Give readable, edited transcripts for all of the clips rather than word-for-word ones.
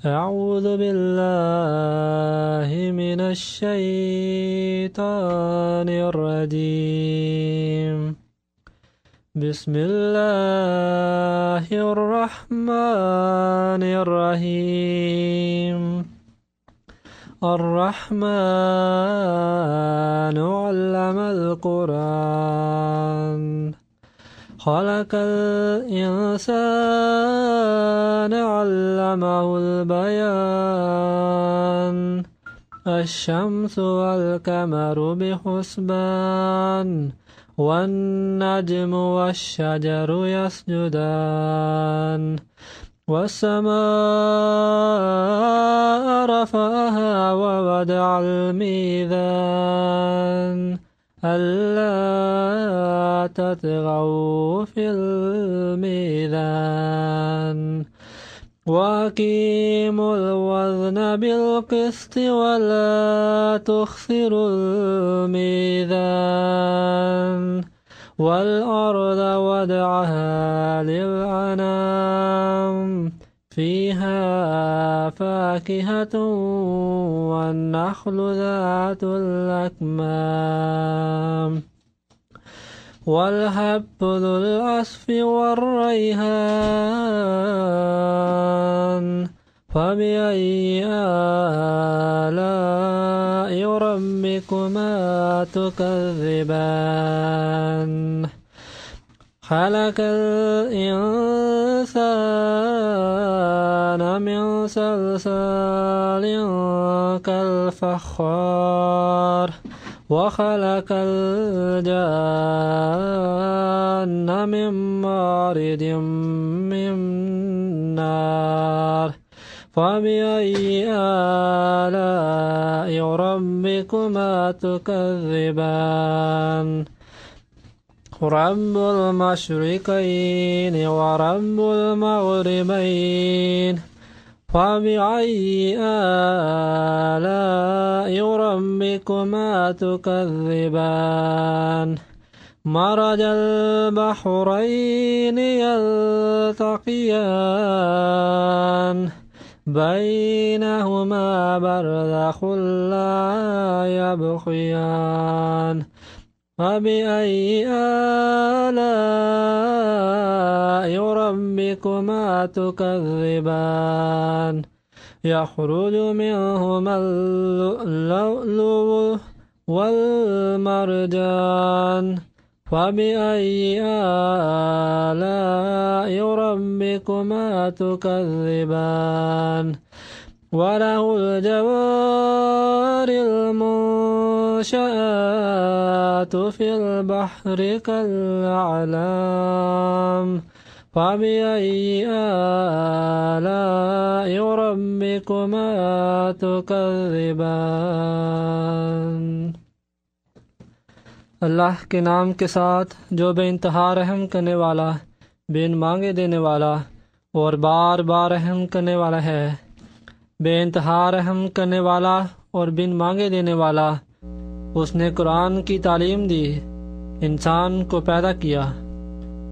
أعوذ بالله من الشيطان الرجيم. بسم الله الرحمن الرحيم. الرحمن علم القرآن خلق الإنسان علمه البيان الشمس والقمر بحسبان والنجم والشجر يسجدان والسماء رفعها ووضع الميزان ألا تطغوا في الميزان وأقيموا الوزن بالقسط ولا تخسروا الميزان والأرض وضعها للأنام فيها فاكهة والنخل ذات الأكمام والحب ذو العصف والريحان فبأي آلاء ربكما تكذبان خلق الإنسان من صلصال كالفخار وخلق الجان من مارد من نار فبأي آلاء ربكما تكذبان رب المشرقين ورب المغربين فبأي آلاء ربكما تكذبان مرج البحرين يلتقيان بينهما برزخ لا يبغيان فبأي آلاء ربكما تكذبان يخرج منهما اللؤلؤ والمرجان فبأي آلاء ربكما تكذبان وله الجوار المنشآت في البحر كالأعلام فبأي آلاء ربكما تكذبان اللہ کے نام کے ساتھ جو بے انتہا رحم کرنے والا، بن مانگے دینے والا اور بار بار رحم کرنے والا ہے۔ بے انتہا رحم کرنے والا اور بن مانگے دینے والا، اس نے قرآن کی تعلیم دی، انسان کو پیدا کیا،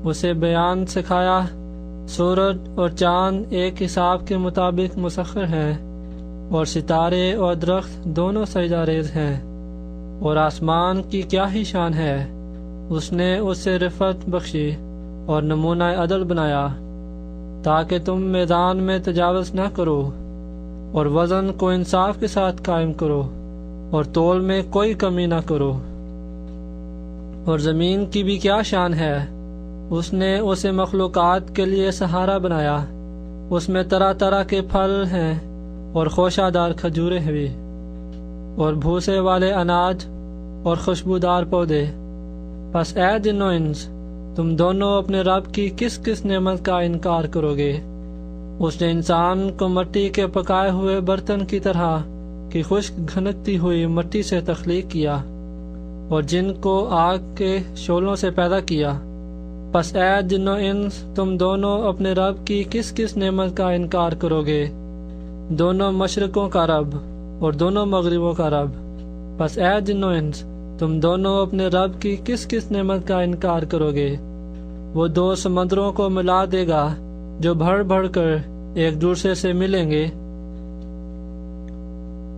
اسے بیان سکھایا۔ سورج اور چاند ایک حساب کے مطابق مسخر ہیں، اور ستارے اور درخت دونوں سجدہ ریز ہیں، اور آسمان کی کیا ہی شان ہے۔ اس نے اسے رفعت بخشی اور نمونہ عدل بنایا، تاکہ تم میدان میں تجاوز نہ کرو، اور وزن کو انصاف کے ساتھ قائم کرو، اور تول میں کوئی کمی نہ کرو۔ اور زمین کی بھی کیا شان ہے، اس نے اسے مخلوقات کے لیے سہارا بنایا، اس میں طرح طرح کے پھل ہیں اور خوشہ دار کھجوریں بھی، اور بھوسے والے اناج اور خوشبودار پودے۔ پس اے جن و انس، تم دونوں اپنے رب کی کس کس نعمت کا انکار کرو گے؟ اس نے انسان کو مٹی کے پکائے ہوئے برتن کی طرح کی خشک گھنکتی ہوئی مٹی سے تخلیق کیا، اور جن کو آگ کے شعلوں سے پیدا کیا۔ پس اے جن و انس، تم دونوں اپنے رب کی کس کس نعمت کا انکار کرو گے؟ دونوں مشرقوں کا رب اور دونوں مغربوں کا رب۔ پس اے جن و انس، تم دونوں اپنے رب کی کس کس نعمت کا انکار کرو گے؟ وہ دو سمندروں کو ملا دے گا جو بڑھ بڑھ کر ایک دوسرے سے ملیں گے،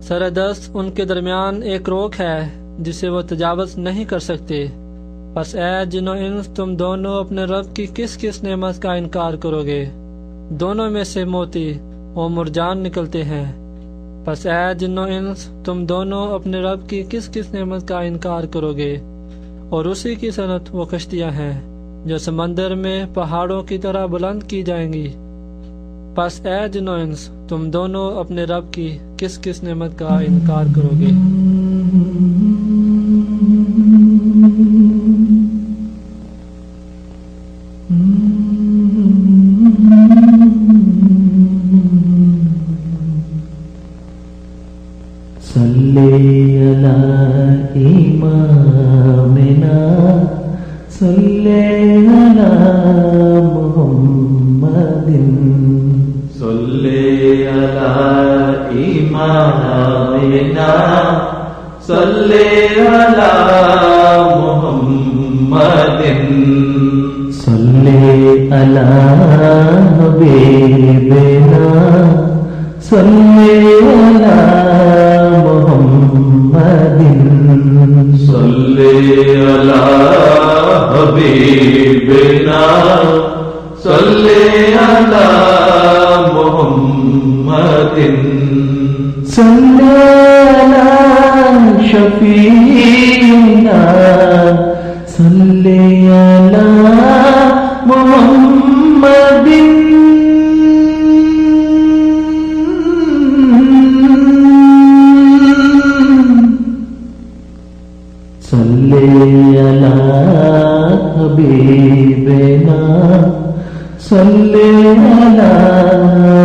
سردست ان کے درمیان ایک روک ہے جسے وہ تجاوز نہیں کر سکتے۔ پس اے جن و انس تم دونوں اپنے رب کی کس کس نعمت کا انکار کرو گے؟ دونوں میں سے موتی و مرجان نکلتے ہیں۔ پس اے جن و انس تم دونوں اپنے رب کی کس کس نعمت کا انکار کرو گے؟ اور اسی کی صنعت وہ کشتیاں ہیں جو سمندر میں پہاڑوں کی طرح بلند کی جائیں گی۔ پس اے جن و انس تم دونوں اپنے رب کی کس کس نعمت کا انکار کرو گے؟ صلی علی امامنا صلی علی محمد صلی علی امامنا صلی علی محمد صلی علی حبیبنا صلی علی محمد صلی علی حبیبنا صلی علی محمد صلی علی شفیعنا صلی علی محمد صلی علی حبیبنا صلی علی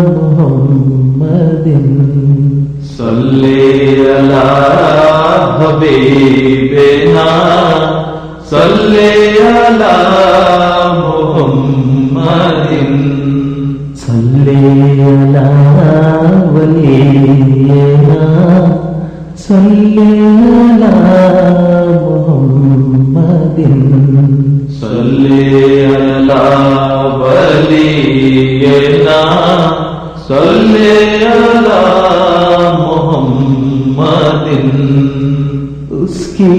محمد صلی علی حبیبنا صلی علی محمد صلی علی ولینا صلی علی محمد صلی علی ولینا صلی علی محمد اس کی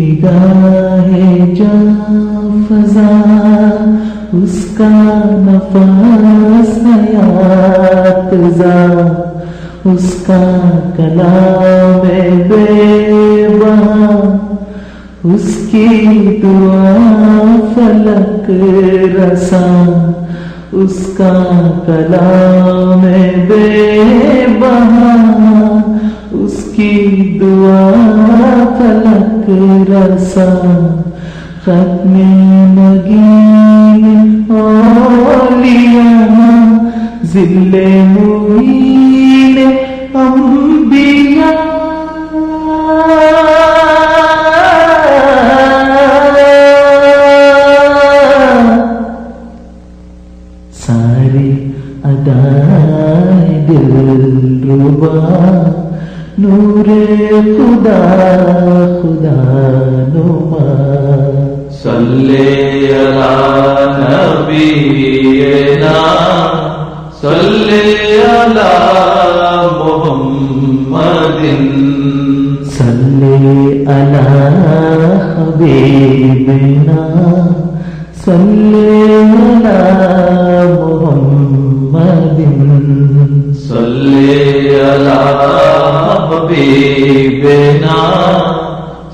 نگاہ جاں فضا اس کا نفس حیات زا اس کا کلام بے بہا اس کی دعا فلک رساں اس کا کلام بے بہا اس کی دعا فلک رساں ختم نگین اولیاء ذل معین انبیاء ساری ادائے دلربا نور خدا خدا نما صلی علی نبینا صلی علی محمد صلی علی حبیبنا صلی علی محمد صلی علی حبیبنا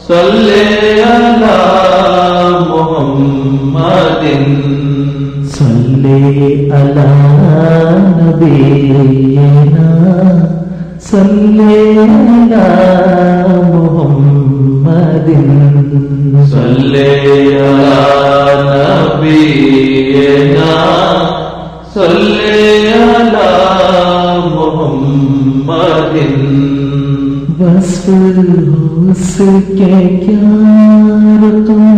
صلی علی محمد صلی علی نبینا صلی علی محمد صلی علی نبینا صلی علی محمد وصف حسن کے کیا رقم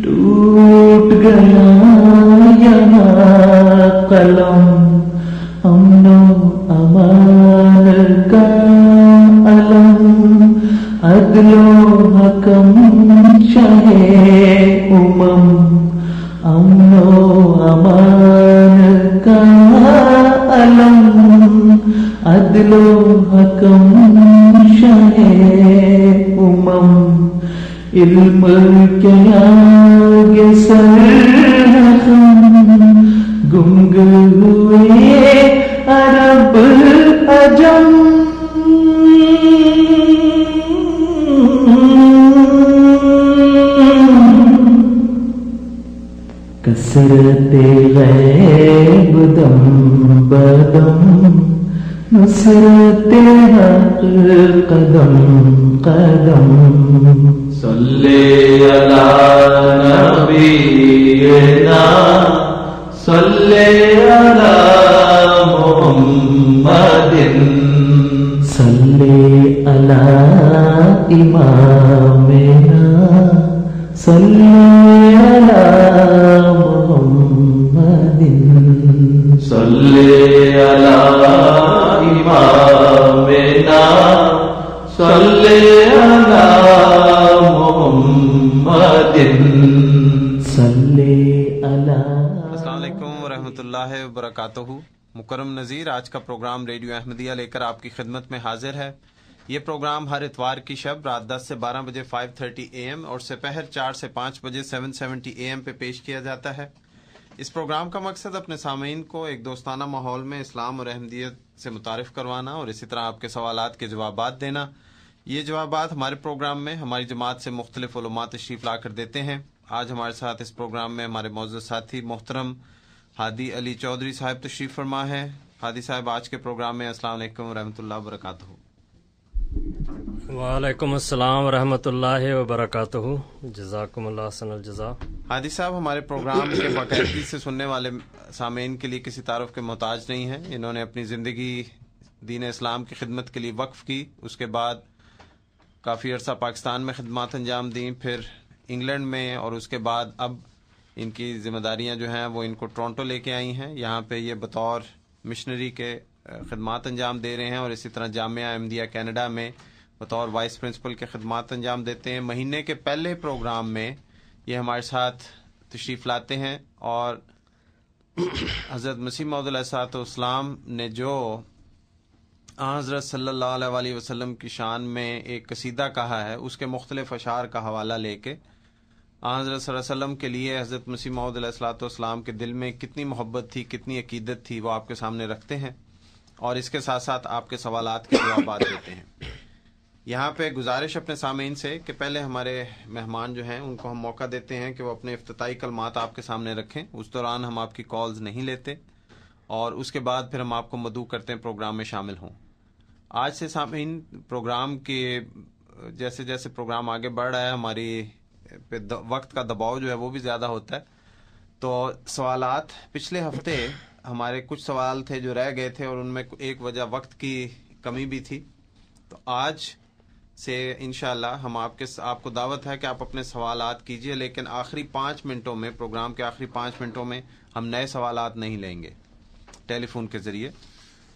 ٹوٹ گیا یہاں قلم امن و امان کا علم عدل و حکم شاہ امم امن و امان کا علم عدل و حکم شاہ علم کے آگے سرخم گنگ ہوئے عرب عجم کثرت غیب دم بدم نصرت حق قدم قدم صلی علی نبینا صلی علی محمد صلی علی امامنا صلی علی محمد صلی علی امامنا صلی علی محمد صلی علی. السلام علیکم ورحمۃ اللہ وبرکاتہ. مکرم نظیر، آج کا پروگرام ریڈیو احمدیہ لے کر آپ کی خدمت میں حاضر ہے. یہ پروگرام ہر اتوار کی شب رات 10 سے 12 بجے 5:30 AM اور سپہر 4 سے 5 بجے 7:70 AM پہ پیش کیا جاتا ہے. اس پروگرام کا مقصد اپنے سامعین کو ایک دوستانہ ماحول میں اسلام اور احمدیت سے متعارف کروانا اور اسی طرح آپ کے سوالات کے جوابات دینا. یہ جوابات ہمارے پروگرام میں ہماری جماعت سے مختلف علماء تشریف لا کر دیتے ہیں. آج ہمارے ساتھ اس پروگرام میں ہمارے معزز ساتھی محترم ہادی علی چودھری صاحب تشریف فرما ہے. ہادی صاحب، آج کے پروگرام میں السلام علیکم ورحمۃ اللہ وبرکاتہ. وعلیکم السلام ورحمۃ اللہ وبرکاتہ. جزاکم اللہ احسن الجزا. ہادی صاحب ہمارے پروگرام کے باقاعدگی سے سننے والے سامعین کے لیے کسی تعارف کے محتاج نہیں ہیں. انہوں نے اپنی زندگی دین اسلام کی خدمت کے لیے وقف کی، اس کے بعد کافی عرصہ پاکستان میں خدمات انجام دیں، پھر انگلینڈ میں، اور اس کے بعد اب ان کی ذمہ داریاں جو ہیں وہ ان کو ٹورنٹو لے کے آئی ہیں. یہاں پہ یہ بطور مشنری کے خدمات انجام دے رہے ہیں اور اسی طرح جامعہ احمدیہ کینیڈا میں بطور وائس پرنسپل کے خدمات انجام دیتے ہیں. مہینے کے پہلے پروگرام میں یہ ہمارے ساتھ تشریف لاتے ہیں اور حضرت مسیح موعود علیہ الصلوۃ والسلام نے جو حضرت صلی اللہ علیہ وسلم کی شان میں ایک قصیدہ کہا ہے، اس کے مختلف اشعار کا حوالہ لے کے حضرت صلی اللہ علیہ وسلم کے لیے حضرت مسیح موعود علیہ الصلوۃ والسلام کے دل میں کتنی محبت تھی، کتنی عقیدت تھی، وہ آپ کے سامنے رکھتے ہیں اور اس کے ساتھ ساتھ آپ کے سوالات کے جوابات دیتے ہیں. یہاں پہ گزارش اپنے سامعین سے کہ پہلے ہمارے مہمان جو ہیں ان کو ہم موقع دیتے ہیں کہ وہ اپنے افتتاحی کلمات آپ کے سامنے رکھیں. اس دوران ہم آپ کی کالز نہیں لیتے اور اس کے بعد پھر ہم آپ کو مدعو کرتے ہیں پروگرام میں شامل ہوں. آج سے سامعین پروگرام کے جیسے جیسے پروگرام آگے بڑھ رہا ہے، ہماری پہ وقت کا دباؤ جو ہے وہ بھی زیادہ ہوتا ہے، تو سوالات پچھلے ہفتے ہمارے کچھ سوال تھے جو رہ گئے تھے اور ان میں ایک وجہ وقت کی کمی بھی تھی. تو آج سے انشاءاللہ ہم آپ کو دعوت ہے کہ آپ اپنے سوالات کیجئے، لیکن آخری 5 منٹوں میں، پروگرام کے آخری 5 منٹوں میں ہم نئے سوالات نہیں لیں گے ٹیلی فون کے ذریعے.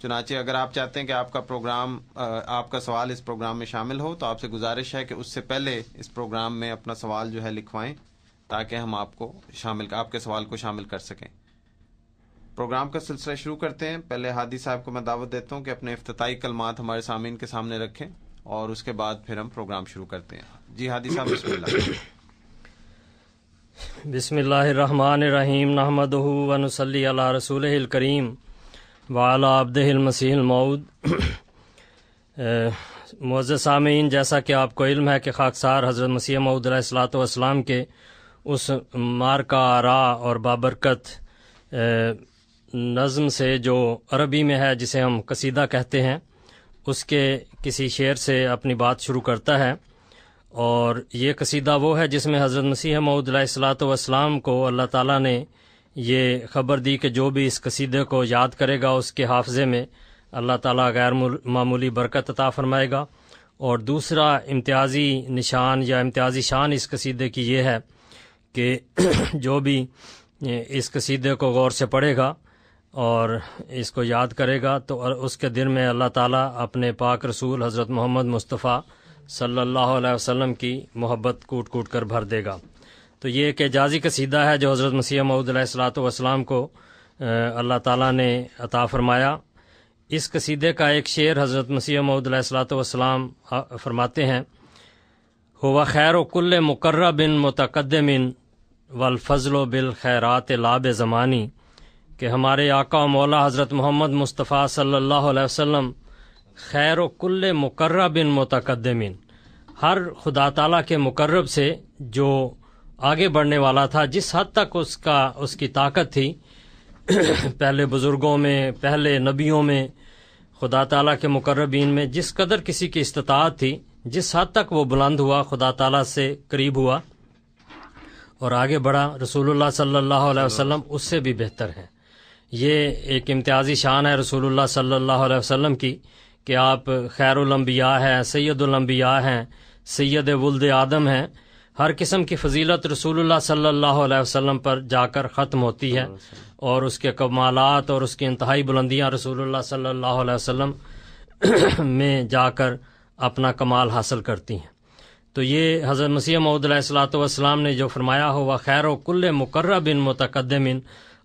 چنانچہ اگر آپ چاہتے ہیں کہ آپ کا سوال اس پروگرام میں شامل ہو تو آپ سے گزارش ہے کہ اس سے پہلے اس پروگرام میں اپنا سوال جو ہے لکھوائیں تاکہ ہم آپ کے سوال کو شامل کر سکیں. پروگرام کا سلسلہ شروع کرتے ہیں. پہلے ہادی صاحب کو میں دعوت دیتا ہوں کہ اپنے افتتاحی کلمات ہمارے سامعین کے سامنے رکھیں اور اس کے بعد پھر ہم پروگرام شروع کرتے ہیں. جی ہادی صاحب، بسم اللہ. بسم اللہ الرحمن الرحیم. نحمدہ ونصلی علی رسولہ الکریم وعلی عبدہ المسیح الموعود. معزز سامعین، جیسا کہ آپ کو علم ہے کہ خاکسار حضرت مسیح موعود علیہ الصلوۃ والسلام کے اس مارکہ آرا اور بابرکت نظم سے جو عربی میں ہے، جسے ہم قصیدہ کہتے ہیں، اس کے کسی شعر سے اپنی بات شروع کرتا ہے. اور یہ قصیدہ وہ ہے جس میں حضرت مسیح موعود علیہ الصلوۃ والسلام کو اللہ تعالیٰ نے یہ خبر دی کہ جو بھی اس قصیدے کو یاد کرے گا اس کے حافظے میں اللہ تعالیٰ غیر معمولی برکت عطا فرمائے گا. اور دوسرا امتیازی نشان یا امتیازی شان اس قصیدے کی یہ ہے کہ جو بھی اس قصیدے کو غور سے پڑھے گا اور اس کو یاد کرے گا تو اس کے دل میں اللہ تعالیٰ اپنے پاک رسول حضرت محمد مصطفیٰ صلی اللہ علیہ وسلم کی محبت کوٹ کوٹ کر بھر دے گا. تو یہ ایک اعجازی قصیدہ ہے جو حضرت مسیح موعود علیہ الصلوۃ والسلام کو اللہ تعالیٰ نے عطا فرمایا. اس قصیدے کا ایک شعر حضرت مسیح موعود علیہ الصلوۃ والسلام فرماتے ہیں، ہوا خیر و کل مقرب متقدم والفضل بالخیرات لاب زمانی، کہ ہمارے آقا و مولا حضرت محمد مصطفیٰ صلی اللہ علیہ وسلم خیر و کل مقرب متقدم، ہر خدا تعالیٰ کے مقرب سے جو آگے بڑھنے والا تھا، جس حد تک اس کی طاقت تھی، پہلے بزرگوں میں، پہلے نبیوں میں، خدا تعالیٰ کے مقربین میں جس قدر کسی کی استطاعت تھی، جس حد تک وہ بلند ہوا، خدا تعالیٰ سے قریب ہوا اور آگے بڑھا، رسول اللہ صلی اللہ علیہ وسلم اس سے بھی بہتر ہے۔ یہ ایک امتیازی شان ہے رسول اللہ صلی اللہ علیہ وسلم کی کہ آپ خیر الانبیاء ہیں، سید الانبیاء ہیں، سید ولد آدم ہیں۔ ہر قسم کی فضیلت رسول اللہ صلی اللہ علیہ وسلم پر جا کر ختم ہوتی ہے، اور اس کے کمالات اور اس کی انتہائی بلندیاں رسول اللہ صلی اللہ علیہ وسلم میں جا کر اپنا کمال حاصل کرتی ہیں۔ تو یہ حضرت مسیح موعود علیہ الصلوۃ والسلام نے جو فرمایا ہوا خیر و کل مقرب متقدم،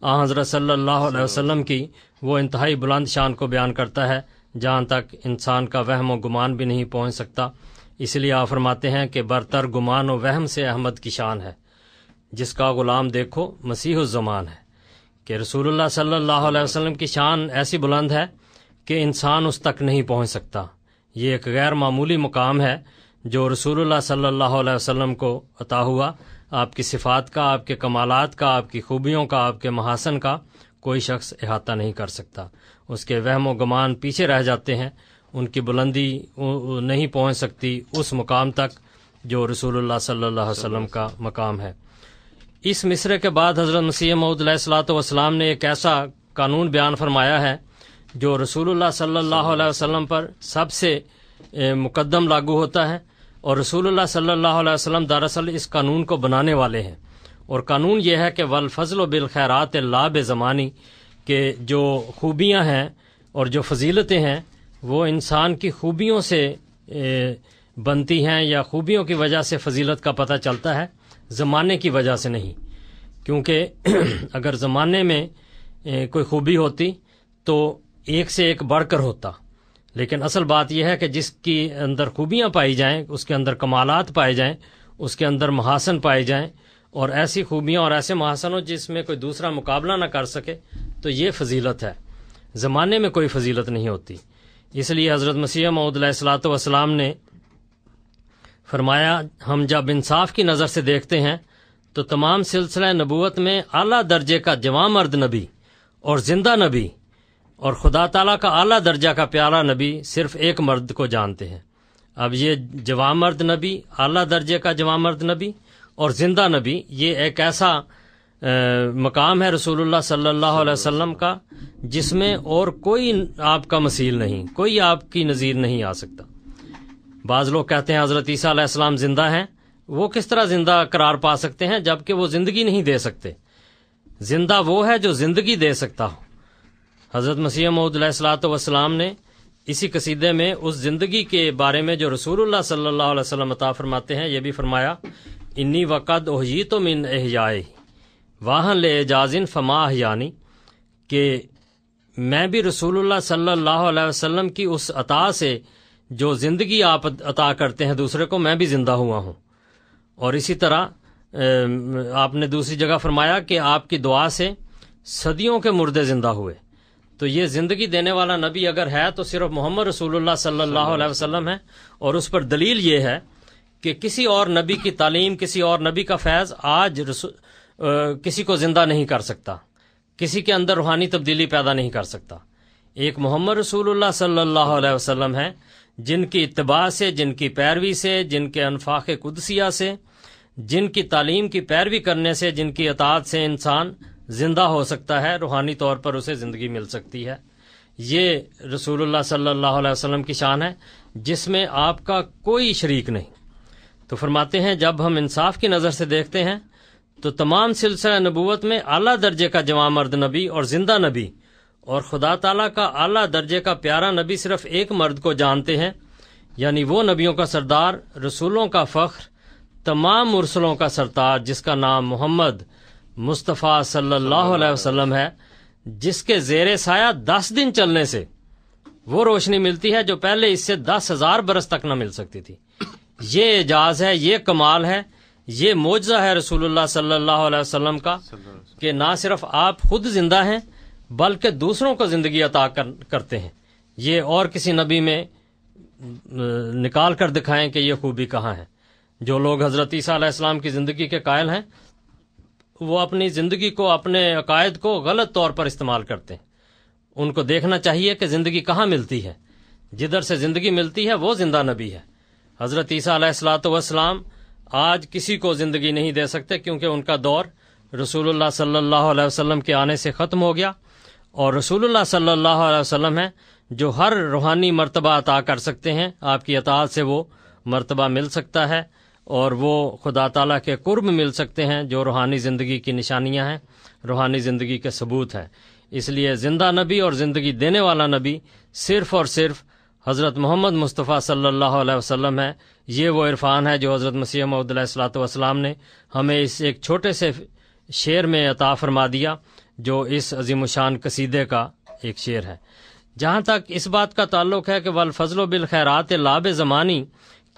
حضرت صلی اللہ علیہ وسلم کی وہ انتہائی بلند شان کو بیان کرتا ہے جہاں تک انسان کا وہم و گمان بھی نہیں پہنچ سکتا۔ اس لیے آپ فرماتے ہیں کہ برتر گمان و وہم سے احمد کی شان ہے، جس کا غلام دیکھو مسیح الزمان ہے، کہ رسول اللہ صلی اللہ علیہ وسلم کی شان ایسی بلند ہے کہ انسان اس تک نہیں پہنچ سکتا۔ یہ ایک غیر معمولی مقام ہے جو رسول اللہ صلی اللہ علیہ وسلم کو عطا ہوا۔ آپ کی صفات کا، آپ کے کمالات کا، آپ کی خوبیوں کا، آپ کے محاسن کا کوئی شخص احاطہ نہیں کر سکتا۔ اس کے وہم و گمان پیچھے رہ جاتے ہیں، ان کی بلندی نہیں پہنچ سکتی اس مقام تک جو رسول اللہ صلی اللہ علیہ وسلم کا مقام ہے۔ اس مصرے کے بعد حضرت مسیح موعود علیہ الصلوۃ والسلام نے ایک ایسا قانون بیان فرمایا ہے جو رسول اللہ صلی اللہ علیہ وسلم پر سب سے مقدم لاگو ہوتا ہے، اور رسول اللہ صلی اللہ علیہ وسلم دراصل اس قانون کو بنانے والے ہیں۔ اور قانون یہ ہے کہ والفضل بالخیرات لاب زمانی، کہ جو خوبیاں ہیں اور جو فضیلتیں ہیں وہ انسان کی خوبیوں سے بنتی ہیں، یا خوبیوں کی وجہ سے فضیلت کا پتہ چلتا ہے، زمانے کی وجہ سے نہیں۔ کیونکہ اگر زمانے میں کوئی خوبی ہوتی تو ایک سے ایک بڑھ کر ہوتا، لیکن اصل بات یہ ہے کہ جس کی اندر خوبیاں پائی جائیں، اس کے اندر کمالات پائے جائیں، اس کے اندر محاسن پائے جائیں، اور ایسی خوبیاں اور ایسے محاسن ہو جس میں کوئی دوسرا مقابلہ نہ کر سکے، تو یہ فضیلت ہے۔ زمانے میں کوئی فضیلت نہیں ہوتی۔ اس لیے حضرت مسیح موعود علیہ الصلوۃ والسلام نے فرمایا، ہم جب انصاف کی نظر سے دیکھتے ہیں تو تمام سلسلہ نبوت میں اعلیٰ درجے کا جواں مرد نبی اور زندہ نبی اور خدا تعالیٰ کا اعلیٰ درجہ کا پیارا نبی صرف ایک مرد کو جانتے ہیں۔ اب یہ جواں مرد نبی، اعلیٰ درجے کا جواں مرد نبی اور زندہ نبی، یہ ایک ایسا مقام ہے رسول اللہ صلی اللہ علیہ وسلم کا جس میں اور کوئی آپ کا مثیل نہیں، کوئی آپ کی نظیر نہیں آ سکتا۔ بعض لوگ کہتے ہیں حضرت عیسیٰ علیہ السلام زندہ ہیں، وہ کس طرح زندہ قرار پا سکتے ہیں جبکہ وہ زندگی نہیں دے سکتے؟ زندہ وہ ہے جو زندگی دے سکتا ہو۔ حضرت مسیح موعود علیہ الصلوۃ والسلام نے اسی قصیدے میں اس زندگی کے بارے میں جو رسول اللہ صلی اللہ علیہ وسلم عطا فرماتے ہیں یہ بھی فرمایا، انی وقد احییت من احیائہ واہن لإعجازٍ فما احیانی، کہ میں بھی رسول اللہ صلی اللہ علیہ وسلم کی اس عطا سے جو زندگی آپ عطا کرتے ہیں دوسرے کو، میں بھی زندہ ہوا ہوں۔ اور اسی طرح آپ نے دوسری جگہ فرمایا کہ آپ کی دعا سے صدیوں کے مردے زندہ ہوئے۔ تو یہ زندگی دینے والا نبی اگر ہے تو صرف محمد رسول اللہ صلی اللہ علیہ وسلم ہے، اور اس پر دلیل یہ ہے کہ کسی اور نبی کی تعلیم، کسی اور نبی کا فیض آج کسی کو زندہ نہیں کر سکتا، کسی کے اندر روحانی تبدیلی پیدا نہیں کر سکتا۔ ایک محمد رسول اللہ صلی اللہ علیہ وسلم ہے جن کی اتباع سے، جن کی پیروی سے، جن کے انفاق قدسیہ سے، جن کی تعلیم کی پیروی کرنے سے، جن کی اطاعت سے انسان زندہ ہو سکتا ہے، روحانی طور پر اسے زندگی مل سکتی ہے۔ یہ رسول اللہ صلی اللہ علیہ وسلم کی شان ہے جس میں آپ کا کوئی شریک نہیں۔ تو فرماتے ہیں جب ہم انصاف کی نظر سے دیکھتے ہیں تو تمام سلسلہ نبوت میں اعلیٰ درجے کا جواں مرد نبی اور زندہ نبی اور خدا تعالیٰ کا اعلیٰ درجے کا پیارا نبی صرف ایک مرد کو جانتے ہیں، یعنی وہ نبیوں کا سردار، رسولوں کا فخر، تمام مرسلوں کا سرتاج، جس کا نام محمد مصطفیٰ صلی اللہ علیہ وسلم ہے، جس کے زیر سایہ 10 دن چلنے سے وہ روشنی ملتی ہے جو پہلے اس سے 10,000 برس تک نہ مل سکتی تھی۔ یہ اعجاز ہے، یہ کمال ہے، یہ معجزہ ہے رسول اللہ صلی اللہ علیہ وسلم کا کہ نہ صرف آپ خود زندہ ہیں بلکہ دوسروں کو زندگی عطا کرتے ہیں۔ یہ اور کسی نبی میں نکال کر دکھائیں کہ یہ خوبی کہاں ہے۔ جو لوگ حضرت عیسیٰ علیہ السلام کی زندگی کے قائل ہیں وہ اپنی زندگی کو، اپنے عقائد کو غلط طور پر استعمال کرتے ہیں۔ ان کو دیکھنا چاہیے کہ زندگی کہاں ملتی ہے۔ جدھر سے زندگی ملتی ہے وہ زندہ نبی ہے۔ حضرت عیسیٰ علیہ السلام آج کسی کو زندگی نہیں دے سکتے کیونکہ ان کا دور رسول اللہ صلی اللہ علیہ وسلم کے آنے سے ختم ہو گیا، اور رسول اللہ صلی اللہ علیہ وسلم ہیں جو ہر روحانی مرتبہ عطا کر سکتے ہیں۔ آپ کی اطاعت سے وہ مرتبہ مل سکتا ہے اور وہ خدا تعالیٰ کے قرب مل سکتے ہیں جو روحانی زندگی کی نشانیاں ہیں، روحانی زندگی کے ثبوت ہیں۔ اس لیے زندہ نبی اور زندگی دینے والا نبی صرف اور صرف حضرت محمد مصطفیٰ صلی اللہ علیہ وسلم ہے۔ یہ وہ عرفان ہے جو حضرت مسیح موعود علیہ الصلوۃ والسلام نے ہمیں اس ایک چھوٹے سے شعر میں عطا فرما دیا جو اس عظیم الشان قصیدے کا ایک شعر ہے۔ جہاں تک اس بات کا تعلق ہے کہ والفضل بالخیرات لاب زمانی،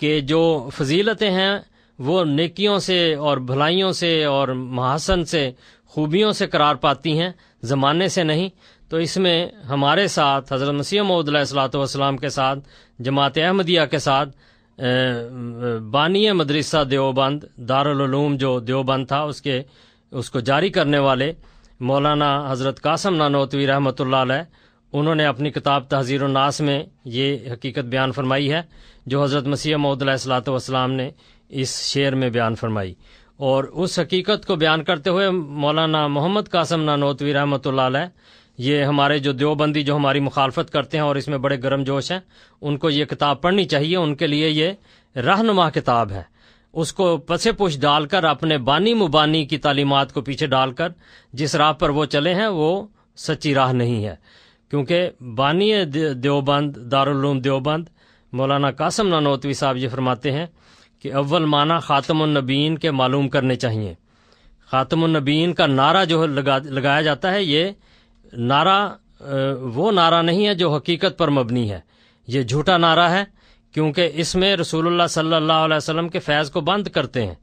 کہ جو فضیلتیں ہیں وہ نیکیوں سے اور بھلائیوں سے اور محاسن سے، خوبیوں سے قرار پاتی ہیں، زمانے سے نہیں، تو اس میں ہمارے ساتھ حضرت مسیح موعود علیہ الصلوۃ والسلام کے ساتھ، جماعت احمدیہ کے ساتھ، بانی مدرسہ دیوبند، دارالعلوم جو دیوبند تھا اس کو جاری کرنے والے مولانا حضرت قاسم نانوتوی رحمۃ اللہ علیہ، انہوں نے اپنی کتاب تحذیر الناس میں یہ حقیقت بیان فرمائی ہے جو حضرت مسیح موعود علیہ الصلوۃ والسلام نے اس شعر میں بیان فرمائی۔ اور اس حقیقت کو بیان کرتے ہوئے مولانا محمد قاسم نانوتوی رحمۃ اللہ علیہ، یہ ہمارے جو دیوبندی جو ہماری مخالفت کرتے ہیں اور اس میں بڑے گرم جوش ہیں، ان کو یہ کتاب پڑھنی چاہیے۔ ان کے لیے یہ رہنما کتاب ہے، اس کو پسے پوش ڈال کر اپنے بانی مبانی کی تعلیمات کو پیچھے ڈال کر جس راہ پر وہ چلے ہیں وہ سچی راہ نہیں ہے، کیونکہ بانی دیوبند، دارالعلوم دیوبند مولانا قاسم نانوتوی صاحب یہ فرماتے ہیں کہ اول معنی خاتم النبیین کے معلوم کرنے چاہیے۔ خاتم النبیین کا نعرہ جو لگایا جاتا ہے، یہ نعرہ وہ نعرہ نہیں ہے جو حقیقت پر مبنی ہے، یہ جھوٹا نعرہ ہے، کیونکہ اس میں رسول اللہ صلی اللہ علیہ وسلم کے فیض کو بند کرتے ہیں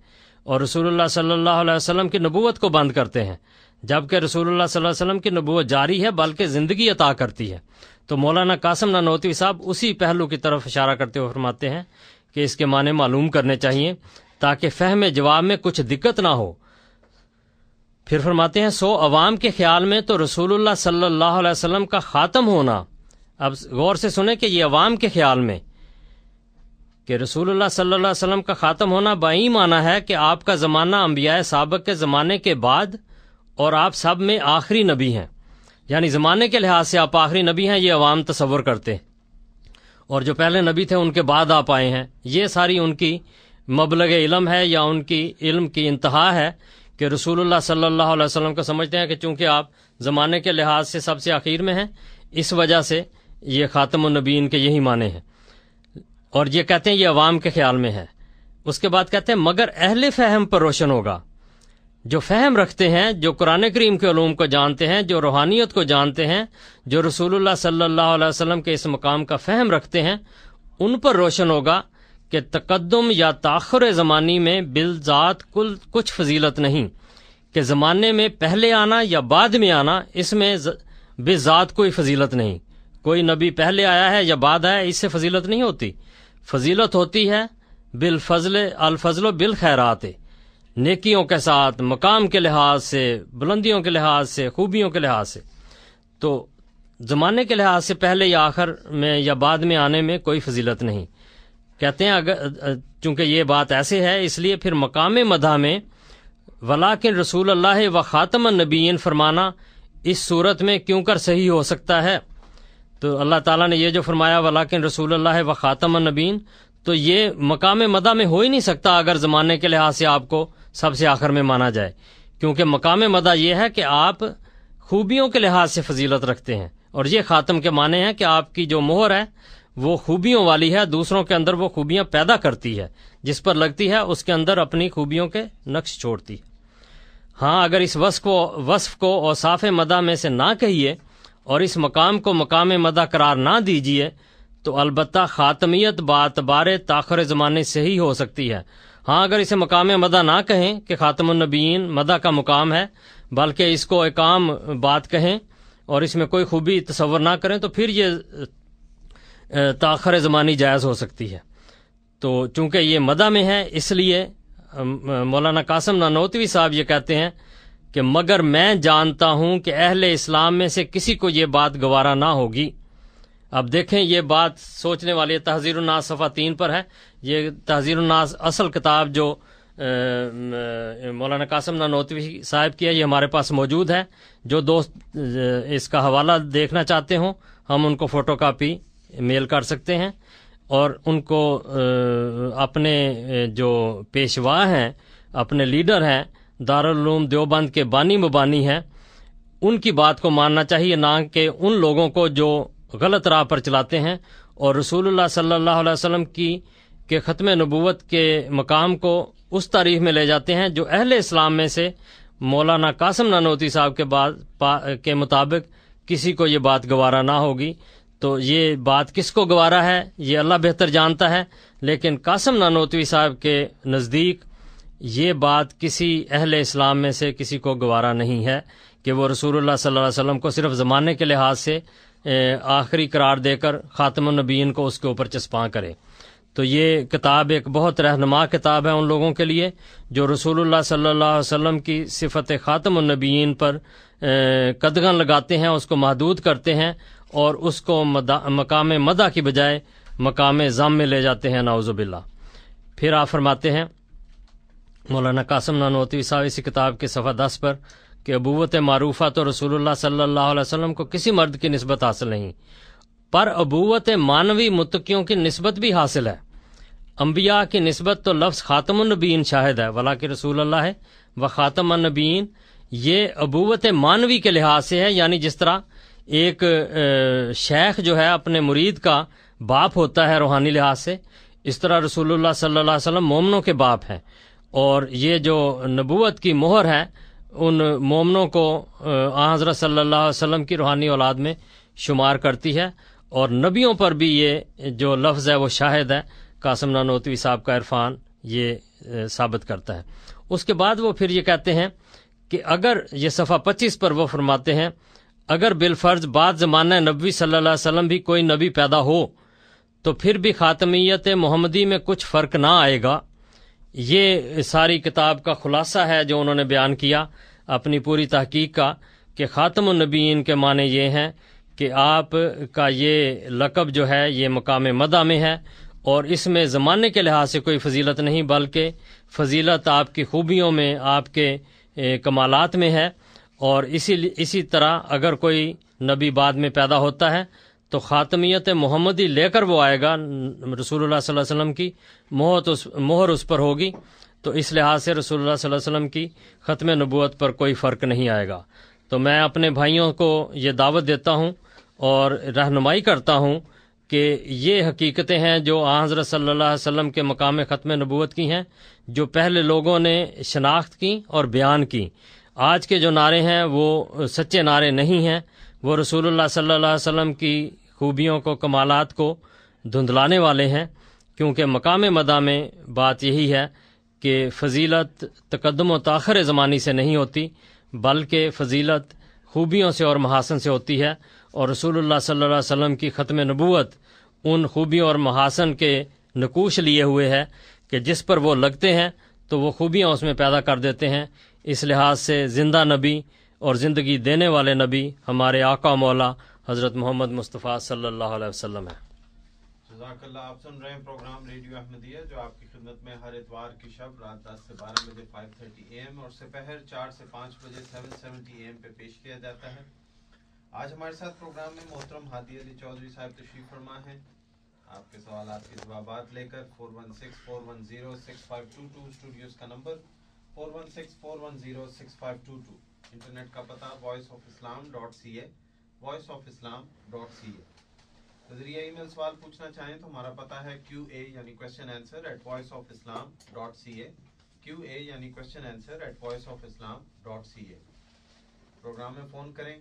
اور رسول اللہ صلی اللہ علیہ وسلم کی نبوت کو بند کرتے ہیں، جبکہ رسول اللہ صلی اللہ علیہ وسلم کی نبوت جاری ہے بلکہ زندگی عطا کرتی ہے۔ تو مولانا قاسم نانوتوی صاحب اسی پہلو کی طرف اشارہ کرتے ہوئے فرماتے ہیں کہ اس کے معنی معلوم کرنے چاہیے تاکہ فہم جواب میں کچھ دقت نہ ہو۔ پھر فرماتے ہیں سو عوام کے خیال میں تو رسول اللہ صلی اللہ علیہ وسلم کا خاتم ہونا، اب غور سے سنیں کہ یہ عوام کے خیال میں کہ رسول اللہ صلی اللہ علیہ وسلم کا خاتم ہونا بائی معنی ہے کہ آپ کا زمانہ انبیاء سابق کے زمانے کے بعد اور آپ سب میں آخری نبی ہیں، یعنی زمانے کے لحاظ سے آپ آخری نبی ہیں، یہ عوام تصور کرتے ہیں، اور جو پہلے نبی تھے ان کے بعد آپ آئے ہیں۔ یہ ساری ان کی مبلغ علم ہے یا ان کی علم کی انتہا ہے کہ رسول اللہ صلی اللہ علیہ وسلم کو سمجھتے ہیں کہ چونکہ آپ زمانے کے لحاظ سے سب سے آخر میں ہیں، اس وجہ سے یہ خاتم النبیین کے یہی معنی ہیں، اور یہ کہتے ہیں یہ عوام کے خیال میں ہے۔ اس کے بعد کہتے ہیں مگر اہل فہم پر روشن ہوگا، جو فہم رکھتے ہیں، جو قرآن کریم کے علوم کو جانتے ہیں، جو روحانیت کو جانتے ہیں، جو رسول اللہ صلی اللہ علیہ وسلم کے اس مقام کا فہم رکھتے ہیں، ان پر روشن ہوگا کہ تقدم یا تاخر زمانی میں بالذات کچھ فضیلت نہیں، کہ زمانے میں پہلے آنا یا بعد میں آنا اس میں بالذات کوئی فضیلت نہیں۔ کوئی نبی پہلے آیا ہے یا بعد آیا، اس سے فضیلت نہیں ہوتی۔ فضیلت ہوتی ہے بالفضل، الفضل بالخیرات، نیکیوں کے ساتھ، مقام کے لحاظ سے، بلندیوں کے لحاظ سے، خوبیوں کے لحاظ سے۔ تو زمانے کے لحاظ سے پہلے یا آخر میں یا بعد میں آنے میں کوئی فضیلت نہیں۔ کہتے ہیں اگر چونکہ یہ بات ایسے ہے اس لیے پھر مقام مدح میں ولیکن رسول اللہ و خاتم النبیین فرمانا اس صورت میں کیوں کر صحیح ہو سکتا ہے؟ تو اللہ تعالیٰ نے یہ جو فرمایا ولیکن رسول اللہ و خاتم النبیین، تو یہ مقام مدح میں ہو ہی نہیں سکتا اگر زمانے کے لحاظ سے آپ کو سب سے آخر میں مانا جائے، کیونکہ مقام مدح یہ ہے کہ آپ خوبیوں کے لحاظ سے فضیلت رکھتے ہیں، اور یہ خاتم کے معنی ہے کہ آپ کی جو مہر ہے وہ خوبیوں والی ہے، دوسروں کے اندر وہ خوبیاں پیدا کرتی ہے، جس پر لگتی ہے اس کے اندر اپنی خوبیوں کے نقش چھوڑتی ہے۔ ہاں اگر اس وصف کو اوصاف مدح میں سے نہ کہیے اور اس مقام کو مقام مدح قرار نہ دیجیے تو البتہ خاتمیت بات بارے تاخر زمانے سے ہی ہو سکتی ہے۔ ہاں، اگر اسے مقام مدح نہ کہیں کہ خاتم النبیین مدح کا مقام ہے، بلکہ اس کو ایک عام بات کہیں اور اس میں کوئی خوبی تصور نہ کریں، تو پھر یہ تاخر زمانی جائز ہو سکتی ہے۔ تو چونکہ یہ مدح میں ہے، اس لیے مولانا قاسم نانوتوی صاحب یہ کہتے ہیں کہ مگر میں جانتا ہوں کہ اہل اسلام میں سے کسی کو یہ بات گوارا نہ ہوگی۔ اب دیکھیں، یہ بات سوچنے والی ہے۔ تحذیر الناس صفحہ 3 پر ہے۔ یہ تحذیر الناس اصل کتاب جو مولانا قاسم نانوتوی صاحب کی ہے، یہ ہمارے پاس موجود ہے۔ جو دوست اس کا حوالہ دیکھنا چاہتے ہوں، ہم ان کو فوٹو کاپی میل کر سکتے ہیں، اور ان کو اپنے جو پیشوا ہیں، اپنے لیڈر ہیں، دارالعلوم دیوبند کے بانی مبانی ہیں، ان کی بات کو ماننا چاہیے، نہ کہ ان لوگوں کو جو غلط راہ پر چلاتے ہیں اور رسول اللہ صلی اللہ علیہ وسلم کے ختم نبوت کے مقام کو اس تاریخ میں لے جاتے ہیں جو اہل اسلام میں سے مولانا قاسم نانوتوی صاحب کے مطابق کسی کو یہ بات گوارا نہ ہوگی۔ تو یہ بات کس کو گوارا ہے یہ اللہ بہتر جانتا ہے، لیکن قاسم نانوتوی صاحب کے نزدیک یہ بات کسی اہل اسلام میں سے کسی کو گوارا نہیں ہے کہ وہ رسول اللہ صلی اللہ علیہ وسلم کو صرف زمانے کے لحاظ سے آخری قرار دے کر خاتم النبیین کو اس کے اوپر چسپاں کرے۔ تو یہ کتاب ایک بہت رہنما کتاب ہے ان لوگوں کے لیے جو رسول اللہ صلی اللہ علیہ وسلم کی صفت خاتم النبیین پر قدغن لگاتے ہیں، اس کو محدود کرتے ہیں اور اس کو مقام مدح کی بجائے مقام ذم میں لے جاتے ہیں، نعوذ باللہ۔ پھر آپ فرماتے ہیں مولانا قاسم نانوتوی صاحب اسی کتاب کے صفحہ 10 پر کہ ابوت معروفہ تو رسول اللہ صلی اللہ علیہ وسلم کو کسی مرد کی نسبت حاصل نہیں، پر ابوت مانوی متقیوں کی نسبت بھی حاصل ہے۔ انبیاء کی نسبت تو لفظ خاتم النبیین شاہد ہے، ولاکن رسول اللہ ہے و خاتم النبیین، یہ ابوت مانوی کے لحاظ سے ہے، یعنی جس طرح ایک شیخ جو ہے اپنے مرید کا باپ ہوتا ہے روحانی لحاظ سے، اس طرح رسول اللہ صلی اللہ علیہ وسلم مومنوں کے باپ ہیں، اور یہ جو نبوت کی مہر ہے ان مومنوں کو حضرت صلی اللہ علیہ وسلم کی روحانی اولاد میں شمار کرتی ہے، اور نبیوں پر بھی یہ جو لفظ ہے وہ شاہد ہے۔ قاسم نانوتوی صاحب کا عرفان یہ ثابت کرتا ہے۔ اس کے بعد وہ پھر یہ کہتے ہیں کہ اگر یہ صفحہ 25 پر وہ فرماتے ہیں اگر بالفرض بعد زمانہ نبوی صلی اللہ علیہ وسلم بھی کوئی نبی پیدا ہو تو پھر بھی خاتمیت محمدی میں کچھ فرق نہ آئے گا۔ یہ ساری کتاب کا خلاصہ ہے جو انہوں نے بیان کیا اپنی پوری تحقیق کا، کہ خاتم النبیین کے معنی یہ ہیں کہ آپ کا یہ لقب جو ہے یہ مقام مدح میں ہے، اور اس میں زمانے کے لحاظ سے کوئی فضیلت نہیں، بلکہ فضیلت آپ کی خوبیوں میں، آپ کے کمالات میں ہے۔ اور اسی طرح اگر کوئی نبی بعد میں پیدا ہوتا ہے تو خاتمیت محمدی لے کر وہ آئے گا، رسول اللہ صلی اللہ علیہ وسلم کی مہر اس پر ہوگی، تو اس لحاظ سے رسول اللہ صلی اللہ علیہ وسلم کی ختم نبوت پر کوئی فرق نہیں آئے گا۔ تو میں اپنے بھائیوں کو یہ دعوت دیتا ہوں اور رہنمائی کرتا ہوں کہ یہ حقیقتیں ہیں جو حضرت صلی اللہ علیہ وسلم کے مقام ختم نبوت کی ہیں، جو پہلے لوگوں نے شناخت کی اور بیان کی۔ آج کے جو نعرے ہیں وہ سچے نعرے نہیں ہیں، وہ رسول اللہ صلی اللہ علیہ وسلم کی خوبیوں کو، کمالات کو دھندلانے والے ہیں، کیونکہ مقام مدح میں بات یہی ہے کہ فضیلت تقدم و تاخر زمانی سے نہیں ہوتی، بلکہ فضیلت خوبیوں سے اور محاسن سے ہوتی ہے، اور رسول اللہ صلی اللہ علیہ وسلم کی ختم نبوت ان خوبیوں اور محاسن کے نقوش لیے ہوئے ہے کہ جس پر وہ لگتے ہیں تو وہ خوبیاں اس میں پیدا کر دیتے ہیں۔ اس لحاظ سے زندہ نبی اور زندگی دینے والے نبی ہمارے آقا مولا حضرت محمد مصطفیٰ صلی اللہ علیہ وسلم ہے۔ جزاک اللہ۔ آپ سن رہے ہیں پروگرام ریڈیو احمدیہ جو آپ کی خدمت میں ہر اتوار کی شب رات 10 سے 12 بجے 5:30 AM اور سپہر 4 سے 5 بجے 7:70 AM پہ پیش کیا جاتا ہے۔ آج ہمارے ساتھ پروگرام میں محترم ہادی علی چودھری صاحب تشریف فرما ہیں۔ آپ کے سوالات کے جوابات لے کر 416-410-6522 اسٹوڈیوز کا نمبر 416-410-6522، انٹرنیٹ کا پتہ voiceofislam.ca voiceofislam.ca۔ ذریعہ ای میل سوال پوچھنا چاہیں تو ہمارا پتہ ہے QA یعنی کویسچن آنسر @voiceofislam.ca QA یعنی کویسچن آنسر @voiceofislam.ca۔ پروگرام میں فون کریں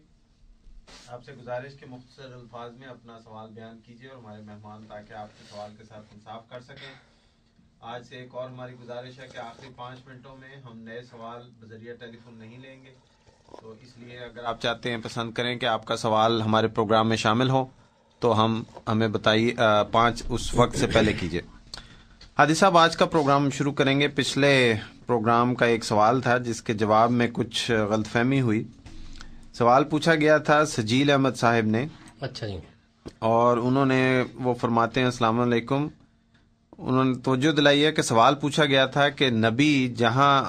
آپ سے گزارش کہ مختصر الفاظ میں اپنا سوال بیان کیجیے اور ہمارے مہمان تاکہ آپ کے سوال کے ساتھ انصاف کر سکیں. آج سے ایک اور ہماری گزارش ہے کہ آخری 5 منٹوں میں ہم نئے سوال بذریعہ ٹیلی فون نہیں لیں گے، تو اس لیے اگر آپ چاہتے ہیں پسند کریں کہ آپ کا سوال ہمارے پروگرام میں شامل ہو تو ہمیں بتائیے 5 اس وقت سے پہلے کیجیے. ہادی صاحب، آج کا پروگرام شروع کریں گے. پچھلے پروگرام کا ایک سوال تھا جس کے جواب میں کچھ غلط فہمی ہوئی. سوال پوچھا گیا تھا سجیل احمد صاحب نے. اچھا جی. اور انہوں نے وہ فرماتے ہیں السلام علیکم، انہوں نے توجہ دلائی ہے کہ سوال پوچھا گیا تھا کہ نبی جہاں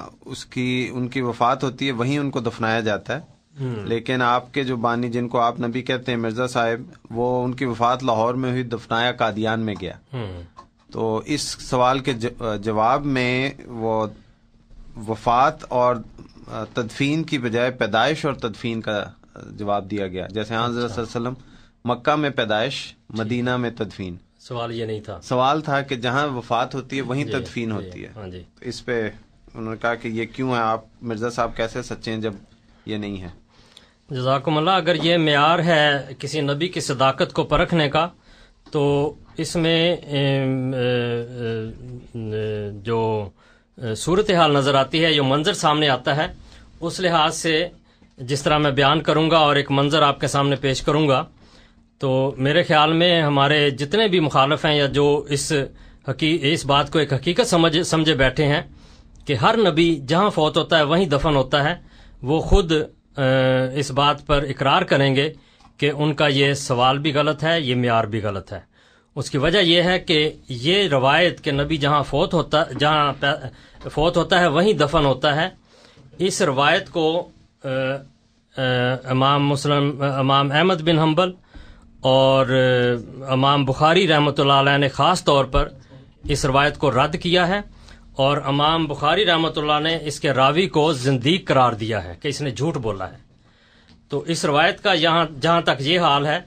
ان کی وفات ہوتی ہے وہیں ان کو دفنایا جاتا ہے، لیکن آپ کے جو بانی جن کو آپ نبی کہتے ہیں مرزا صاحب، وہ ان کی وفات لاہور میں ہوئی، دفنایا قادیان میں گیا. تو اس سوال کے جواب میں وہ وفات اور تدفین کی بجائے پیدائش اور تدفین کا جواب دیا گیا. جیسے حضرت صلی اللہ علیہ وسلم مکہ میں پیدائش، مدینہ میں تدفین. سوال یہ نہیں تھا، سوال تھا کہ جہاں وفات ہوتی ہے وہیں تدفین ہوتی ہے. جی. اس پہ انہوں نے کہا کہ یہ کیوں ہے، آپ مرزا صاحب کیسے سچے ہیں جب یہ نہیں ہے. جزاکم اللہ. اگر یہ معیار ہے کسی نبی کی صداقت کو پرکھنے کا تو اس میں جو صورتحال نظر آتی ہے، جو منظر سامنے آتا ہے، اس لحاظ سے جس طرح میں بیان کروں گا اور ایک منظر آپ کے سامنے پیش کروں گا، تو میرے خیال میں ہمارے جتنے بھی مخالف ہیں یا جو اس بات کو ایک حقیقت سمجھے بیٹھے ہیں کہ ہر نبی جہاں فوت ہوتا ہے وہیں دفن ہوتا ہے، وہ خود اس بات پر اقرار کریں گے کہ ان کا یہ سوال بھی غلط ہے، یہ معیار بھی غلط ہے. اس کی وجہ یہ ہے کہ یہ روایت کہ نبی جہاں فوت ہوتا ہے وہیں دفن ہوتا ہے، اس روایت کو امام احمد بن حنبل اور امام بخاری رحمۃ اللہ علیہ نے خاص طور پر اس روایت کو رد کیا ہے، اور امام بخاری رحمۃ اللہ نے اس کے راوی کو زندیق قرار دیا ہے کہ اس نے جھوٹ بولا ہے. تو اس روایت کا جہاں تک یہ حال ہے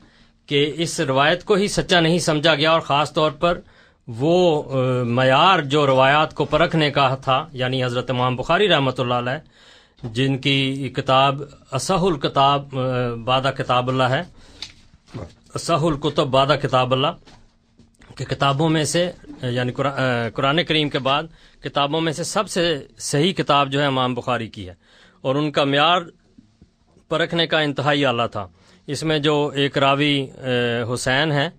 کہ اس روایت کو ہی سچا نہیں سمجھا گیا، اور خاص طور پر وہ معیار جو روایات کو پرکھنے کا تھا، یعنی حضرت امام بخاری رحمۃ اللہ علیہ جن کی کتاب اصح الکتاب بعد کتاب اللہ ہے، اصح الکتب بعد کتاب اللہ کہ کتابوں میں سے، یعنی قرآن کریم کے بعد کتابوں میں سے سب سے صحیح کتاب جو ہے امام بخاری کی ہے، اور ان کا معیار پرکھنے کا انتہائی اعلیٰ تھا. اس میں جو ایک راوی حسین ہیں،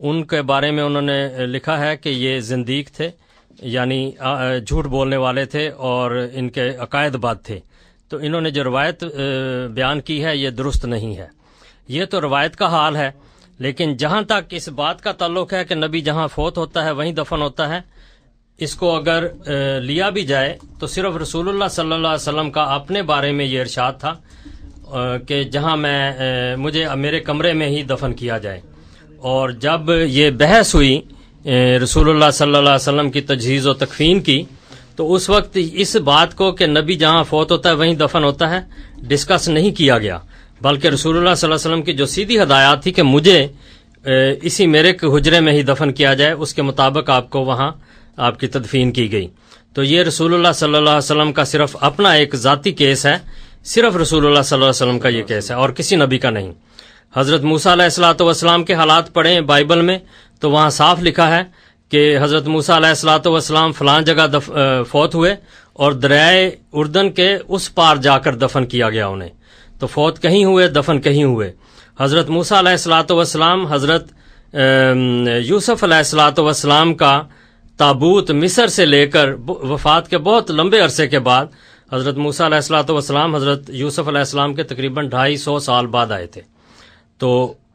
ان کے بارے میں انہوں نے لکھا ہے کہ یہ زندیق تھے، یعنی جھوٹ بولنے والے تھے اور ان کے عقائد بد تھے. تو انہوں نے جو روایت بیان کی ہے یہ درست نہیں ہے. یہ تو روایت کا حال ہے، لیکن جہاں تک اس بات کا تعلق ہے کہ نبی جہاں فوت ہوتا ہے وہیں دفن ہوتا ہے، اس کو اگر لیا بھی جائے تو صرف رسول اللہ صلی اللہ علیہ وسلم کا اپنے بارے میں یہ ارشاد تھا کہ جہاں مجھے میرے کمرے میں ہی دفن کیا جائے. اور جب یہ بحث ہوئی رسول اللہ صلی اللہ علیہ وسلم کی تجہیز و تکفین کی، تو اس وقت اس بات کو کہ نبی جہاں فوت ہوتا ہے وہیں دفن ہوتا ہے ڈسکس نہیں کیا گیا، بلکہ رسول اللہ صلی اللہ علیہ وسلم کی جو سیدھی ہدایات تھی کہ مجھے اسی میرے حجرے میں ہی دفن کیا جائے، اس کے مطابق آپ کو وہاں آپ کی تدفین کی گئی. تو یہ رسول اللہ صلی اللہ علیہ وسلم کا صرف اپنا ایک ذاتی کیس ہے، صرف رسول اللہ صلی اللہ علیہ وسلم کا یہ کیس ہے اور کسی نبی کا نہیں. حضرت موسیٰ علیہ الصلوۃ والسلام کے حالات پڑھیں بائبل میں تو وہاں صاف لکھا ہے کہ حضرت موسیٰ علیہ الصلوۃ والسلام فلاں جگہ فوت ہوئے اور دریائے اردن کے اس پار جا کر دفن کیا گیا انہیں. تو فوت کہیں ہوئے، دفن کہیں ہوئے. حضرت موسیٰ علیہ الصلوۃ والسلام، حضرت یوسف علیہ الصلوۃ والسلام کا تابوت مصر سے لے کر وفات کے بہت لمبے عرصے کے بعد حضرت موسیٰ علیہ الصلوۃ والسلام حضرت یوسف علیہ السلام کے تقریباً 250 سال بعد آئے تھے. تو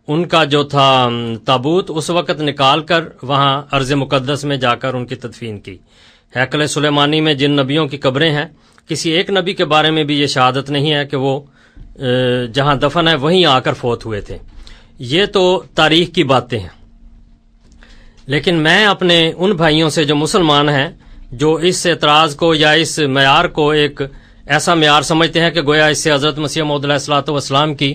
ان کا جو تھا تابوت اس وقت نکال کر وہاں ارض مقدس میں جا کر ان کی تدفین کی. ہیکل سلیمانی میں جن نبیوں کی قبریں ہیں، کسی ایک نبی کے بارے میں بھی یہ شہادت نہیں ہے کہ وہ جہاں دفن ہے وہیں آ کر فوت ہوئے تھے. یہ تو تاریخ کی باتیں ہیں. لیکن میں اپنے ان بھائیوں سے جو مسلمان ہیں، جو اس اعتراض کو یا اس معیار کو ایک ایسا معیار سمجھتے ہیں کہ گویا اس سے حضرت مسیح موعود علیہ الصلوۃ والسلام کی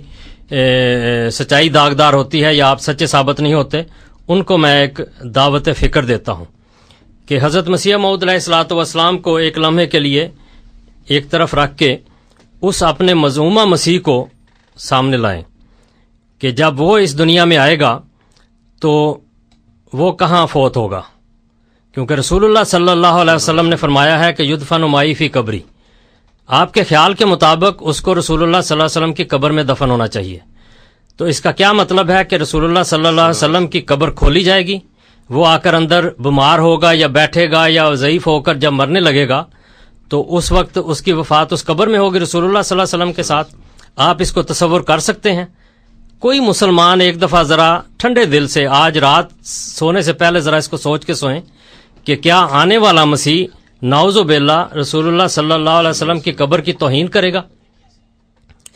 سچائی داغدار ہوتی ہے یا آپ سچے ثابت نہیں ہوتے، ان کو میں ایک دعوت فکر دیتا ہوں کہ حضرت مسیح موعود علیہ الصلوۃ والسلام کو ایک لمحے کے لیے ایک طرف رکھ کے اس اپنے مظہومہ مسیح کو سامنے لائیں کہ جب وہ اس دنیا میں آئے گا تو وہ کہاں فوت ہوگا، کیونکہ رسول اللہ صلی اللہ علیہ وسلم نے فرمایا ہے کہ یدفن مائی فی قبری. آپ کے خیال کے مطابق اس کو رسول اللہ صلی اللہ علیہ وسلم کی قبر میں دفن ہونا چاہیے. تو اس کا کیا مطلب ہے کہ رسول اللہ صلی اللہ علیہ وسلم کی قبر کھولی جائے گی، وہ آ کر اندر بیمار ہوگا یا بیٹھے گا یا ضعیف ہو کر جب مرنے لگے گا تو اس وقت اس کی وفات اس قبر میں ہوگی رسول اللہ صلی اللہ علیہ وسلم کے ساتھ. آپ اس کو تصور کر سکتے ہیں؟ کوئی مسلمان ایک دفعہ ذرا ٹھنڈے دل سے آج رات سونے سے پہلے ذرا اس کو سوچ کے سوئیں کہ کیا آنے والا مسیح نعوذ باللہ رسول اللہ صلی اللہ علیہ وسلم کی قبر کی توہین کرے گا؟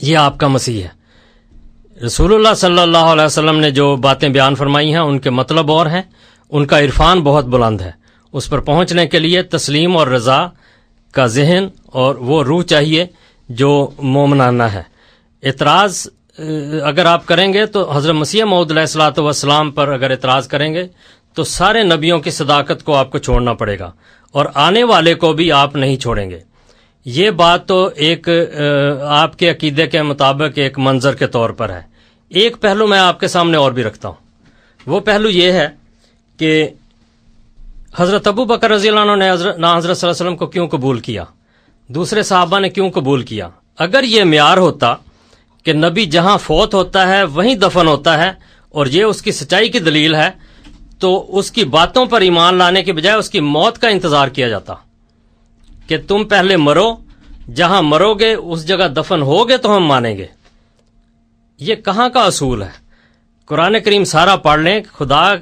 یہ آپ کا مسیح ہے. رسول اللہ صلی اللہ علیہ وسلم نے جو باتیں بیان فرمائی ہیں ان کے مطلب اور ہیں، ان کا عرفان بہت بلند ہے. اس پر پہنچنے کے لیے تسلیم اور رضا کا ذہن اور وہ روح چاہیے جو مومنانہ ہے. اعتراض اگر آپ کریں گے تو حضرت مسیح موعود علیہ الصلوۃ والسلام پر اگر اعتراض کریں گے تو سارے نبیوں کی صداقت کو آپ کو چھوڑنا پڑے گا اور آنے والے کو بھی آپ نہیں چھوڑیں گے. یہ بات تو ایک آپ کے عقیدے کے مطابق ایک منظر کے طور پر ہے. ایک پہلو میں آپ کے سامنے اور بھی رکھتا ہوں. وہ پہلو یہ ہے کہ حضرت ابو بکر رضی اللہ عنہ نے حضرت صلی اللہ علیہ وسلم کو کیوں قبول کیا، دوسرے صحابہ نے کیوں قبول کیا؟ اگر یہ معیار ہوتا کہ نبی جہاں فوت ہوتا ہے وہیں دفن ہوتا ہے اور یہ اس کی سچائی کی دلیل ہے تو اس کی باتوں پر ایمان لانے کے بجائے اس کی موت کا انتظار کیا جاتا کہ تم پہلے مرو، جہاں مرو گے اس جگہ دفن ہوگے تو ہم مانیں گے. یہ کہاں کا اصول ہے؟ قرآن کریم سارا پڑھ لیں، خدا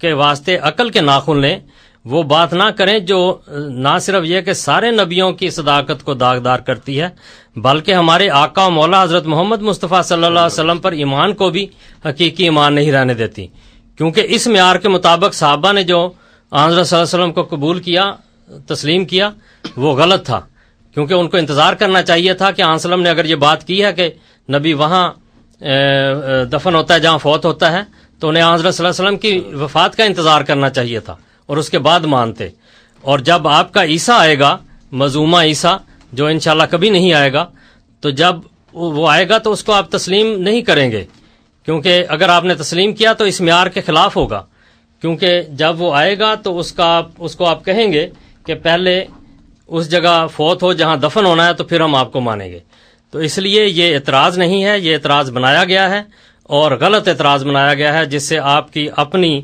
کے واسطے عقل کے ناخن لیں، وہ بات نہ کریں جو نہ صرف یہ کہ سارے نبیوں کی صداقت کو داغدار کرتی ہے بلکہ ہمارے آقا و مولا حضرت محمد مصطفیٰ صلی اللہ علیہ وسلم پر ایمان کو بھی حقیقی ایمان نہیں رہنے دیتی. کیونکہ اس معیار کے مطابق صحابہ نے جو حضرت صلی اللہ علیہ وسلم کو قبول کیا، تسلیم کیا، وہ غلط تھا. کیونکہ ان کو انتظار کرنا چاہیے تھا کہ آن وسلم نے اگر یہ بات کی ہے کہ نبی وہاں دفن ہوتا ہے جہاں فوت ہوتا ہے تو انہیں حضرت صلی اللہ علیہ وسلم کی وفات کا انتظار کرنا چاہیے تھا اور اس کے بعد مانتے. اور جب آپ کا عیسیٰ آئے گا، مظومہ عیسیٰ جو انشاءاللہ کبھی نہیں آئے گا، تو جب وہ آئے گا تو اس کو آپ تسلیم نہیں کریں گے، کیونکہ اگر آپ نے تسلیم کیا تو اس معیار کے خلاف ہوگا. کیونکہ جب وہ آئے گا تو اس کو آپ کہیں گے کہ پہلے اس جگہ فوت ہو جہاں دفن ہونا ہے تو پھر ہم آپ کو مانیں گے. تو اس لیے یہ اعتراض نہیں ہے، یہ اعتراض بنایا گیا ہے اور غلط اعتراض بنایا گیا ہے جس سے آپ کی اپنی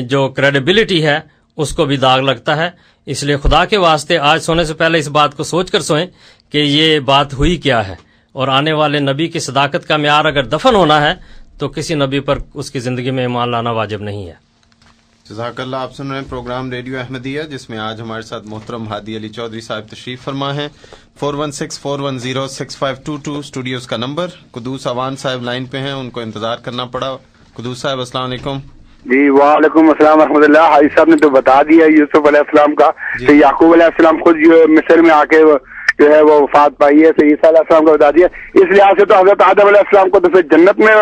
جو کریڈیبلٹی ہے اس کو بھی داغ لگتا ہے. اس لیے خدا کے واسطے آج سونے سے پہلے اس بات کو سوچ کر سوئیں کہ یہ بات ہوئی کیا ہے، اور آنے والے نبی کی صداقت کا معیار اگر دفن ہونا ہے تو کسی نبی پر اس کی زندگی میں ایمان لانا واجب نہیں ہے. جزاک اللہ. آپ سن رہے ہیں پروگرام ریڈیو احمدیہ جس میں آج ہمارے ساتھ محترم ہادی علی چودھری صاحب تشریف فرما ہیں. 416-410-6522 اسٹوڈیوز کا نمبر. قدوس اوان صاحب لائن پہ ہیں، ان کو انتظار کرنا پڑا. قدوس صاحب السلام علیکم. جی وعلیکم السلام ورحمۃ اللہ. حاجی صاحب نے تو بتا دیا یوسف علیہ السلام کا کہ یعقوب علیہ السلام خود جو مصر میں آ کے جو ہے وہ وفات پائی ہے، تو عیسیٰ علیہ السلام کا بتا دیا. اس لحاظ سے تو حضرت آدم علیہ السلام کو تو پھر جنت میں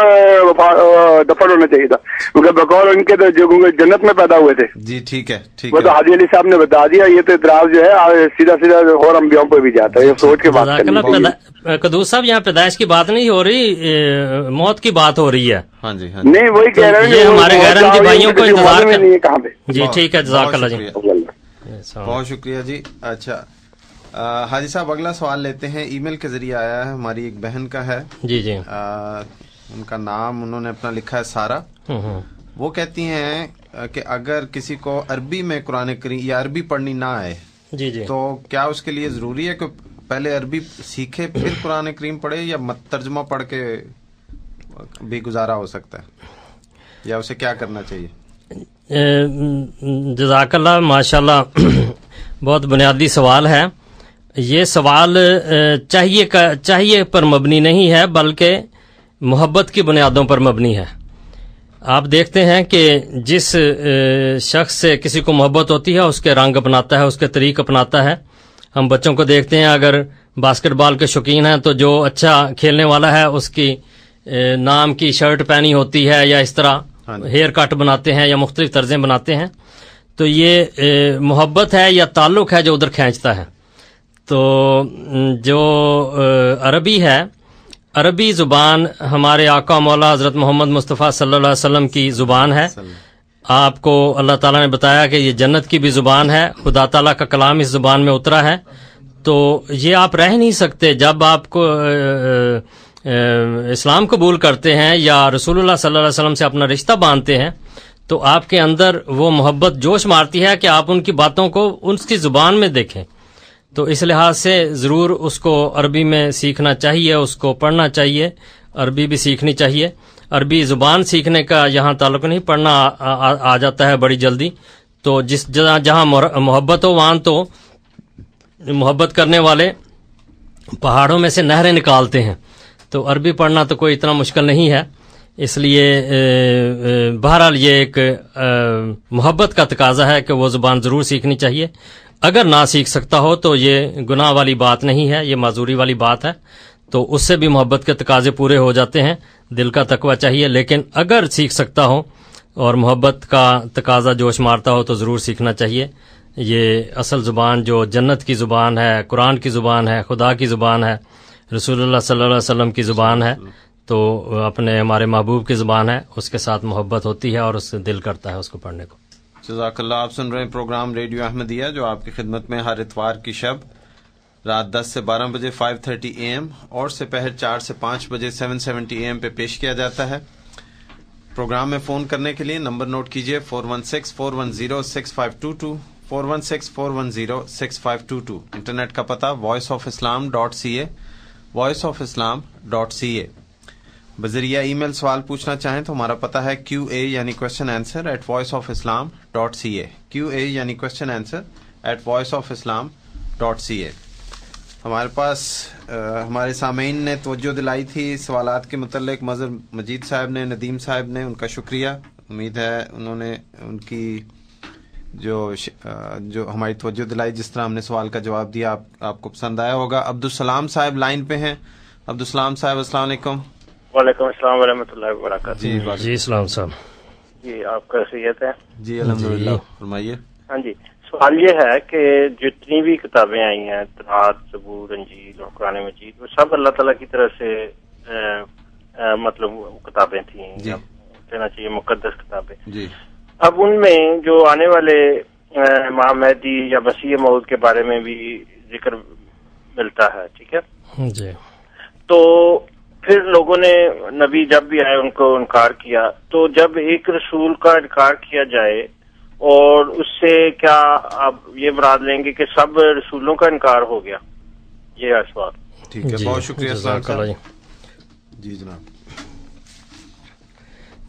دفن ہونا چاہیے تھا، کیونکہ بقول ان کے تو جو جنت میں پیدا ہوئے تھے. جی ٹھیک ہے، ٹھیک وہ ہے. تو حاجی علی صاحب نے بتا دیا. یہ تو اعتراض جو ہے سیدھا سیدھا اور انبیاء پہ بھی جاتا ہے، یہ سوچ کے بات کرنی چاہیے. قدوس صاحب یہاں پیدائش کی بات نہیں ہو رہی، موت کی بات ہو رہی ہے. ہاں جی ہاں نہیں وہی کہہ رہے ہیں یہ ہمارے غیر احمدی بھائیوں کو انتظار نہیں ہے کہاں پہ. جی ٹھیک ہے، جزاک اللہ جی. بہت شکریہ جی. اچھا حاجی صاحب اگلا سوال لیتے ہیں. ای میل کے ذریعے آیا ہے، ہماری ایک بہن کا ہے. جی جی. ان کا نام انہوں نے اپنا لکھا ہے سارا. وہ کہتی ہیں کہ اگر کسی کو عربی میں قرآن کریم یا عربی پڑھنی نہ آئے جی جی تو کیا اس کے لیے ضروری ہے کہ پہلے عربی سیکھے پھر قرآن کریم پڑھے، یا ترجمہ پڑھ کے بھی گزارا ہو سکتا ہے، یا اسے کیا کرنا چاہیے؟ جزاک اللہ. ماشاءاللہ بہت بنیادی سوال ہے. یہ سوال چاہیے پر مبنی نہیں ہے بلکہ محبت کی بنیادوں پر مبنی ہے. آپ دیکھتے ہیں کہ جس شخص سے کسی کو محبت ہوتی ہے اس کے رنگ اپناتا ہے، اس کے طریق اپناتا ہے. ہم بچوں کو دیکھتے ہیں، اگر باسکٹ بال کے شوقین ہیں تو جو اچھا کھیلنے والا ہے اس کی نام کی شرٹ پہنی ہوتی ہے، یا اس طرح ہیئر کٹ بناتے ہیں یا مختلف طرزیں بناتے ہیں. تو یہ محبت ہے یا تعلق ہے جو ادھر کھینچتا ہے. تو جو عربی ہے، عربی زبان ہمارے آقا مولا حضرت محمد مصطفیٰ صلی اللہ علیہ وسلم کی زبان ہے. آپ کو اللہ تعالیٰ نے بتایا کہ یہ جنت کی بھی زبان ہے, خدا تعالیٰ کا کلام اس زبان میں اترا ہے. تو یہ آپ رہ نہیں سکتے. جب آپ کو اسلام قبول کرتے ہیں یا رسول اللہ صلی اللہ علیہ وسلم سے اپنا رشتہ باندھتے ہیں تو آپ کے اندر وہ محبت جوش مارتی ہے کہ آپ ان کی باتوں کو ان کی زبان میں دیکھیں. تو اس لحاظ سے ضرور اس کو عربی میں سیکھنا چاہیے, اس کو پڑھنا چاہیے, عربی بھی سیکھنی چاہیے. عربی زبان سیکھنے کا یہاں تعلق نہیں, پڑھنا آ جاتا ہے بڑی جلدی. تو جس جہاں محبت ہو وہاں تو محبت کرنے والے پہاڑوں میں سے نہریں نکالتے ہیں. تو عربی پڑھنا تو کوئی اتنا مشکل نہیں ہے. اس لیے بہرحال یہ ایک محبت کا تقاضا ہے کہ وہ زبان ضرور سیکھنی چاہیے. اگر نہ سیکھ سکتا ہو تو یہ گناہ والی بات نہیں ہے, یہ معذوری والی بات ہے. تو اس سے بھی محبت کے تقاضے پورے ہو جاتے ہیں, دل کا تقویٰ چاہیے. لیکن اگر سیکھ سکتا ہو اور محبت کا تقاضا جوش مارتا ہو تو ضرور سیکھنا چاہیے. یہ اصل زبان جو جنت کی زبان ہے, قرآن کی زبان ہے, خدا کی زبان ہے, رسول اللہ صلی اللہ علیہ وسلم کی زبان ہے, تو اپنے ہمارے محبوب کی زبان ہے, اس کے ساتھ محبت ہوتی ہے اور اس سے دل کرتا ہے اس کو پڑھنے کو. جزاک اللہ. آپ سن رہے ہیں پروگرام ریڈیو احمدیہ جو آپ کی خدمت میں ہر اتوار کی شب رات 10 سے 12 بجے 5:30 AM اور سپہر 4 سے 5 بجے 7:70 AM پہ پیش کیا جاتا ہے. پروگرام میں فون کرنے کے لیے نمبر نوٹ کیجیے 416-410-6522 416-410-6522. انٹرنیٹ کا پتہ voiceofislam.ca voiceofislam.ca. بذریعہ ای میل سوال پوچھنا چاہیں تو ہمارا پتہ ہے QA یعنی کوشچن آنسر @voiceofislam.ca QA یعنی کوشچن آنسر @voiceofislam.ca. ہمارے پاس ہمارے سامعین نے توجہ دلائی تھی سوالات کے متعلق. مظہر مجید صاحب نے, ندیم صاحب نے, ان کا شکریہ. امید ہے انہوں نے ان کی جو ہماری توجہ دلائی, جس طرح ہم نے سوال کا جواب دیا, آپ کو پسند آیا ہوگا. عبدالسلام صاحب لائن پہ ہیں. عبدالسلام صاحب السلام علیکم. وعلیکم السلام ورحمۃ اللہ وبرکاتہ. جی السلام صاحب. جی آپ کا خیریت ہے؟ جی الحمدللہ. فرمائیے. ہاں جی, سوال یہ ہے کہ جتنی بھی کتابیں آئی ہیں, تورات, زبور, انجیل اور قرآن مجید, وہ سب اللہ تعالیٰ کی طرف سے مطلب کتابیں تھیں, کہنا چاہیے مقدس کتابیں. جی. اب ان میں جو آنے والے امام مہدی یا مسیح موعود کے بارے میں بھی ذکر ملتا ہے, ٹھیک ہے جی, تو پھر لوگوں نے نبی جب بھی آئے ان کو انکار کیا. تو جب ایک رسول کا انکار کیا جائے اور اس سے کیا آپ یہ مراد لیں گے کہ سب رسولوں کا انکار ہو گیا؟ یہ ہے سوال. ٹھیک ہے, بہت شکریہ. جی جناب.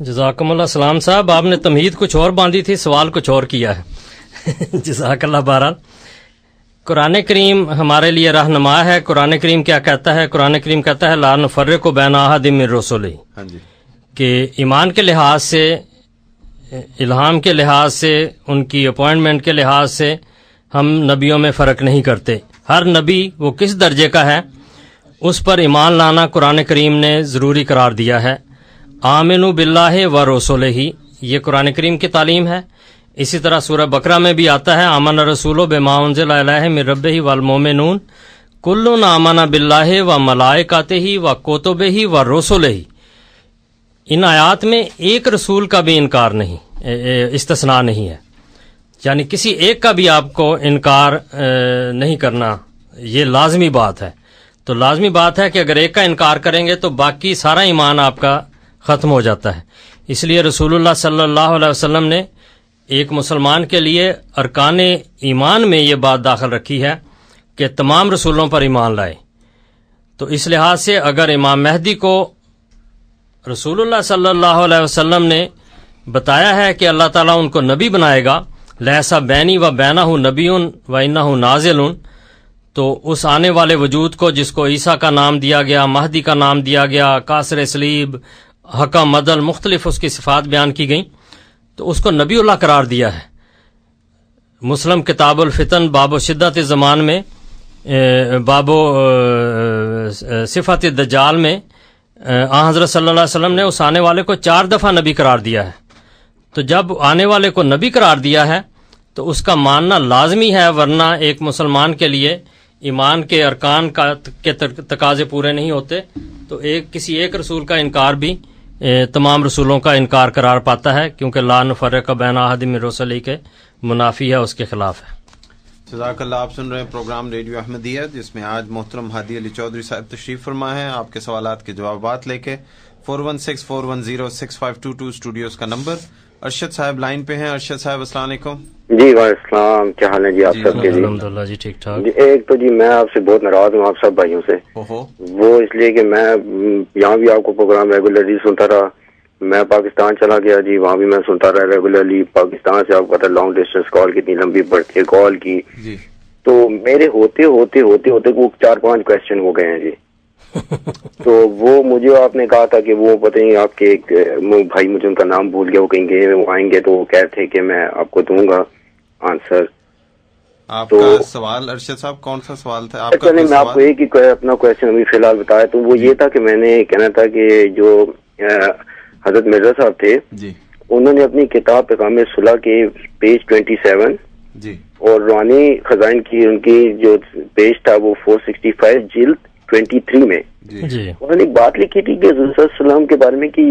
جزاکم اللہ. سلام صاحب, آپ نے تمہید کچھ اور باندھی تھی, سوال کچھ اور کیا ہے. جزاک اللہ. بہرحال قرآن کریم ہمارے لیے رہنما ہے. قرآن کریم کیا کہتا ہے؟ قرآن کریم کہتا ہے لا نفرق بین احد من رسلہ, کہ ایمان کے لحاظ سے, الہام کے لحاظ سے, ان کی اپوائنٹمنٹ کے لحاظ سے ہم نبیوں میں فرق نہیں کرتے. ہر نبی وہ کس درجے کا ہے اس پر ایمان لانا قرآن کریم نے ضروری قرار دیا ہے. آمنوا باللہ و رسولہ, یہ قرآن کریم کی تعلیم ہے. اسی طرح سورہ بقرہ میں بھی آتا ہے آمن الرسول بما انزل الیہ من ربہ والمؤمنون کل آمن باللہ و ملائکتہ و کتبہ و رسلہ. ان آیات میں ایک رسول کا بھی انکار نہیں, استثناء نہیں ہے, یعنی کسی ایک کا بھی آپ کو انکار نہیں کرنا, یہ لازمی بات ہے. تو لازمی بات ہے کہ اگر ایک کا انکار کریں گے تو باقی سارا ایمان آپ کا ختم ہو جاتا ہے. اس لیے رسول اللہ صلی اللہ علیہ وسلم نے ایک مسلمان کے لیے ارکان ایمان میں یہ بات داخل رکھی ہے کہ تمام رسولوں پر ایمان لائے. تو اس لحاظ سے اگر امام مہدی کو رسول اللہ صلی اللہ علیہ وسلم نے بتایا ہے کہ اللہ تعالیٰ ان کو نبی بنائے گا, لیسا بینی و بینہ نبی و انہ نازل, تو اس آنے والے وجود کو جس کو عیسیٰ کا نام دیا گیا, مہدی کا نام دیا گیا, کاسر صلیب, حکم مدل, مختلف اس کی صفات بیان کی گئیں, تو اس کو نبی اللہ قرار دیا ہے. مسلم کتاب الفتن باب و شدت زمان میں, باب و صفت دجال میں حضرت صلی اللہ علیہ وسلم نے اس آنے والے کو 4 دفعہ نبی قرار دیا ہے. تو جب آنے والے کو نبی قرار دیا ہے تو اس کا ماننا لازمی ہے, ورنہ ایک مسلمان کے لیے ایمان کے ارکان کے تقاضے پورے نہیں ہوتے. تو کسی ایک رسول کا انکار بھی تمام رسولوں کا انکار قرار پاتا ہے، کیونکہ لا نفرق بین احد من رسلہ کے منافی ہے، اس کے خلاف ہے۔ جزاک اللہ۔ آپ سن رہے ہیں پروگرام ریڈیو احمدیہ، جس میں آج محترم ہادی علی چودھری صاحب تشریف فرما ہیں آپ کے سوالات کے جوابات لے کے۔ 416-410-6522 اسٹوڈیوز کا نمبر۔ ارشد صاحب لائن پہ ہیں۔ ارشد صاحب السلام علیکم۔ جی وعلیکم السلام، کیا حال ہے جی آپ سب کے؟ الحمدللہ جی ٹھیک ٹھاک۔ جی ایک تو جی میں آپ سے بہت ناراض ہوں، آپ سب بھائیوں سے۔ وہ اس لیے کہ میں یہاں بھی آپ کو پروگرام ریگولرلی سنتا رہا، میں پاکستان چلا گیا جی، وہاں بھی میں سنتا رہا ریگولرلی۔ پاکستان سے آپ کو پتا لانگ ڈسٹینس کال کتنی لمبی پڑتی ہے، کال کی تو میرے ہوتے ہوتے ہوتے ہوتے وہ 4-5 کوشچن ہو گئے ہیں جی۔ تو وہ مجھے آپ نے کہا تھا کہ وہ پتہ نہیں آپ کے ایک بھائی، مجھے ان کا نام بھول گیا، وہ کہیں گے وہ آئیں گے تو وہ کہتے تھے کہ میں آپ کو دوں گا آنسر۔ آپ کا سوال ارشد صاحب کون سا سوال تھا آپ کا؟ میں آپ کو ایک ہی اپنا کوشچن ابھی فی الحال بتایا، تو وہ یہ تھا کہ میں نے کہنا تھا کہ جو حضرت مرزا صاحب تھے جی، انہوں نے اپنی کتاب پیغام صلح کے پیج 27 جی اور روحانی خزائن کی ان کی جو پیج تھا وہ 465 جلد 23 میں انہوں نے ایک بات لکھی تھی کہ حضرت صلی اللہ علیہ وسلم کے بارے میں کہ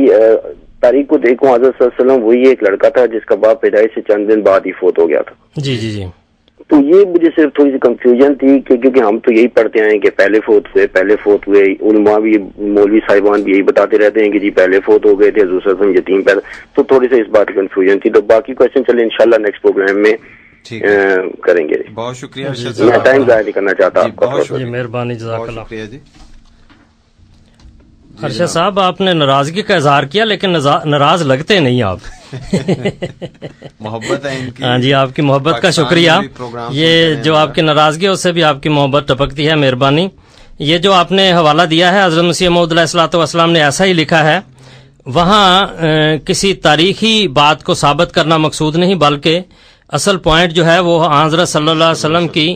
تاریخ کو دیکھو، حضرت صلی اللہ علیہ وسلم وہی ایک لڑکا تھا جس کا باپ پیدائش سے چند دن بعد ہی فوت ہو گیا تھا۔ جی جی جی۔ تو یہ مجھے صرف تھوڑی سی کنفیوژن تھی کہ کیونکہ ہم تو یہی پڑھتے ہیں کہ پہلے فوت ہوئے، علماء بھی مولوی صاحبان بھی یہی بتاتے رہتے ہیں کہ جی پہلے فوت ہو گئے تھے، حضور صلی اللہ علیہ وسلم یتیم پیدا، تو تھوڑی سی اس بات کی کنفیوژن تھی۔ تو باقی کوشچن چلے انشاءاللہ نیکسٹ پروگرام میں کریں گے۔ بہت شکریہ میں ٹائم ضائع نہیں کرنا چاہتا آپ کا، مہربانی، جزاک اللہ خیر۔ ارشد صاحب آپ نے ناراضگی کا اظہار کیا لیکن ناراض لگتے نہیں آپ۔ محبت ہے ان کی۔ ہاں جی، آپ کی محبت کا شکریہ۔ یہ جو آپ کی ناراضگی ہے اس سے بھی آپ کی محبت ٹپکتی ہے، مہربانی۔ یہ جو آپ نے حوالہ دیا ہے حضرت مسیح موعود علیہ الصلوۃ والسلام نے ایسا ہی لکھا ہے، وہاں کسی تاریخی بات کو ثابت کرنا مقصود نہیں، بلکہ اصل پوائنٹ جو ہے وہ حضرت صلی اللہ علیہ وسلم کی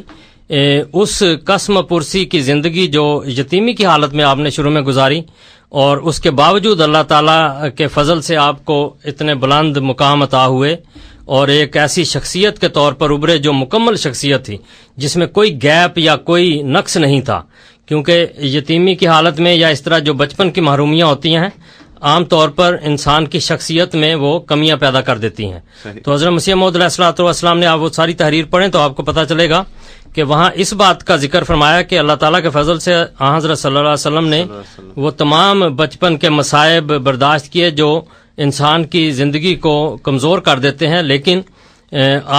اس قسم پرسی کی زندگی جو یتیمی کی حالت میں آپ نے شروع میں گزاری، اور اس کے باوجود اللہ تعالیٰ کے فضل سے آپ کو اتنے بلند مقام عطا ہوئے اور ایک ایسی شخصیت کے طور پر ابھرے جو مکمل شخصیت تھی، جس میں کوئی گیپ یا کوئی نقص نہیں تھا، کیونکہ یتیمی کی حالت میں یا اس طرح جو بچپن کی محرومیاں ہوتی ہیں عام طور پر انسان کی شخصیت میں وہ کمیاں پیدا کر دیتی ہیں۔ تو حضرت مسیح موعود علیہ الصلوۃ والسلام نے آپ وہ ساری تحریر پڑھیں تو آپ کو پتہ چلے گا کہ وہاں اس بات کا ذکر فرمایا کہ اللہ تعالیٰ کے فضل سے حضرت صلی اللہ علیہ وسلم نے وہ تمام بچپن کے مصائب برداشت کیے جو انسان کی زندگی کو کمزور کر دیتے ہیں، لیکن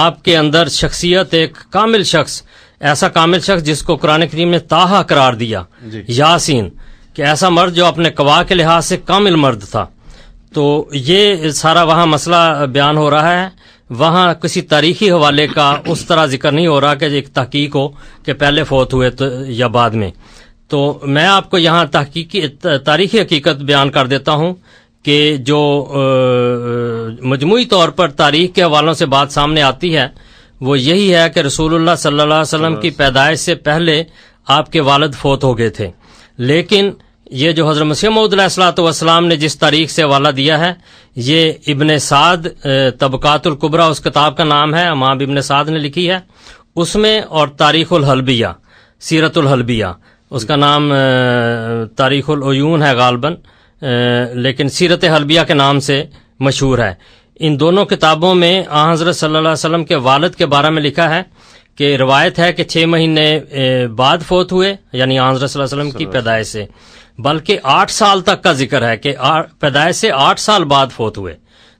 آپ کے اندر شخصیت ایک کامل شخص، ایسا کامل شخص جس کو قرآن کریم نے طٰہٰ قرار دیا، یاسین، کہ ایسا مرد جو اپنے قوا کے لحاظ سے کامل مرد تھا۔ تو یہ سارا وہاں مسئلہ بیان ہو رہا ہے، وہاں کسی تاریخی حوالے کا اس طرح ذکر نہیں ہو رہا کہ ایک تحقیق ہو کہ پہلے فوت ہوئے یا بعد میں۔ تو میں آپ کو یہاں تاریخی حقیقت بیان کر دیتا ہوں کہ جو مجموعی طور پر تاریخ کے حوالوں سے بات سامنے آتی ہے وہ یہی ہے کہ رسول اللہ صلی اللہ علیہ وسلم کی پیدائش سے پہلے آپ کے والد فوت ہو گئے تھے، لیکن یہ جو حضرت مسیح موعود علیہ الصلوۃ والسلام نے جس تاریخ سے حوالہ دیا ہے یہ ابن سعد طبقات الکبریٰ اس کتاب کا نام ہے، امام ابن سعد نے لکھی ہے اس میں، اور تاریخ الحلبیہ، سیرت الحلبیہ، اس کا نام تاریخ العیون ہے غالباً، لیکن سیرت حلبیہ کے نام سے مشہور ہے۔ ان دونوں کتابوں میں حضرت صلی اللہ علیہ وسلم کے والد کے بارے میں لکھا ہے کہ روایت ہے کہ 6 مہینے بعد فوت ہوئے، یعنی حضرت صلی اللہ علیہ وسلم کی پیدائش سے، بلکہ 8 سال تک کا ذکر ہے کہ پیدائش سے 8 سال بعد فوت ہوئے۔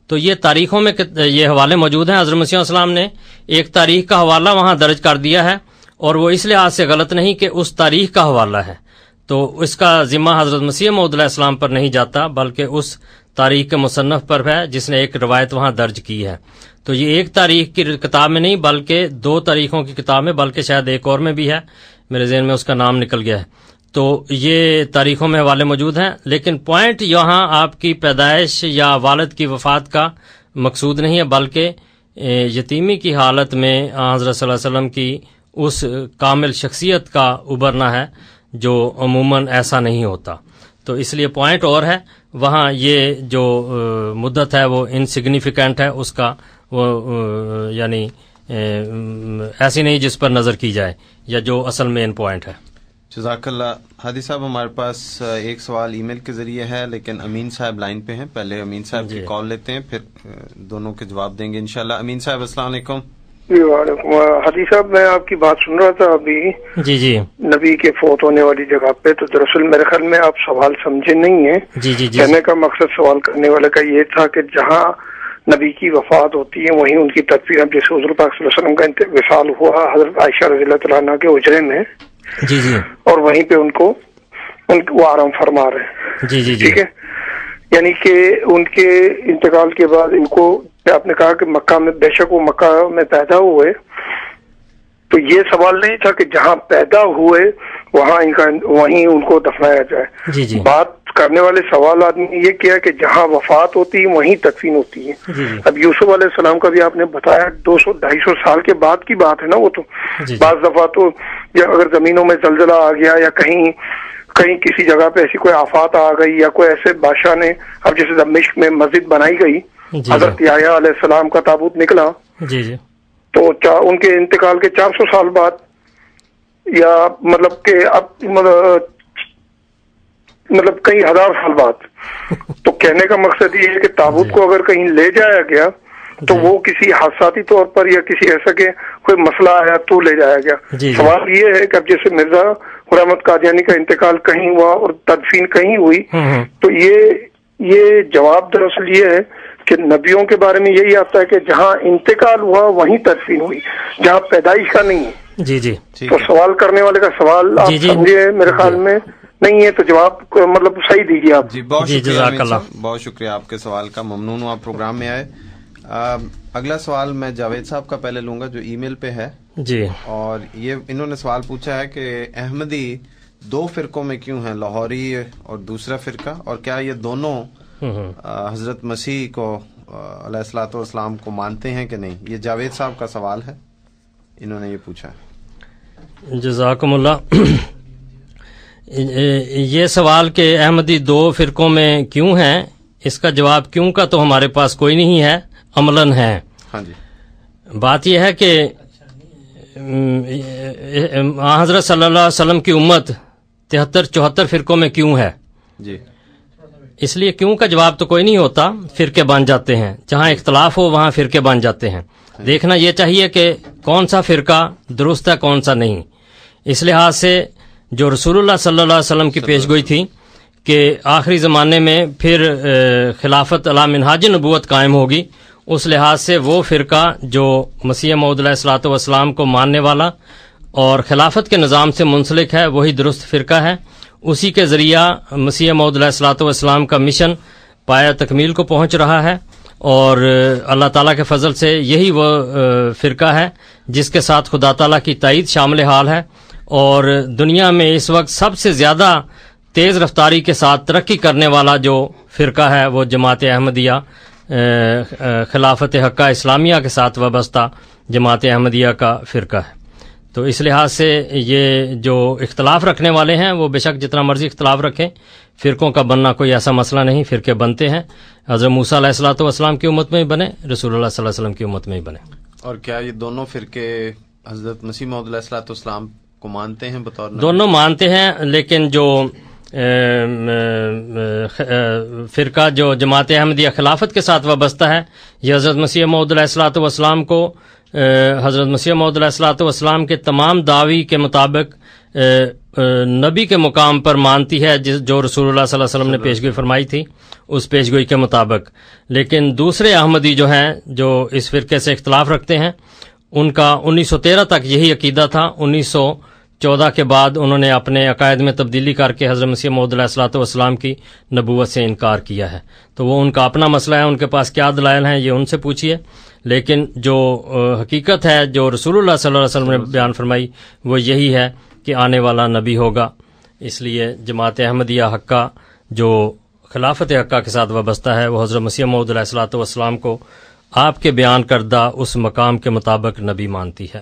تو یہ تاریخوں میں یہ حوالے موجود ہیں۔ حضرت مسیح علیہ السلام نے ایک تاریخ کا حوالہ وہاں درج کر دیا ہے، اور وہ اس لحاظ سے غلط نہیں کہ اس تاریخ کا حوالہ ہے، تو اس کا ذمہ حضرت مسیح موعود علیہ السلام پر نہیں جاتا، بلکہ اس تاریخ کے مصنف پر ہے جس نے ایک روایت وہاں درج کی ہے۔ تو یہ ایک تاریخ کی کتاب میں نہیں بلکہ 2 تاریخوں کی کتاب میں، بلکہ شاید ایک اور میں بھی ہے، میرے ذہن میں اس کا نام نکل گیا ہے۔ تو یہ تاریخوں میں حوالے موجود ہیں، لیکن پوائنٹ یہاں آپ کی پیدائش یا والد کی وفات کا مقصود نہیں ہے، بلکہ یتیمی کی حالت میں حضرت صلی اللہ علیہ وسلم کی اس کامل شخصیت کا ابھرنا ہے جو عموماً ایسا نہیں ہوتا۔ تو اس لیے پوائنٹ اور ہے، وہاں یہ جو مدت ہے وہ انسگنیفیکینٹ ہے، اس کا وہ یعنی ایسی نہیں جس پر نظر کی جائے، یا جو اصل مین پوائنٹ ہے۔ جزاک اللہ. ہادی صاحب ہمارے پاس ایک سوال ای میل کے ذریعے ہے، لیکن امین صاحب لائن پہ ہیں. پہلے امین صاحب کی کال لیتے ہیں، پھر دونوں کے جواب دیں گے انشاءاللہ. امین صاحب السلام علیکم. جی وعلیکم. حدیث صاحب میں آپ کی بات سن رہا تھا ابھی جی نبی کے فوت ہونے والی جگہ پہ، تو دراصل میرے خیال میں آپ سوال سمجھے نہیں ہیں. جی کہنے کا مقصد سوال کرنے والے کا یہ تھا کہ جہاں نبی کی وفات ہوتی ہے وہیں ان کی تدفین، اب جیسے حضور پاک صلی اللہ علیہ وسلم کا وصال ہوا حضرت عائشہ رضی اللہ تعالیٰ عنہ کے حجرے میں، جی اور وہیں پہ ان کو وہ آرام فرما رہے ہیں. جی ٹھیک ہے، یعنی کہ ان کے انتقال کے بعد ان کو، آپ نے کہا کہ مکہ میں، بے شک وہ مکہ میں پیدا ہوئے، تو یہ سوال نہیں تھا کہ جہاں پیدا ہوئے وہاں وہیں ان کو دفنایا جائے. جی بات کرنے والے سوال آدمی نے یہ کیا کہ جہاں وفات ہوتی ہے وہیں تدفین ہوتی ہے. اب یوسف علیہ السلام کا بھی آپ نے بتایا 200-250 سال کے بعد کی بات ہے نا وہ تو. بعض دفعہ تو اگر زمینوں میں زلزلہ آ گیا یا کہیں کسی جگہ پہ ایسی کوئی آفات آ گئی یا کوئی ایسے بادشاہ نے، اب جیسے دمشق میں مسجد بنائی گئی، حضرت یحییٰ علیہ السلام کا تابوت نکلا، تو ان کے انتقال کے 400 سال بعد، یا مطلب کہ اب مطلب کئی ہزار سال بعد. تو کہنے کا مقصد یہ ہے کہ تابوت کو اگر کہیں لے جایا گیا تو وہ کسی حادثاتی طور پر یا کسی ایسا کہ کوئی مسئلہ آیا تو لے جایا گیا. سوال یہ ہے کہ اب جیسے مرزا غلام احمد قادیانی کا انتقال کہیں ہوا اور تدفین کہیں ہوئی، تو یہ جواب دراصل یہ ہے کہ نبیوں کے بارے میں یہی آتا ہے کہ جہاں انتقال ہوا وہیں تدفین ہوئی، جہاں پیدائش کا نہیں ہے. جی تو سوال کرنے والے کا سوال آپ سمجھے میرے خیال میں نہیں ہے، تو جواب مطلب صحیح دیجیے آپ. جی بہت شکریہ، بہت شکریہ آپ کے سوال کا، ممنون ہوں آپ پروگرام میں آئے. اگلا سوال میں جاوید صاحب کا پہلے لوں گا جو ای میل پہ ہے. جی، اور انہوں نے سوال پوچھا ہے کہ احمدی 2 فرقوں میں کیوں ہیں، لاہوری اور دوسرا فرقہ، اور کیا یہ دونوں حضرت مسیح کو علیہ الصلوۃ والسلام کو مانتے ہیں کہ نہیں. یہ جاوید صاحب کا سوال ہے، انہوں نے یہ پوچھا ہے. جزاکم اللہ. یہ سوال کہ احمدی 2 فرقوں میں کیوں ہیں، اس کا جواب کیوں کا تو ہمارے پاس کوئی نہیں ہے، عملاً ہے. ہاں جی، بات یہ ہے کہ حضرت صلی اللہ علیہ وسلم کی امت 73-74 فرقوں میں کیوں ہے. جی، اس لیے کیوں کا جواب تو کوئی نہیں ہوتا، فرقے بن جاتے ہیں. جہاں اختلاف ہو وہاں فرقے بن جاتے ہیں. دیکھنا یہ چاہیے کہ کون سا فرقہ درست ہے کون سا نہیں. اس لحاظ سے جو رسول اللہ صلی اللہ علیہ وسلم کی پیشگوئی تھی کہ آخری زمانے میں پھر خلافت علی منہاج نبوت قائم ہوگی، اس لحاظ سے وہ فرقہ جو مسیح موعود علیہ الصلوۃ والسلام کو ماننے والا اور خلافت کے نظام سے منسلک ہے وہی درست فرقہ ہے. اسی کے ذریعہ مسیح موعود علیہ الصلوۃ والسلام کا مشن پایہ تکمیل کو پہنچ رہا ہے، اور اللہ تعالیٰ کے فضل سے یہی وہ فرقہ ہے جس کے ساتھ خدا تعالیٰ کی تائید شامل حال ہے. اور دنیا میں اس وقت سب سے زیادہ تیز رفتاری کے ساتھ ترقی کرنے والا جو فرقہ ہے وہ جماعت احمدیہ، خلافت حقہ اسلامیہ کے ساتھ وابستہ جماعت احمدیہ کا فرقہ ہے. تو اس لحاظ سے یہ جو اختلاف رکھنے والے ہیں وہ بے شک جتنا مرضی اختلاف رکھیں، فرقوں کا بننا کوئی ایسا مسئلہ نہیں. فرقے بنتے ہیں، حضرت موسیٰ علیہ الصلوۃ والسلام کی امت میں ہی بنے، رسول اللہ صلی اللہ علیہ وسلم کی امت میں ہی بنے. اور کیا یہ دونوں فرقے حضرت مسیح موعود علیہ الصلوۃ والسلام کو مانتے ہیں بطور نبی؟ دونوں مانتے ہیں، لیکن جو فرقہ جو جماعت احمدیہ خلافت کے ساتھ وابستہ ہے یہ حضرت مسیح موعود علیہ الصلوۃ والسلام کو حضرت مسیح موعود علیہ الصلوۃ والسلام کے تمام دعوی کے مطابق نبی کے مقام پر مانتی ہے جو رسول اللہ صلی اللہ علیہ وسلم نے پیشگوئی فرمائی تھی اس پیشگوئی کے مطابق. لیکن دوسرے احمدی جو ہیں جو اس فرقے سے اختلاف رکھتے ہیں ان کا 1913 تک یہی عقیدہ تھا. 1914 کے بعد انہوں نے اپنے عقائد میں تبدیلی کر کے حضرت مسیح موعود علیہ الصلوۃ والسلام کی نبوت سے انکار کیا ہے. تو وہ ان کا اپنا مسئلہ ہے، ان کے پاس کیا دلائل ہیں یہ ان سے پوچھیے. لیکن جو حقیقت ہے جو رسول اللہ صلی اللہ علیہ وسلم نے بیان فرمائی وہ یہی ہے کہ آنے والا نبی ہوگا. اس لیے جماعت احمدیہ حقہ جو خلافت حقہ کے ساتھ وابستہ ہے وہ حضرت مسیح موعود علیہ الصلوۃ والسلام کو آپ کے بیان کردہ اس مقام کے مطابق نبی مانتی ہے.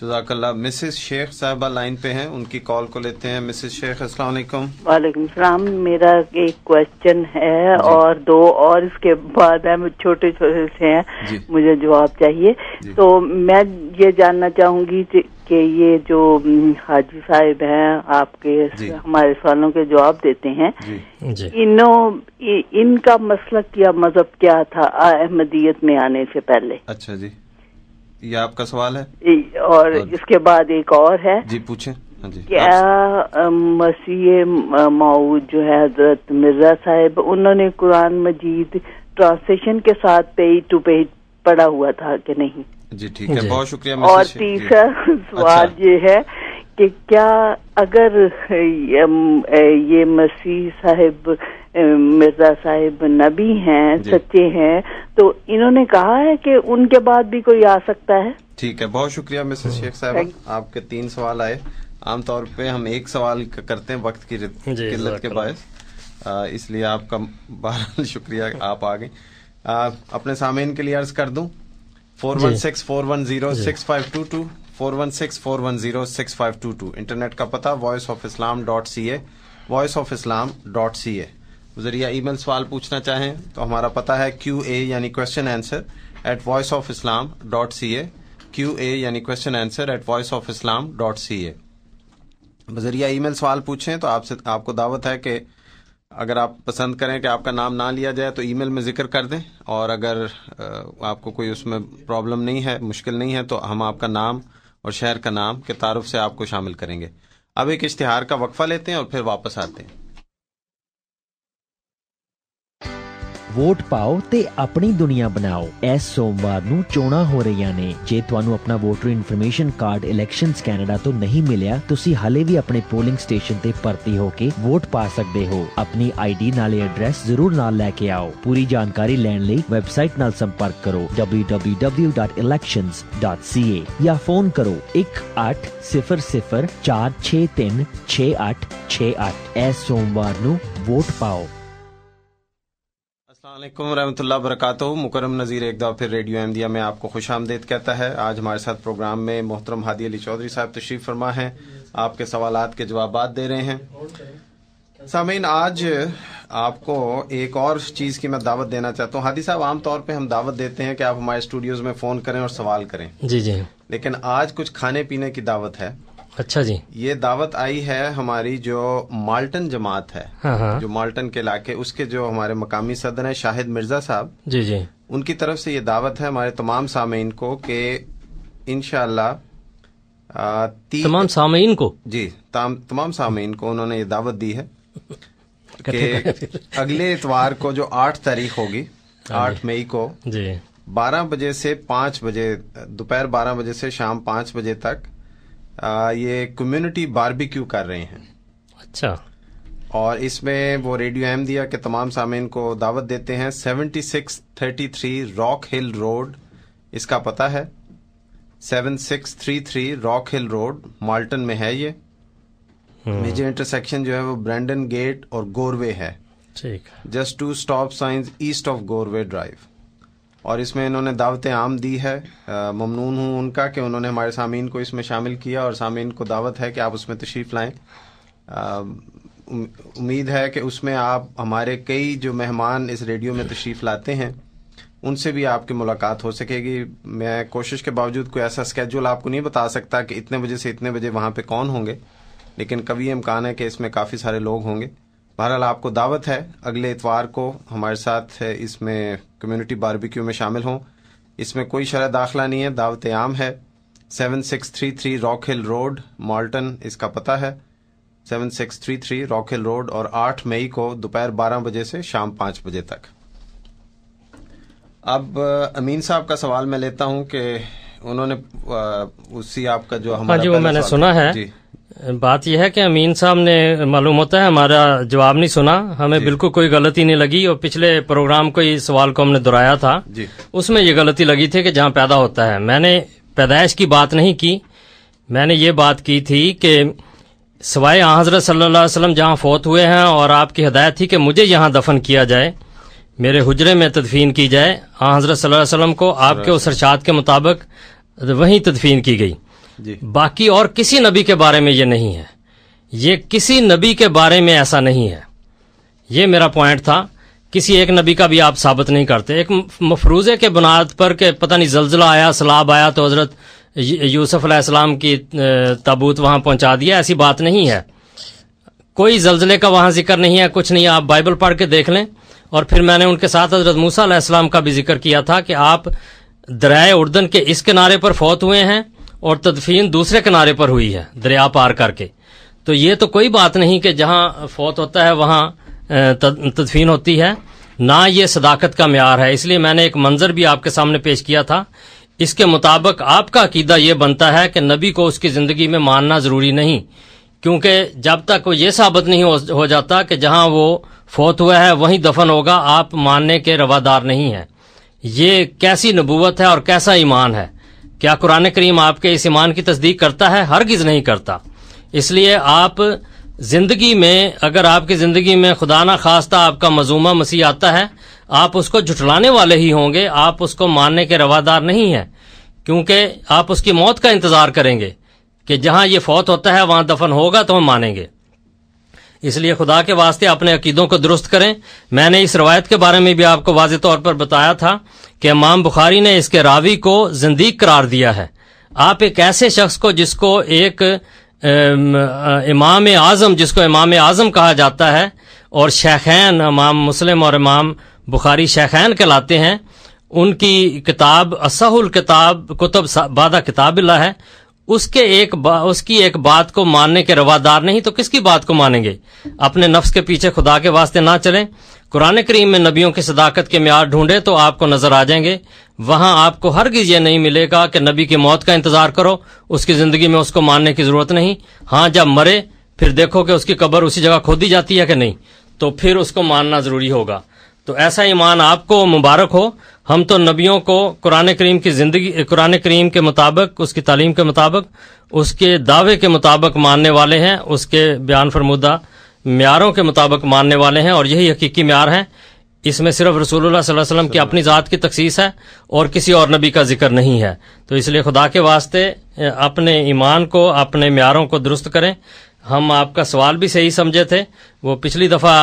جزاک اللہ. مسز شیخ صاحبہ لائن پہ ہیں، ان کی کال کو لیتے ہیں. مسز شیخ السلام علیکم. وعلیکم السلام. میرا ایک کوشچن ہے اور 2 اور اس کے بعد چھوٹے چھوٹے سے ہیں، مجھے جواب چاہیے. تو میں یہ جاننا چاہوں گی کہ یہ جو حاجی صاحب ہیں آپ کے ہمارے سوالوں کے جواب دیتے ہیں، ان کا مسلک یا مذہب کیا تھا احمدیت میں آنے سے پہلے؟ اچھا جی، یہ آپ کا سوال ہے. اور اس کے بعد ایک اور ہے. جی پوچھیں. جی. کیا مسیح موعود جو ہے حضرت مرزا صاحب، انہوں نے قرآن مجید ٹرانسلیشن کے ساتھ پیج ٹو پیج پڑھا ہوا تھا کہ نہیں؟ جی ٹھیک ہے، بہت شکریہ. اور تیسرا سوال یہ ہے کہ کیا اگر یہ مسیح صاحب مرزا صاحب نبی ہیں، سچے ہیں، تو انہوں نے کہا ہے کہ ان کے بعد بھی کوئی آ سکتا ہے؟ ٹھیک ہے، بہت شکریہ مسز شیخ صاحب. آپ کے 3 سوال آئے. عام طور پہ ہم ایک سوال کرتے ہیں وقت کی قلت کے باعث، اس لیے آپ کا بہرحال شکریہ، آپ آ گئے. اپنے سامعین کے لیے عرض کر دوں 416-410-6522 416-410-6522. انٹرنیٹ کا پتہ voiceofislam.ca voiceofislam.ca. ذریعہ ای میل سوال پوچھنا چاہیں تو ہمارا پتہ ہے QA یعنی کوشچن آنسر @voiceofislam.ca QA یعنی کوشچن آنسر @voiceofislam.ca. ذریعہ ای میل سوال پوچھیں تو آپ کو دعوت ہے کہ اگر آپ پسند کریں کہ آپ کا نام نہ لیا جائے تو ای میل میں ذکر کر دیں، اور اگر آپ کو کوئی اس میں پرابلم نہیں ہے، مشکل نہیں ہے، تو ہم آپ کا نام اور شہر کا نام کے تعارف سے آپ کو شامل کریں گے. اب ایک اشتہار کا وقفہ لیتے ہیں اور پھر واپس آتے ہیں. ਵੋਟ ਪਾਓ ਤੇ ਆਪਣੀ ਦੁਨੀਆ ਬਣਾਓ. ਇਸ ਸੋਮਵਾਰ ਨੂੰ ਚੋਣਾਂ ਹੋ ਰਹੀਆਂ ਨੇ. ਜੇ ਤੁਹਾਨੂੰ ਆਪਣਾ voter information card elections Canada ਤੋਂ ਨਹੀਂ ਮਿਲਿਆ, ਤੁਸੀਂ ਹਾਲੇ ਵੀ ਆਪਣੇ ਪੋਲਿੰਗ ਸਟੇਸ਼ਨ ਤੇ ਭਰਤੀ ਹੋ ਕੇ ਵੋਟ ਪਾ ਸਕਦੇ ਹੋ. ਆਪਣੀ ਆਈਡੀ ਨਾਲੇ ਐਡਰੈਸ ਜ਼ਰੂਰ ਨਾਲ ਲੈ ਕੇ ਆਓ. ਪੂਰੀ ਜਾਣਕਾਰੀ ਲੈਣ ਲਈ ਵੈਬਸਾਈਟ ਨਾਲ ਸੰਪਰਕ ਕਰੋ www.elections.ca ਜਾਂ ਫੋਨ ਕਰੋ 1800-463-6868. ਇਸ ਸੋਮਵਾਰ ਨੂੰ ਵੋਟ ਪਾਓ. السلام علیکم ورحمۃ اللہ وبرکاتہ. مکرم نذیر ایک دفعہ پھر ریڈیو احمدیہ میں آپ کو خوش آمدید کہتا ہے. آج ہمارے ساتھ پروگرام میں محترم ہادی علی چودھری صاحب تشریف فرما ہیں، آپ کے سوالات کے جوابات دے رہے ہیں. سامعین، آج آپ کو ایک اور چیز کی میں دعوت دینا چاہتا ہوں. ہادی صاحب، عام طور پہ ہم دعوت دیتے ہیں کہ آپ ہمارے اسٹوڈیوز میں فون کریں اور سوال کریں. جی جی. لیکن آج کچھ کھانے پینے کی دعوت ہے. اچھا جی. یہ دعوت آئی ہے ہماری جو مالٹن جماعت ہے، جو مالٹن کے علاقے، اس کے جو ہمارے مقامی صدر ہیں شاہد مرزا صاحب، جی جی، ان کی طرف سے یہ دعوت ہے ہمارے تمام سامعین کو کہ انشاءاللہ تمام سامعین کو، جی تمام سامعین کو انہوں نے یہ دعوت دی ہے کہ اگلے اتوار کو جو 8 تاریخ ہوگی، 8 مئی کو، جی 12 بجے سے 5 بجے، دوپہر 12 بجے سے شام 5 بجے تک یہ کمیونٹی باربیکیو کر رہے ہیں. اچھا. اور اس میں وہ ریڈیو احمدیہ کے تمام سامعین کو دعوت دیتے ہیں. 7633 راک ہل روڈ اس کا پتہ ہے، 7633 راک ہل روڈ مالٹن میں ہے. یہ میجر انٹرسیکشن جو ہے وہ برینڈن گیٹ اور گوروے ہے. ٹھیک. Just 2 stop signs east of Goreway Drive. اور اس میں انہوں نے دعوت عام دی ہے. ممنون ہوں ان کا کہ انہوں نے ہمارے سامعین کو اس میں شامل کیا، اور سامعین کو دعوت ہے کہ آپ اس میں تشریف لائیں. امید ہے کہ اس میں آپ ہمارے کئی جو مہمان اس ریڈیو میں تشریف لاتے ہیں ان سے بھی آپ کی ملاقات ہو سکے گی. میں کوشش کے باوجود کوئی ایسا اسکیجول آپ کو نہیں بتا سکتا کہ اتنے بجے سے اتنے بجے وہاں پہ کون ہوں گے، لیکن کبھی امکان ہے کہ اس میں کافی سارے لوگ ہوں گے. بہرحال آپ کو دعوت ہے اگلے اتوار کو ہمارے ساتھ اس میں کمیونٹی باربیکیو میں شامل ہوں. اس میں کوئی شرح داخلہ نہیں ہے، دعوت عام ہے. 7633 راک ہل روڈ مالٹن اس کا پتہ ہے، 7633 راک ہل روڈ، اور 8 مئی کو دوپہر 12 بجے سے شام 5 بجے تک. اب امین صاحب کا سوال میں لیتا ہوں کہ انہوں نے اسی آپ کا جو ہمارا وہ میں نے سنا ہے. جی. بات یہ ہے کہ امین صاحب نے معلوم ہوتا ہے ہمارا جواب نہیں سنا، ہمیں بالکل کوئی غلطی نہیں لگی، اور پچھلے پروگرام کو اس سوال کو ہم نے دہرایا تھا، اس میں یہ غلطی لگی تھی کہ جہاں پیدا ہوتا ہے. میں نے پیدائش کی بات نہیں کی، میں نے یہ بات کی تھی کہ سوائے حضرت صلی اللہ علیہ وسلم جہاں فوت ہوئے ہیں، اور آپ کی ہدایت تھی کہ مجھے یہاں دفن کیا جائے، میرے حجرے میں تدفین کی جائے. حضرت صلی اللہ علیہ وسلم کو آپ کے اس ارشاد کے مطابق وہیں تدفین کی گئی. باقی اور کسی نبی کے بارے میں یہ نہیں ہے، یہ کسی نبی کے بارے میں ایسا نہیں ہے. یہ میرا پوائنٹ تھا کسی ایک نبی کا بھی آپ ثابت نہیں کرتے. ایک مفروضے کے بنیاد پر کہ پتہ نہیں زلزلہ آیا، سیلاب آیا تو حضرت یوسف علیہ السلام کی تابوت وہاں پہنچا دیا، ایسی بات نہیں ہے. کوئی زلزلے کا وہاں ذکر نہیں ہے، کچھ نہیں ہے. آپ بائبل پڑھ کے دیکھ لیں. اور پھر میں نے ان کے ساتھ حضرت موسیٰ علیہ السلام کا بھی ذکر کیا تھا کہ آپ دریائے اردن کے اس کنارے پر فوت ہوئے ہیں اور تدفین دوسرے کنارے پر ہوئی ہے دریا پار کر کے. تو یہ تو کوئی بات نہیں کہ جہاں فوت ہوتا ہے وہاں تدفین ہوتی ہے، نہ یہ صداقت کا معیار ہے. اس لیے میں نے ایک منظر بھی آپ کے سامنے پیش کیا تھا. اس کے مطابق آپ کا عقیدہ یہ بنتا ہے کہ نبی کو اس کی زندگی میں ماننا ضروری نہیں، کیونکہ جب تک وہ یہ ثابت نہیں ہو جاتا کہ جہاں وہ فوت ہوا ہے وہیں دفن ہوگا، آپ ماننے کے روادار نہیں ہیں. یہ کیسی نبوت ہے اور کیسا ایمان ہے؟ کیا قرآن کریم آپ کے اس ایمان کی تصدیق کرتا ہے؟ ہرگز نہیں کرتا. اس لیے آپ زندگی میں، اگر آپ کی زندگی میں خدا نہ خواستہ آپ کا مظلومہ مسیح آتا ہے، آپ اس کو جھٹلانے والے ہی ہوں گے، آپ اس کو ماننے کے روادار نہیں ہیں، کیونکہ آپ اس کی موت کا انتظار کریں گے کہ جہاں یہ فوت ہوتا ہے وہاں دفن ہوگا تو ہم مانیں گے. اس لیے خدا کے واسطے اپنے عقیدوں کو درست کریں. میں نے اس روایت کے بارے میں بھی آپ کو واضح طور پر بتایا تھا کہ امام بخاری نے اس کے راوی کو زندیق قرار دیا ہے. آپ ایک ایسے شخص کو جس کو ایک امام اعظم، جس کو امام اعظم کہا جاتا ہے، اور شیخین امام مسلم اور امام بخاری شیخین کہلاتے ہیں، ان کی کتاب اصح الکتاب کتب بعد کتاب اللہ ہے، اس کی ایک بات کو ماننے کے روادار نہیں تو کس کی بات کو مانیں گے؟ اپنے نفس کے پیچھے خدا کے واسطے نہ چلیں. قرآن کریم میں نبیوں کی صداقت کے معیار ڈھونڈے تو آپ کو نظر آ جائیں گے. وہاں آپ کو ہرگز یہ نہیں ملے گا کہ نبی کی موت کا انتظار کرو، اس کی زندگی میں اس کو ماننے کی ضرورت نہیں. ہاں جب مرے پھر دیکھو کہ اس کی قبر اسی جگہ کھودی جاتی ہے کہ نہیں، تو پھر اس کو ماننا ضروری ہوگا. تو ایسا ایمان آپ کو مبارک ہو. ہم تو نبیوں کو قرآن کریم کی زندگی، قرآن کریم کے مطابق، اس کی تعلیم کے مطابق، اس کے دعوے کے مطابق ماننے والے ہیں، اس کے بیان فرمودہ معیاروں کے مطابق ماننے والے ہیں، اور یہی حقیقی معیار ہیں. اس میں صرف رسول اللہ صلی اللہ علیہ وسلم کی اپنی ذات کی تخصیص ہے اور کسی اور نبی کا ذکر نہیں ہے. تو اس لیے خدا کے واسطے اپنے ایمان کو، اپنے معیاروں کو درست کریں. ہم آپ کا سوال بھی صحیح سمجھے تھے، وہ پچھلی دفعہ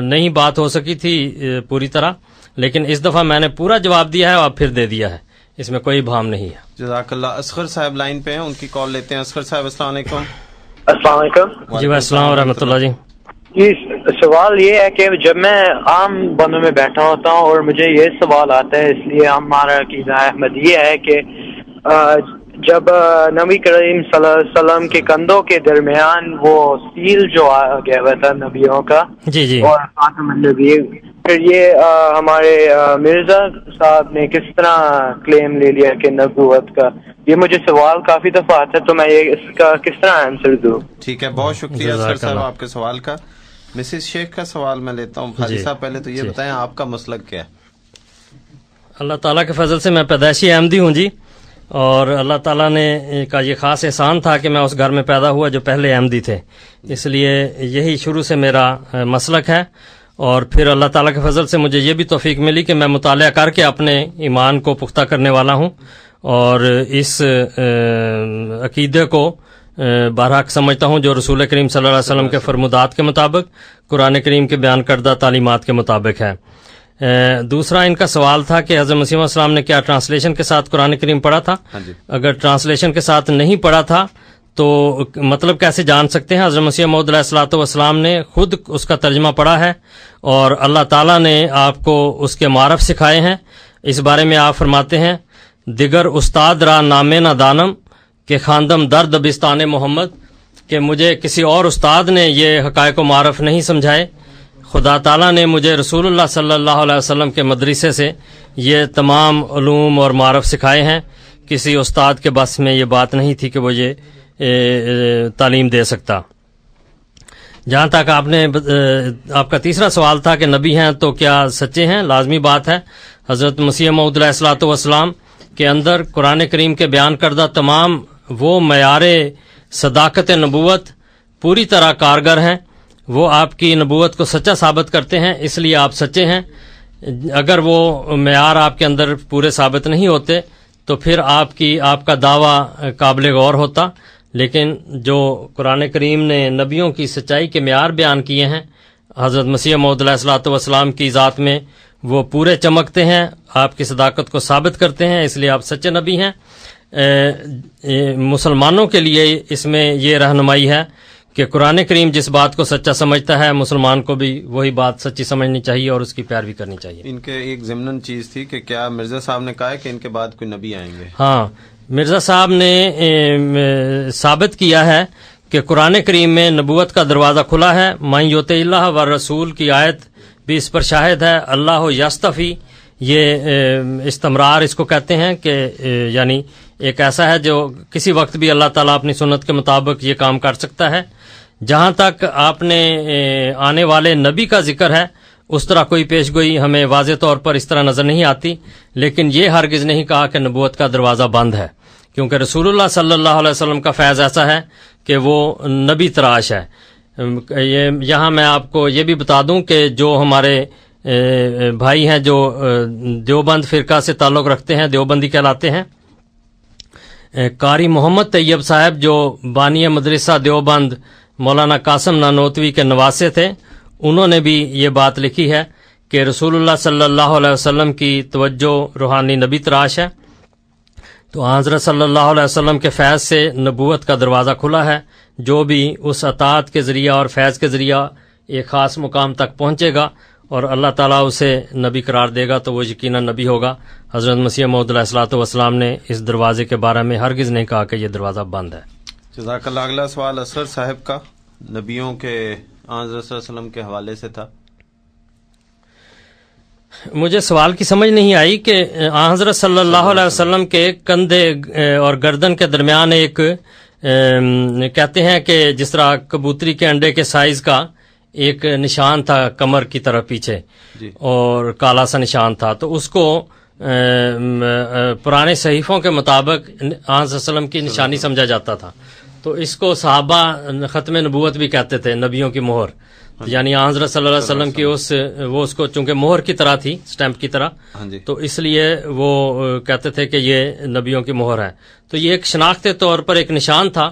نہیں بات ہو سکی تھی پوری طرح، لیکن اس دفعہ میں نے پورا جواب دیا ہے اور پھر دے دیا ہے، اس میں کوئی بھام نہیں ہے. جزاک اللہ. اصغر صاحب لائن پہ ہیں، ان کی کال لیتے ہیں. اصغر صاحب السلام علیکم. السلام علیکم. جی السلام ورحمۃ اللہ. جی سوال یہ ہے کہ جب میں عام بندوں میں بیٹھا ہوتا ہوں اور مجھے یہ سوال آتا ہے، اس لیے ہمارا عقیدہ احمد یہ ہے کہ جب نبی کریم صلی اللہ علیہ وسلم کے کندھوں کے درمیان وہ سیل جو آ گیا ہوا تھا نبیوں کا، جی اور خاتم النبی، پھر یہ ہمارے مرزا صاحب نے کس طرح کلیم لے لیا کہ نبوت کا؟ یہ مجھے سوال کافی دفعہ آتا ہے، تو میں یہ اس کا کس طرح آنسر دوں؟ ٹھیک ہے، بہت شکریہ اصغر صاحب آپ کے سوال کا. مسز شیخ کا سوال میں لیتا ہوں. حاجی صاحب پہلے تو یہ بتائیں آپ کا مسلک کیا ہے؟ اللہ تعالیٰ کے فضل سے میں پیدائشی احمدی ہوں جی، اور اللہ تعالیٰ نے کا یہ خاص احسان تھا کہ میں اس گھر میں پیدا ہوا جو پہلے احمدی تھے، اس لیے یہی شروع سے میرا مسلک ہے. اور پھر اللہ تعالیٰ کے فضل سے مجھے یہ بھی توفیق ملی کہ میں مطالعہ کر کے اپنے ایمان کو پختہ کرنے والا ہوں، اور اس عقیدے کو برحق سمجھتا ہوں جو رسول کریم صلی اللہ علیہ وسلم کے فرمودات کے مطابق، قرآن کریم کے بیان کردہ تعلیمات کے مطابق ہے. دوسرا ان کا سوال تھا کہ حضرت مسیح علیہ السلام نے کیا ٹرانسلیشن کے ساتھ قرآن کریم پڑھا تھا؟ اگر ٹرانسلیشن کے ساتھ نہیں پڑھا تھا تو مطلب کیسے جان سکتے ہیں؟ حضرت مسیح موعود علیہ الصلوۃ والسلام نے خود اس کا ترجمہ پڑھا ہے، اور اللہ تعالیٰ نے آپ کو اس کے معرف سکھائے ہیں. اس بارے میں آپ فرماتے ہیں، دیگر استاد را نامے نہ دانم کہ خواندم در دبستان محمد، کہ مجھے کسی اور استاد نے یہ حقائق و معرف نہیں سمجھائے، خدا تعالیٰ نے مجھے رسول اللہ صلی اللہ علیہ وسلم کے مدرسے سے یہ تمام علوم اور معرف سکھائے ہیں. کسی استاد کے بس میں یہ بات نہیں تھی کہ وہ یہ تعلیم دے سکتا. جہاں تک آپ کا تیسرا سوال تھا کہ نبی ہیں تو کیا سچے ہیں؟ لازمی بات ہے. حضرت مسیح موعود علیہ الصلوۃ والسلام کے اندر قرآن کریم کے بیان کردہ تمام وہ معیار صداقت نبوت پوری طرح کارگر ہیں، وہ آپ کی نبوت کو سچا ثابت کرتے ہیں، اس لیے آپ سچے ہیں. اگر وہ معیار آپ کے اندر پورے ثابت نہیں ہوتے تو پھر آپ کا دعویٰ قابل غور ہوتا. لیکن جو قرآن کریم نے نبیوں کی سچائی کے معیار بیان کیے ہیں، حضرت مسیح موعود علیہ الصلوۃ والسلام کی ذات میں وہ پورے چمکتے ہیں، آپ کی صداقت کو ثابت کرتے ہیں، اس لیے آپ سچے نبی ہیں۔ مسلمانوں کے لیے اس میں یہ رہنمائی ہے کہ قرآن کریم جس بات کو سچا سمجھتا ہے، مسلمان کو بھی وہی بات سچی سمجھنی چاہیے اور اس کی پیروی کرنی چاہیے۔ ان کے ایک ضمناً چیز تھی کہ کیا مرزا صاحب نے کہا ہے کہ ان کے بعد کوئی نبی آئیں گے؟ ہاں، مرزا صاحب نے ثابت کیا ہے کہ قرآن کریم میں نبوت کا دروازہ کھلا ہے۔ من یطع اللہ و رسول کی آیت بھی اس پر شاہد ہے۔ اللہ یستفی، یہ استمرار اس کو کہتے ہیں کہ یعنی ایک ایسا ہے جو کسی وقت بھی اللہ تعالیٰ اپنی سنت کے مطابق یہ کام کر سکتا ہے۔ جہاں تک آپ نے آنے والے نبی کا ذکر ہے، اس طرح کوئی پیش گوئی ہمیں واضح طور پر اس طرح نظر نہیں آتی، لیکن یہ ہرگز نہیں کہا کہ نبوت کا دروازہ بند ہے، کیونکہ رسول اللہ صلی اللہ علیہ وسلم کا فیض ایسا ہے کہ وہ نبی تراش ہے۔ یہاں میں آپ کو یہ بھی بتا دوں کہ جو ہمارے بھائی ہیں جو دیوبند فرقہ سے تعلق رکھتے ہیں، دیوبندی کہلاتے ہیں، قاری محمد طیب صاحب جو بانی مدرسہ دیوبند مولانا قاسم نانوتوی کے نواسے تھے، انہوں نے بھی یہ بات لکھی ہے کہ رسول اللہ صلی اللہ علیہ وسلم کی توجہ روحانی نبی تراش ہے۔ تو حضرت صلی اللہ علیہ وسلم کے فیض سے نبوت کا دروازہ کھلا ہے۔ جو بھی اس اطاعت کے ذریعہ اور فیض کے ذریعہ ایک خاص مقام تک پہنچے گا اور اللہ تعالیٰ اسے نبی قرار دے گا تو وہ یقیناً نبی ہوگا۔ حضرت مسیح موعود علیہ الصلوۃ والسلام نے اس دروازے کے بارے میں ہرگز نہیں کہا کہ یہ دروازہ بند ہے۔ جزاک اللہ۔ اگلا سوال اسر صاحب کا نبیوں کے حضرت صلی اللہ علیہ وسلم کے حوالے سے تھا۔ مجھے سوال کی سمجھ نہیں آئی کہ حضرت صلی اللہ علیہ وسلم کے کندھے اور گردن کے درمیان ایک کہتے ہیں کہ جس طرح کبوتری کے انڈے کے سائز کا ایک نشان تھا کمر کی طرف پیچھے اور کالا سا نشان تھا، تو اس کو پرانے صحیفوں کے مطابق حضرت صلی اللہ علیہ وسلم کی نشانی سمجھا جاتا تھا۔ تو اس کو صحابہ ختم نبوت بھی کہتے تھے، نبیوں کی مہر، یعنی حضرت صلی اللہ علیہ وسلم کی وہ اس کو چونکہ مہر کی طرح تھی، سٹیمپ کی طرح، تو اس لیے وہ کہتے تھے کہ یہ نبیوں کی مہر ہے۔ تو یہ ایک شناختی طور پر ایک نشان تھا۔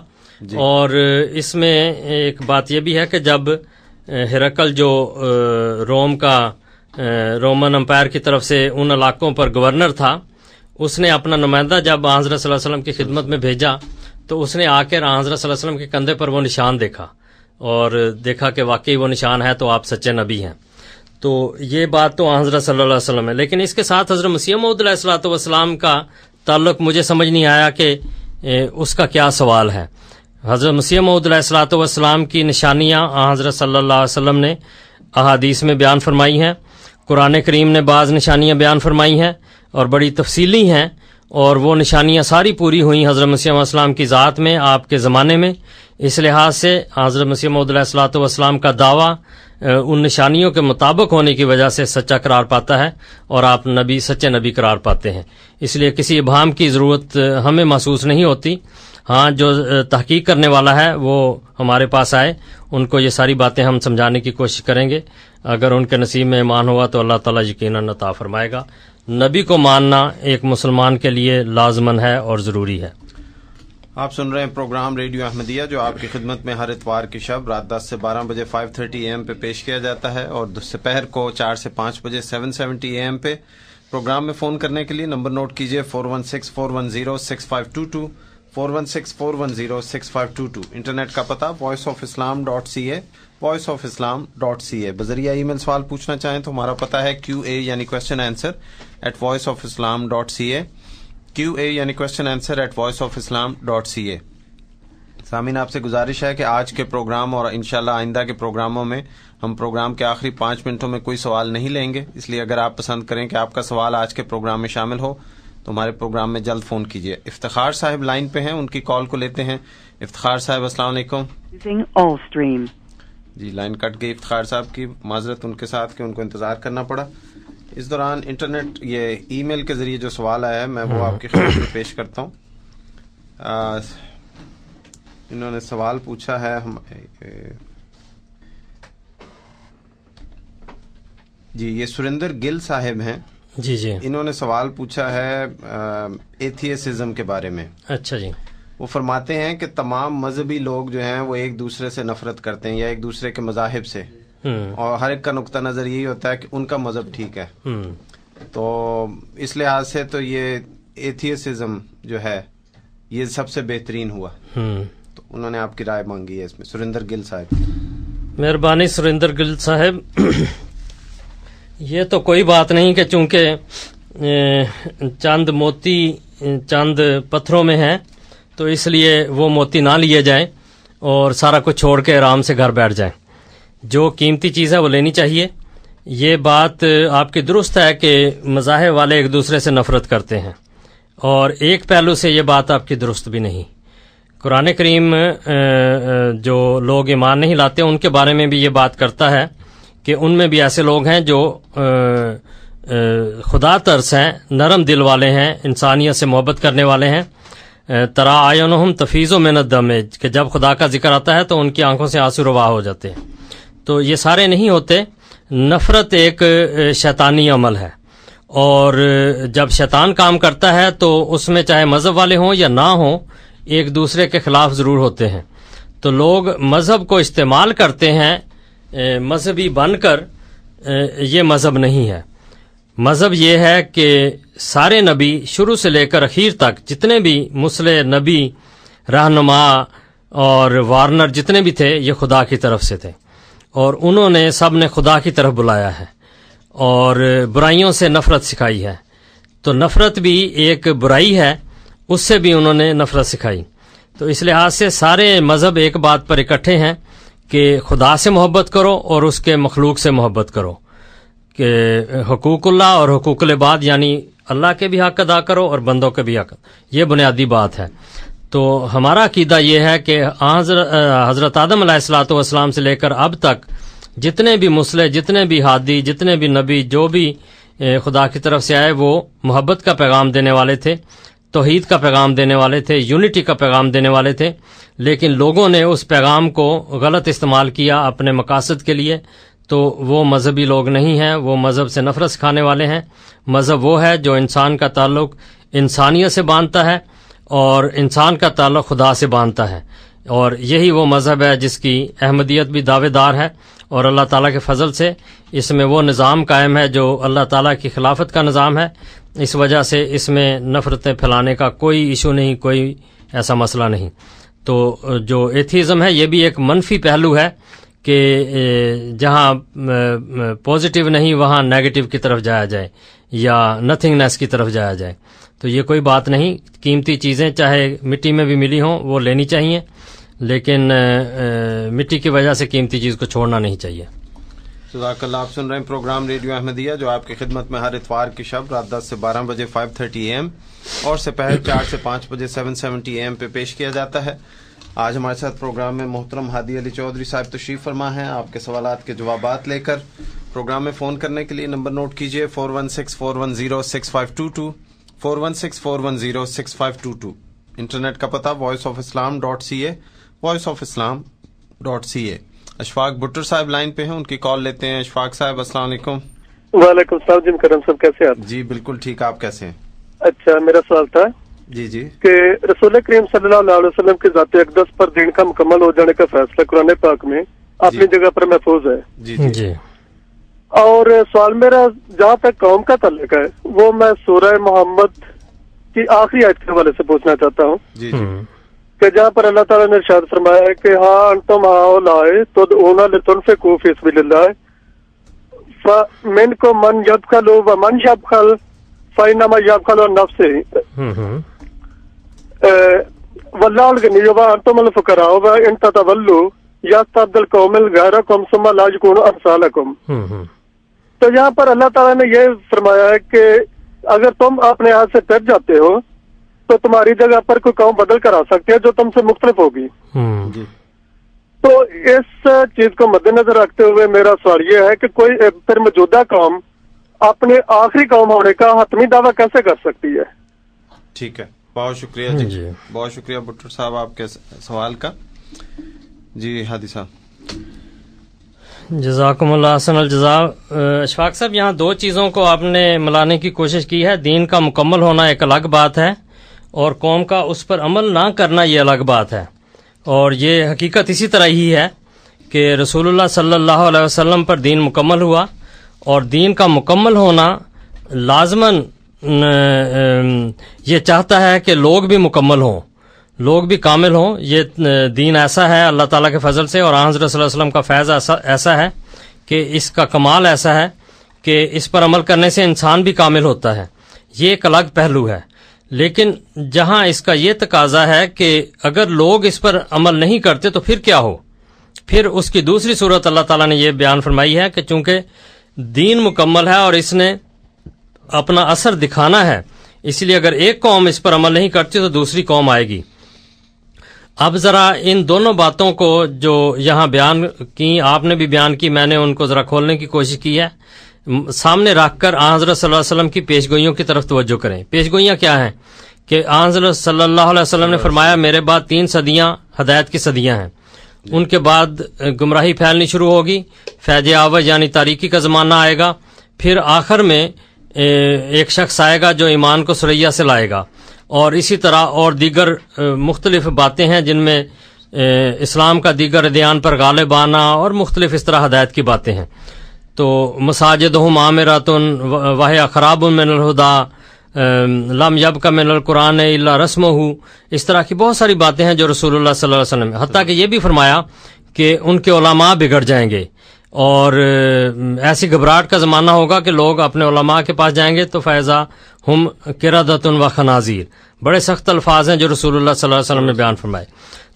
اور اس میں ایک بات یہ بھی ہے کہ جب ہرقل جو روم کا رومن امپائر کی طرف سے ان علاقوں پر گورنر تھا، اس نے اپنا نمائندہ جب حضرت صلی اللہ علیہ وسلم کی خدمت میں بھیجا تو اس نے آ کر حضرت صلی اللہ علیہ وسلم کے کندھے پر وہ نشان دیکھا اور دیکھا کہ واقعی وہ نشان ہے تو آپ سچے نبی ہیں۔ تو یہ بات تو حضرت صلی اللہ علیہ وسلم ہے، لیکن اس کے ساتھ حضرت مسیح موعود علیہ الصلوۃ والسلام کا تعلق مجھے سمجھ نہیں آیا کہ اس کا کیا سوال ہے۔ حضرت مسیح موعود علیہ الصلوۃ والسلام کی نشانیاں حضرت صلی اللہ علیہ وسلم نے احادیث میں بیان فرمائی ہیں، قرآن کریم نے بعض نشانیاں بیان فرمائی ہیں اور بڑی تفصیلی ہیں، اور وہ نشانیاں ساری پوری ہوئیں حضرت مسیح علیہ السلام کی ذات میں، آپ کے زمانے میں۔ اس لحاظ سے حضرت مسیح موعود علیہ الصلوۃ والسلام کا دعویٰ ان نشانیوں کے مطابق ہونے کی وجہ سے سچا قرار پاتا ہے اور آپ نبی سچے نبی قرار پاتے ہیں۔ اس لیے کسی ابہام کی ضرورت ہمیں محسوس نہیں ہوتی۔ ہاں، جو تحقیق کرنے والا ہے وہ ہمارے پاس آئے، ان کو یہ ساری باتیں ہم سمجھانے کی کوشش کریں گے۔ اگر ان کے نصیب میں ایمان ہوا تو اللہ تعالیٰ یقیناً عطا فرمائے گا۔ نبی کو ماننا ایک مسلمان کے لیے لازمن ہے اور ضروری ہے۔ آپ سن رہے ہیں پروگرام ریڈیو احمدیہ جو آپ کی خدمت میں ہر اتوار کی شب رات 10 سے 12 بجے 5:30 AM پہ پیش کیا جاتا ہے، اور دوپہر کو 4 سے 5 بجے 7:70 AM پہ۔ پروگرام میں فون کرنے کے لیے نمبر نوٹ کیجئے 416-410-6522 416-410-6522۔ انٹرنیٹ کا پتہ voiceofislam.ca voiceofislam.ca۔ بذریعہ ای میل سوال پوچھنا چاہیں تو ہمارا پتہ ہے QA یعنی کوشچن آنسر @voiceofislam.ca QA یعنی کوشچن آنسر @voiceofislam.ca۔ سامعین، آپ سے گزارش ہے کہ آج کے پروگرام اور انشاءاللہ آئندہ کے پروگراموں میں ہم پروگرام کے آخری 5 منٹوں میں کوئی سوال نہیں لیں گے، اس لیے اگر آپ پسند کریں کہ آپ کا سوال آج کے پروگرام میں شامل ہو تو ہمارے پروگرام میں جلد فون کیجیے۔ افتخار صاحب لائن پہ ہیں، ان کی کال کو لیتے ہیں۔ افتخار صاحب السلام علیکم۔ جی، لائن کٹ گئی افتخار صاحب کی، معذرت ان کے ساتھ کہ ان کو انتظار کرنا پڑا۔ اس دوران انٹرنیٹ یہ ای میل کے ذریعے جو سوال آیا ہے میں وہ آپ کی خدمت میں پیش کرتا ہوں۔ انہوں نے سوال پوچھا ہے جی، یہ سریندر گل صاحب ہیں۔ جی جی، انہوں نے سوال پوچھا ہے ایتھیسزم کے بارے میں۔ اچھا جی، وہ فرماتے ہیں کہ تمام مذہبی لوگ جو ہیں وہ ایک دوسرے سے نفرت کرتے ہیں یا ایک دوسرے کے مذاہب سے، اور ہر ایک کا نقطہ نظر یہی ہوتا ہے کہ ان کا مذہب ٹھیک ہے. تو اس لحاظ سے تو یہ ایتھیسزم جو ہے یہ سب سے بہترین ہوا. تو انہوں نے آپ کی رائے مانگی ہے اس میں. سریندر گل صاحب. مہربانی سریندر گل صاحب. یہ تو کوئی بات نہیں کہ چونکہ چند موتی چند پتھروں میں ہیں تو اس لیے وہ موتی نہ لیے جائیں اور سارا کچھ چھوڑ کے آرام سے گھر بیٹھ جائیں. جو قیمتی چیز ہے وہ لینی چاہیے. یہ بات آپ کی درست ہے کہ مذاہب والے ایک دوسرے سے نفرت کرتے ہیں، اور ایک پہلو سے یہ بات آپ کی درست بھی نہیں. قرآن کریم جو لوگ ایمان نہیں لاتے ان کے بارے میں بھی یہ بات کرتا ہے کہ ان میں بھی ایسے لوگ ہیں جو خدا ترس ہیں، نرم دل والے ہیں، انسانیت سے محبت کرنے والے ہیں. ترا اعینہم تفیض من الدم، کہ جب خدا کا ذکر آتا ہے تو ان کی آنکھوں سے آنسو روا ہو جاتے ہیں. تو یہ سارے نہیں ہوتے. نفرت ایک شیطانی عمل ہے، اور جب شیطان کام کرتا ہے تو اس میں چاہے مذہب والے ہوں یا نہ ہوں ایک دوسرے کے خلاف ضرور ہوتے ہیں. تو لوگ مذہب کو استعمال کرتے ہیں مذہبی بن کر. یہ مذہب نہیں ہے. مذہب یہ ہے کہ سارے نبی شروع سے لے کر اخیر تک جتنے بھی مسلح نبی رہنما اور وارنر جتنے بھی تھے یہ خدا کی طرف سے تھے، اور انہوں نے سب نے خدا کی طرف بلایا ہے اور برائیوں سے نفرت سکھائی ہے. تو نفرت بھی ایک برائی ہے، اس سے بھی انہوں نے نفرت سکھائی. تو اس لحاظ سے سارے مذہب ایک بات پر اکٹھے ہیں کہ خدا سے محبت کرو اور اس کے مخلوق سے محبت کرو، کہ حقوق اللہ اور حقوق العباد یعنی اللہ کے بھی حق ادا کرو اور بندوں کے بھی حق. یہ بنیادی بات ہے. تو ہمارا عقیدہ یہ ہے کہ حضرت آدم علیہ الصلوۃ والسلام سے لے کر اب تک جتنے بھی مسلح، جتنے بھی ہادی، جتنے بھی نبی جو بھی خدا کی طرف سے آئے وہ محبت کا پیغام دینے والے تھے، توحید کا پیغام دینے والے تھے، یونٹی کا پیغام دینے والے تھے. لیکن لوگوں نے اس پیغام کو غلط استعمال کیا اپنے مقاصد کے لیے. تو وہ مذہبی لوگ نہیں ہیں، وہ مذہب سے نفرت سکھانے والے ہیں. مذہب وہ ہے جو انسان کا تعلق انسانیت سے باندھتا ہے اور انسان کا تعلق خدا سے باندھتا ہے. اور یہی وہ مذہب ہے جس کی احمدیت بھی دعوے دار ہے، اور اللہ تعالیٰ کے فضل سے اس میں وہ نظام قائم ہے جو اللہ تعالیٰ کی خلافت کا نظام ہے. اس وجہ سے اس میں نفرتیں پھیلانے کا کوئی ایشو نہیں، کوئی ایسا مسئلہ نہیں. تو جو ایتھیزم ہے یہ بھی ایک منفی پہلو ہے کہ جہاں پازیٹیو نہیں وہاں نیگیٹو کی طرف جایا جائے یا نتھنگنیس کی طرف جایا جائے. تو یہ کوئی بات نہیں. قیمتی چیزیں چاہے مٹی میں بھی ملی ہوں وہ لینی چاہیے، لیکن مٹی کی وجہ سے قیمتی چیز کو چھوڑنا نہیں چاہیے. جزاک اللہ. آپ سن رہے ہیں پروگرام ریڈیو احمدیہ جو آپ کی خدمت میں ہر اتوار کی شب رات 10 سے 12 بجے 5:30 AM اور سپہر 4 سے 5 بجے 7:70 AM پہ پیش کیا جاتا ہے. آج ہمارے ساتھ پروگرام میں محترم ہادی علی چودھری صاحب تشریف فرما ہیں. آپ کے سوالات کے جوابات لے کر پروگرام میں فون کرنے کے لیے نمبر نوٹ کیجیے 416-410-6522 416-410-6522. انٹرنیٹ کا پتہ voiceofislam.ca voiceofislam.ca. اشفاق بٹر صاحب لائن پہ ہیں، ان کی کال لیتے ہیں. اشفاق صاحب السلام علیکم. وعلیکم السلام جی. کرم صاحب کیسے آپ؟ جی بالکل ٹھیک. آپ کیسے ہیں؟ اچھا میرا سوال تھا جی کہ رسول کریم صلی اللہ علیہ وسلم کے ذات اقدس پر دین کا مکمل ہو جانے کا فیصلہ قرآن پاک میں اپنی جگہ پر محفوظ ہے. جی. اور سوال میرا جہاں تک قوم کا تعلق ہے وہ میں سورہ محمد کی آخری آیت کے حوالے سے پوچھنا چاہتا ہوں کہ جہاں پر اللہ تعالیٰ نے ارشاد فرمایا ہے کہ ہاں انتم ہؤلاء تدعون لتنفقوا فی سبیل اللہ فمنکم من یبخل ومن یبخل فانما یبخل عن نفسہ واللہ الغنی وانتم الفقراء وان تتولوا یستبدل قوما غیرکم ثم لا یکونوا امثالکم. تو یہاں پر اللہ تعالیٰ نے یہ فرمایا ہے کہ اگر تم اپنے ہاتھ سے پھر جاتے ہو تو تمہاری جگہ پر کوئی قوم بدل کر آ سکتی ہے جو تم سے مختلف ہوگی. تو اس چیز کو مد نظر رکھتے ہوئے میرا سوال یہ ہے کہ کوئی پھر موجودہ قوم اپنے آخری قوم ہونے کا حتمی دعویٰ کیسے کر سکتی ہے؟ ٹھیک ہے، بہت شکریہ جی. بہت شکریہ بٹر صاحب آپ کے سوال کا. جی ہادی صاحب. جزاکم اللہ احسن الجزا. اشفاق صاحب یہاں دو چیزوں کو آپ نے ملانے کی کوشش کی ہے. دین کا مکمل ہونا ایک الگ بات ہے اور قوم کا اس پر عمل نہ کرنا یہ الگ بات ہے. اور یہ حقیقت اسی طرح ہی ہے کہ رسول اللہ صلی اللہ علیہ وسلم پر دین مکمل ہوا، اور دین کا مکمل ہونا لازماً یہ چاہتا ہے کہ لوگ بھی مکمل ہوں، لوگ بھی کامل ہوں. یہ دین ایسا ہے اللہ تعالیٰ کے فضل سے، اور حضرت صلی اللہ علیہ وسلم کا فیض ایسا ہے کہ اس کا کمال ایسا ہے کہ اس پر عمل کرنے سے انسان بھی کامل ہوتا ہے. یہ ایک الگ پہلو ہے. لیکن جہاں اس کا یہ تقاضا ہے کہ اگر لوگ اس پر عمل نہیں کرتے تو پھر کیا ہو، پھر اس کی دوسری صورت اللہ تعالیٰ نے یہ بیان فرمائی ہے کہ چونکہ دین مکمل ہے اور اس نے اپنا اثر دکھانا ہے، اس لیے اگر ایک قوم اس پر عمل نہیں کرتی تو دوسری قوم آئے گی. اب ذرا ان دونوں باتوں کو جو یہاں بیان کی، آپ نے بھی بیان کی، میں نے ان کو ذرا کھولنے کی کوشش کی ہے، سامنے رکھ کر حضرت صلی اللہ علیہ وسلم کی پیشگوئیوں کی طرف توجہ کریں. پیشگوئیاں کیا ہیں کہ حضرت صلی اللہ علیہ وسلم نے فرمایا میرے بعد 3 صدیاں ہدایت کی صدیاں ہیں، ان کے بعد گمراہی پھیلنی شروع ہوگی، فیض آوج یعنی تاریکی کا زمانہ آئے گا، پھر آخر میں ایک شخص آئے گا جو ایمان کو سریا سے لائے گا، اور اسی طرح اور دیگر مختلف باتیں ہیں جن میں اسلام کا دیگر ادیان پر غالب آنا اور مختلف اس طرح ہدایت کی باتیں ہیں. تو مساجدہم عامرۃ وہی خراب من الہدی لم یبق من القرآن الا رسمہ، اس طرح کی بہت ساری باتیں ہیں جو رسول اللہ صلی اللہ علیہ وسلم، حتیٰ کہ یہ بھی فرمایا کہ ان کے علماء بگڑ جائیں گے، اور ایسی گھبراہٹ کا زمانہ ہوگا کہ لوگ اپنے علماء کے پاس جائیں گے تو فیضا ہم قردۃ و خنازیر. بڑے سخت الفاظ ہیں جو رسول اللہ صلی اللہ علیہ وسلم نے بیان فرمائے.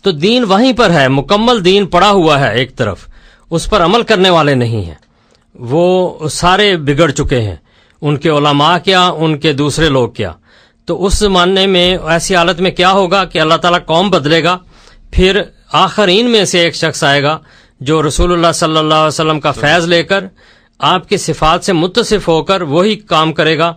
تو دین وہیں پر ہے، مکمل دین پڑا ہوا ہے ایک طرف، اس پر عمل کرنے والے نہیں ہیں، وہ سارے بگڑ چکے ہیں، ان کے علماء کیا، ان کے دوسرے لوگ کیا. تو اس زمانے میں ایسی حالت میں کیا ہوگا کہ اللہ تعالیٰ قوم بدلے گا، پھر آخرین میں سے ایک شخص آئے گا جو رسول اللہ صلی اللہ علیہ وسلم کا فیض لے کر آپ کی صفات سے متصف ہو کر وہی کام کرے گا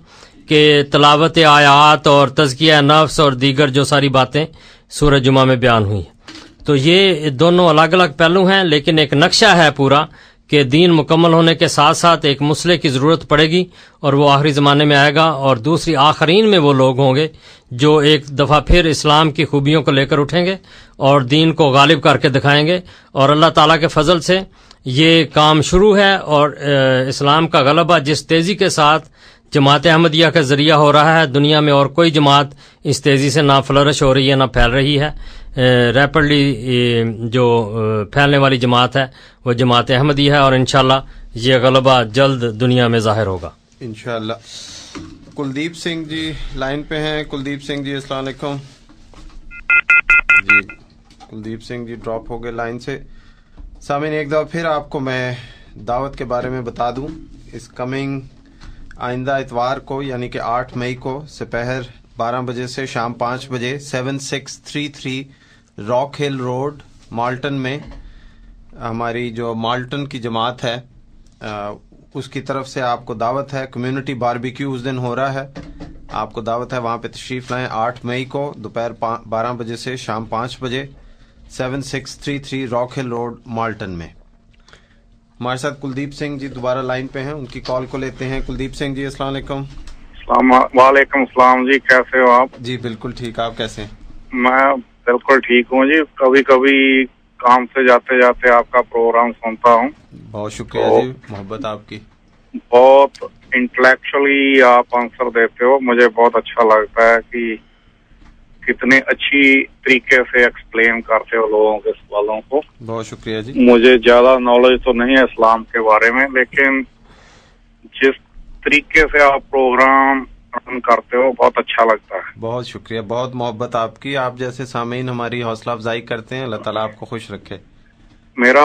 کہ تلاوت آیات اور تزکیہ نفس اور دیگر جو ساری باتیں سورہ جمعہ میں بیان ہوئی ہیں. تو یہ دونوں الگ الگ پہلو ہیں، لیکن ایک نقشہ ہے پورا کہ دین مکمل ہونے کے ساتھ ساتھ ایک مصلح کی ضرورت پڑے گی، اور وہ آخری زمانے میں آئے گا، اور دوسری آخرین میں وہ لوگ ہوں گے جو ایک دفعہ پھر اسلام کی خوبیوں کو لے کر اٹھیں گے اور دین کو غالب کر کے دکھائیں گے. اور اللہ تعالیٰ کے فضل سے یہ کام شروع ہے، اور اسلام کا غلبہ جس تیزی کے ساتھ جماعت احمدیہ کا ذریعہ ہو رہا ہے، دنیا میں اور کوئی جماعت اس تیزی سے نہ فلرش ہو رہی ہے نہ پھیل رہی ہے. ریپڈلی جو پھیلنے والی جماعت ہے وہ جماعت احمدیہ ہے، اور انشاءاللہ یہ غلبہ جلد دنیا میں ظاہر ہوگا انشاءاللہ. کلدیپ سنگھ جی لائن پہ ہیں. کلدیپ سنگھ جی السلام علیکم. جی کلدیپ سنگھ جی ڈراپ ہو گئے لائن سے. سامعین ایک دفعہ پھر آپ کو میں دعوت کے بارے میں بتا دوں. اس کمنگ آئندہ اتوار کو یعنی کہ 8 مئی کو سپہر 12 بجے سے شام 5 بجے 7633 راک ہل روڈ مالٹن میں ہماری جو مالٹن کی جماعت ہے اس کی طرف سے آپ کو دعوت ہے. کمیونٹی باربیکیو اس دن ہو رہا ہے، آپ کو دعوت ہے، وہاں پہ تشریف لائیں. 8 مئی کو دوپہر 12 بجے سے شام 5 بجے 7633 راک ہل روڈ مالٹن میں. ہمارے ساتھ کلدیپ سنگھ جی دوبارہ لائن پہ ہیں، ان کی کال کو لیتے ہیں. کلدیپ سنگھ جی السلام علیکم. وعلیکم السلام جی، کیسے ہو آپ؟ جی بالکل ٹھیک، آپ کیسے ہیں؟ میں بالکل ٹھیک ہوں جی. کبھی کبھی کام سے جاتے جاتے آپ کا پروگرام سنتا ہوں. بہت شکریہ جی، محبت آپ کی. بہت انٹلیکچولی آپ آنسر دیتے ہو، مجھے بہت اچھا لگتا ہے کہ کتنے اچھی طریقے سے ایکسپلین کرتے ہو لوگوں کے سوالوں کو. بہت شکریہ جی. مجھے زیادہ نالج تو نہیں ہے اسلام کے بارے میں، لیکن جس طریقے سے آپ پروگرام رن کرتے ہو بہت اچھا لگتا ہے. بہت شکریہ، بہت محبت آپ کی. آپ جیسے سامعین ہماری حوصلہ افزائی کرتے ہیں، اللہ تعالیٰ آپ کو خوش رکھے. میرا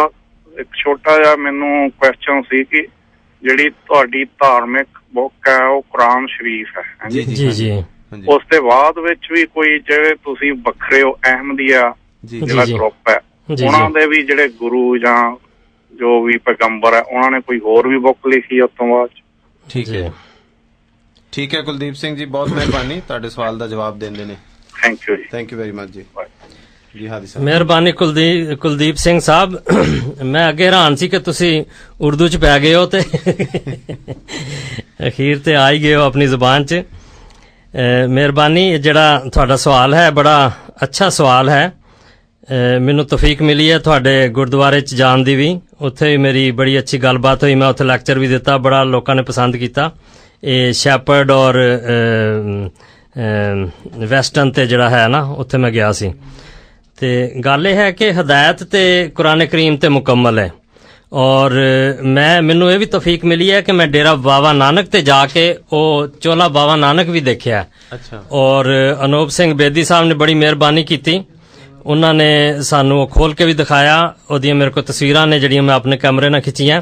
ایک چھوٹا جہا مینوں کوشچن سی کہ جڑی تہاڈی دھارمک بک ہے وہ قرآن شریف ہے جی جی جی، اس دے بعد وچ بھی کوئی جڑے تسی وکھرے ہو احمدیہ جڑا گروپ ہے انہاں دے بھی جڑے گرو جاں جو بھی پیغمبر ہے انہاں نے کوئی اور بھی بک لکھی اس تو بعد؟ ٹھیک ہے ٹھیک ہے کلدیپ سنگھ جی، بہت مہربانی تہاڈے سوال دا جواب دینے نے. تھینک یو جی. تھینک یو ویری مچ جی. جی ہاں صاحب مہربانی کلدیپ سنگھ صاحب. میں اگے حیران سی کہ تسی اردو چ پی گئے ہو تے اخیر تے آئی گئے ہو اپنی زبان چ. مہربانی. جڑا تہاڈا سوال ہے بڑا اچھا سوال ہے. ਮੈਨੂੰ ਤੌਫੀਕ ਮਿਲੀ ਹੈ ਤੁਹਾਡੇ ਗੁਰਦੁਆਰੇ 'ਚ ਜਾਣ ਦੀ ਵੀ, ਉੱਥੇ ਵੀ ਮੇਰੀ ਬੜੀ ਅੱਛੀ ਗੱਲਬਾਤ ਹੋਈ, ਮੈਂ ਉੱਥੇ ਲੈਕਚਰ ਵੀ ਦਿੱਤਾ, ਬੜਾ ਲੋਕਾਂ ਨੇ ਪਸੰਦ ਕੀਤਾ। ਇਹ ਸ਼ੈਪਰਡ ਔਰ ਵੈਸਟਰਨ ਤੇ ਜਿਹੜਾ ਹੈ ਨਾ, ਉੱਥੇ ਮੈਂ ਗਿਆ ਸੀ। ਤੇ ਗੱਲ ਇਹ ਹੈ ਕਿ ਹਦਾਇਤ ਤੇ ਕੁਰਾਨ ਕਰੀਮ ਤੇ ਮੁਕੰਮਲ ਹੈ, ਔਰ ਮੈਨੂੰ ਇਹ ਵੀ ਤੌਫੀਕ ਮਿਲੀ ਹੈ ਕਿ ਮੈਂ ਡੇਰਾ ਬਾਬਾ ਨਾਨਕ ਤੇ ਜਾ ਕੇ ਉਹ ਚੋਲਾ ਬਾਬਾ ਨਾਨਕ ਵੀ ਦੇਖਿਆ। ਅੱਛਾ। ਔਰ ਅਨੂਪ ਸਿੰਘ ਬੇਦੀ ਸਾਹਿਬ ਨੇ ਬੜੀ ਮਿਹਰਬਾਨੀ ਕੀਤੀ, ਉਹਨਾਂ ਨੇ ਸਾਨੂੰ ਉਹ ਖੋਲ ਕੇ ਵੀ ਦਿਖਾਇਆ। ਉਹਦੀਆਂ ਮੇਰੇ ਕੋਲ ਤਸਵੀਰਾਂ ਨੇ ਜਿਹੜੀਆਂ ਮੈਂ ਆਪਣੇ ਕੈਮਰੇ ਨਾਲ ਖਿੱਚੀਆਂ,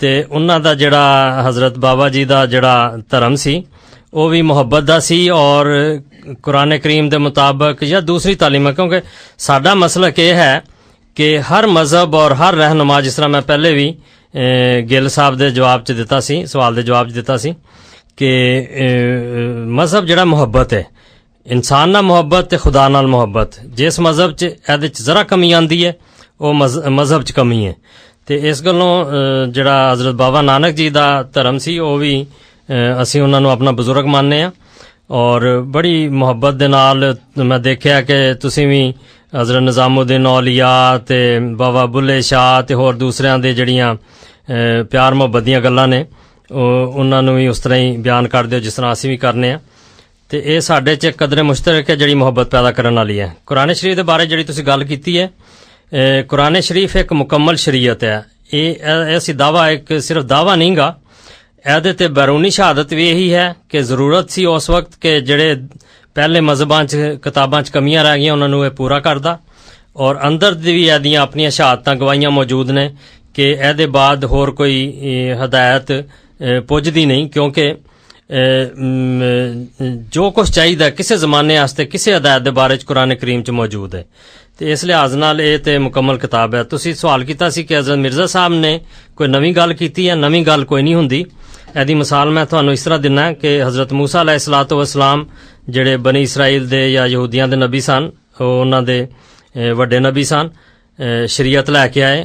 ਤੇ ਉਹਨਾਂ ਦਾ ਜਿਹੜਾ ਹਜ਼ਰਤ ਬਾਬਾ ਜੀ ਦਾ ਜਿਹੜਾ ਧਰਮ ਸੀ ਉਹ ਵੀ ਮੁਹੱਬਤ ਦਾ ਸੀ, ਔਰ ਕੁਰਾਨ ਕਰੀਮ ਦੇ ਮੁਤਾਬਕ ਜਾਂ ਦੂਸਰੀ ਤਾਲੀਮਾਂ, ਕਿਉਂਕਿ ਸਾਡਾ ਮਸਲਕ ਇਹ ਹੈ ਕਿ ਹਰ ਮਜ਼ਹਬ ਔਰ ਹਰ ਰਹਿਨੁਮਾ, ਜਿਸ ਤਰ੍ਹਾਂ ਮੈਂ ਪਹਿਲੇ ਵੀ ਗਿੱਲ ਸਾਹਿਬ ਦੇ ਜਵਾਬ 'ਚ ਦਿੱਤਾ ਸੀ, ਸਵਾਲ ਦੇ ਜਵਾਬ 'ਚ ਦਿੱਤਾ ਸੀ ਕਿ ਮਜ਼ਹਬ ਜਿਹੜਾ ਮੁਹੱਬਤ ਹੈ, ਇਨਸਾਨ ਨਾਲ ਮੁਹੱਬਤ ਤੇ ਖੁਦਾ ਨਾਲ ਮੁਹੱਬਤ, ਜਿਸ ਮਜ਼ਹਬ 'ਚ ਇਹਦੇ 'ਚ ਜ਼ਰਾ ਕਮੀ ਆਉਂਦੀ ਹੈ ਉਹ ਮਜ਼ਹਬ 'ਚ ਕਮੀ ਹੈ। ਤੇ ਇਸ ਗੱਲੋਂ ਜਿਹੜਾ ਹਜ਼ਰਤ ਬਾਬਾ ਨਾਨਕ ਜੀ ਦਾ ਧਰਮ ਸੀ ਉਹ ਵੀ ਅਸੀਂ ਉਹਨਾਂ ਨੂੰ ਆਪਣਾ ਬਜ਼ੁਰਗ ਮੰਨਦੇ ਹਾਂ, ਔਰ ਬੜੀ ਮੁਹੱਬਤ ਦੇ ਨਾਲ ਮੈਂ ਦੇਖਿਆ ਕਿ ਤੁਸੀਂ ਵੀ ਹਜ਼ਰਤ ਨਿਜ਼ਾਮੁਦੀਨ ਔਲੀਆ ਤੇ ਬਾਬਾ ਬੁੱਲੇ ਸ਼ਾਹ ਤੇ ਹੋਰ ਦੂਸਰਿਆਂ ਦੇ ਜਿਹੜੀਆਂ ਪਿਆਰ ਮੁਹੱਬਤ ਦੀਆਂ ਗੱਲਾਂ ਨੇ ਉਹਨਾਂ ਨੂੰ ਵੀ ਉਸ ਤਰ੍ਹਾਂ ਹੀ ਬਿਆਨ ਕਰਦੇ ਹੋ ਜਿਸ ਤਰ੍ਹਾਂ ਅਸੀਂ ਵੀ ਕਰਨੇ ਆ। ਤੇ ਇਹ ਸਾਡੇ 'ਚ ਕਦਰੇ ਮੁਸ਼ਤਰਕ ਹੈ ਜਿਹੜੀ ਮੁਹੱਬਤ ਪੈਦਾ ਕਰਨ ਵਾਲੀ ਹੈ। ਕੁਰਾਨ ਸ਼ਰੀਫ ਦੇ ਬਾਰੇ ਜਿਹੜੀ ਤੁਸੀਂ ਗੱਲ ਕੀਤੀ ਹੈ, ਕੁਰਾਨ ਸ਼ਰੀਫ ਇੱਕ ਮੁਕੰਮਲ ਸ਼ਰੀਅਤ ਹੈ। ਇਹ ਅਸੀਂ ਦਾਵਾ, ਇੱਕ ਸਿਰਫ ਦਾਵਾ ਨਹੀਂ ਗਾ, ਇਹਦੇ ਤੇ ਬੈਰੂਨੀ ਸ਼ਹਾਦਤ ਵੀ ਇਹੀ ਹੈ ਕਿ ਜ਼ਰੂਰਤ ਸੀ ਉਸ ਵਕਤ ਕਿ ਜਿਹੜੇ ਪਹਿਲੇ ਮਜ਼ਹਬਾਂ 'ਚ ਕਿਤਾਬਾਂ 'ਚ ਕਮੀਆਂ ਰਹਿ ਗਈਆਂ ਉਹਨਾਂ ਨੂੰ ਇਹ ਪੂਰਾ ਕਰਦਾ, ਔਰ ਅੰਦਰ ਦੀ ਵੀ ਇਹਦੀਆਂ ਆਪਣੀਆਂ ਸ਼ਹਾਦਤਾਂ ਗਵਾਹੀਆਂ ਮੌਜੂਦ ਨੇ ਕਿ ਇਹਦੇ ਬਾਅਦ ਹੋਰ ਕੋਈ ਹਦਾਇਤ ਪੁੱਜਦੀ ਨਹੀਂ, ਕਿਉਂਕਿ ਜੋ ਕੁਛ ਚਾਹੀਦਾ ਕਿਸੇ ਜ਼ਮਾਨੇ ਵਾਸਤੇ ਕਿਸੇ ਹਦਾਇਤ ਦੇ ਬਾਰੇ 'ਚ ਕੁਰਾਨ ਕਰੀਮ 'ਚ ਮੌਜੂਦ ਹੈ। ਤੇ ਇਸ ਲਿਹਾਜ਼ ਨਾਲ ਇਹ ਤੇ ਮੁਕੰਮਲ ਕਿਤਾਬ ਹੈ। ਤੁਸੀਂ ਸਵਾਲ ਕੀਤਾ ਸੀ ਕਿ ਹਜ਼ਰਤ ਮਿਰਜ਼ਾ ਸਾਹਿਬ ਨੇ ਕੋਈ ਨਵੀਂ ਗੱਲ ਕੀਤੀ ਹੈ, ਨਵੀਂ ਗੱਲ ਕੋਈ ਨਹੀਂ ਹੁੰਦੀ। ਇਹਦੀ ਮਿਸਾਲ ਮੈਂ ਤੁਹਾਨੂੰ ਇਸ ਤਰ੍ਹਾਂ ਦਿੰਦਾ ਕਿ ਹਜ਼ਰਤ ਮੂਸਾ ਅਲੈਹਿਸਸਲਾਤੁ ਵਸਸਲਾਮ ਜਿਹੜੇ ਬਨੀ ਇਸਰਾਈਲ ਦੇ ਜਾਂ ਯਹੂਦੀਆਂ ਦੇ ਨਬੀ ਸਨ, ਉਹ ਉਹਨਾਂ ਦੇ ਵੱਡੇ ਨਬੀ ਸਨ, ਸ਼ਰੀਅਤ ਲੈ ਕੇ ਆਏ।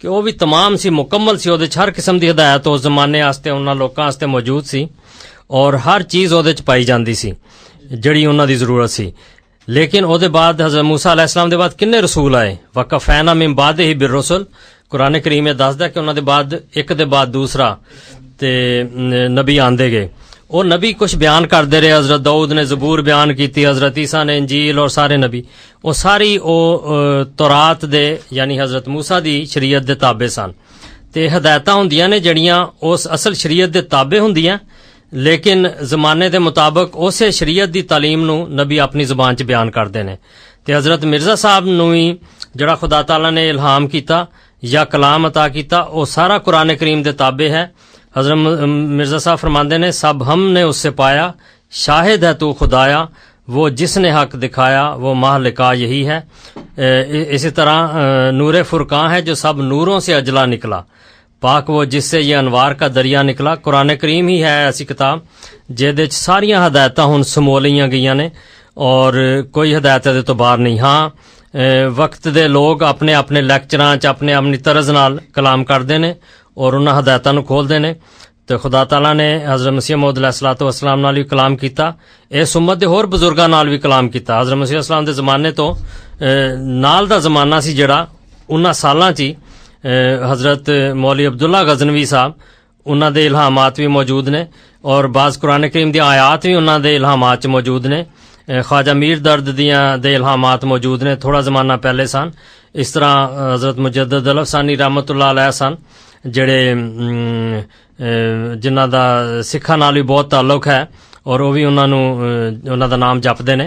ਕਿ ਉਹ ਵੀ ਤਮਾਮ ਸੀ, ਮੁਕੰਮਲ ਸੀ, ਉਹਦੇ 'ਚ ਹਰ ਕਿਸਮ ਦੀ ਹਦਾਇਤ ਉਸ ਜ਼ਮਾਨੇ ਵਾਸਤੇ ਉਹਨਾਂ ਲੋਕਾਂ ਵਾਸਤੇ ਮੌਜੂਦ ਸੀ, ਔਰ ਹਰ ਚੀਜ਼ ਉਹਦੇ 'ਚ ਪਾਈ ਜਾਂਦੀ ਸੀ ਜਿਹੜੀ ਉਹਨਾਂ ਦੀ ਜ਼ਰੂਰਤ ਸੀ। ਲੇਕਿਨ ਉਹਦੇ ਬਾਅਦ ਹਜ਼ਰਤ ਮੂਸਾ ਅਲੈਹਿਸਸਲਾਮ ਦੇ ਬਾਅਦ ਕਿੰਨੇ ਰਸੂਲ ਆਏ, ਵਕਫੈਨਾ ਮਿਨ ਬਾਦਿਹੀ ਬਿਰਰਸੁਲ, ਕੁਰਾਨ ਕਰੀਮ ਇਹ ਦੱਸਦਾ ਕਿ ਉਹਨਾਂ ਦੇ ਬਾਅਦ ਇੱਕ ਦੇ ਬਾਅਦ ਦੂਸਰਾ ਤੇ ਨਬੀ ਆਂਦੇ ਗਏ। ਉਹ ਨਬੀ ਕੁਝ ਬਿਆਨ ਕਰਦੇ ਰਹੇ, ਹਜ਼ਰਤ ਦਾਊਦ ਨੇ ਜ਼ਬੂਰ ਬਿਆਨ ਕੀਤੀ, ਹਜ਼ਰਤ ਈਸਾ ਨੇ ਇੰਜੀਲ, ਔਰ ਸਾਰੇ ਨਬੀ ਉਹ ਸਾਰੀ ਉਹ ਤੌਰਾਤ ਦੇ ਯਾਨੀ ਹਜ਼ਰਤ ਮੂਸਾ ਦੀ ਸ਼ਰੀਅਤ ਦੇ ਤਾਬੇ ਸਨ। ਤੇ ਹਦਾਇਤਾਂ ਹੁੰਦੀਆਂ ਨੇ ਜਿਹੜੀਆਂ ਉਸ ਅਸਲ ਸ਼ਰੀਅਤ ਦੇ ਤਾਬੇ ਹੁੰਦੀਆਂ, ਲੇਕਿਨ ਜ਼ਮਾਨੇ ਦੇ ਮੁਤਾਬਕ ਉਸੇ ਸ਼ਰੀਅਤ ਦੀ ਤਾਲੀਮ ਨੂੰ ਨਬੀ ਆਪਣੀ ਜ਼ੁਬਾਨ 'ਚ ਬਿਆਨ ਕਰਦੇ ਨੇ। ਤੇ ਹਜ਼ਰਤ ਮਿਰਜ਼ਾ ਸਾਹਿਬ ਨੂੰ ਵੀ ਜਿਹੜਾ ਖੁਦਾ ਤਾਲਾ ਨੇ ਇਲਹਾਮ ਕੀਤਾ ਜਾਂ ਕਲਾਮ ਅਤਾ ਕੀਤਾ ਉਹ ਸਾਰਾ ਕੁਰਾਨ ਕਰੀਮ ਦੇ ਤਾਬੇ ਹੈ। حضرت مرزا صاحب فرماندے نے سب ہم نے اس سے پایا، شاہد ہے تو خدایا، وہ جس نے حق دکھایا وہ ماہ لکا یہی ہے۔ اسی طرح نور فرقاں ہے جو سب نوروں سے اجلا نکلا، پاک وہ جس سے یہ انوار کا دریا نکلا۔ قرآن کریم ہی ہے ایسی کتاب جہدے وچ ساریاں ہدایتاں ہن سمو لئیاں گئیاں نے اور کوئی ہدایت دے تو باہر نہیں۔ ہاں وقت دے لوگ اپنے اپنے لیکچراں چ اپنے اپنی طرز نال کلام کردے نے اور انہاں ہدایتاں نو کھولدے نے۔ تو خدا تعالیٰ نے حضرت مسیح موعود علیہ الصلوۃ والسلام نال بھی کلام کیتا، اس امت دے ہور بزرگاں نال بھی کلام کیتا۔ حضرت مسیح علیہ السلام دے زمانے تو نال دا زمانہ سی جڑا انہاں سالاں چ حضرت مولوی عبداللہ غزنوی صاحب انہاں دے الہامات بھی موجود نے اور بعض قرآن کریم دی آیات بھی انہاں دے الہامات چ موجود نے۔ خواجہ میر درد دیاں دے الہامات موجود نے، تھوڑا زمانہ پہلے سن۔ اس طرح حضرت مجدد الافسانی رحمت اللہ علیہ سن جڑے جنہ دا سکھاں نال بھی بہت تعلق ہے اور وہ بھی انہاں دا نام جپدے نے،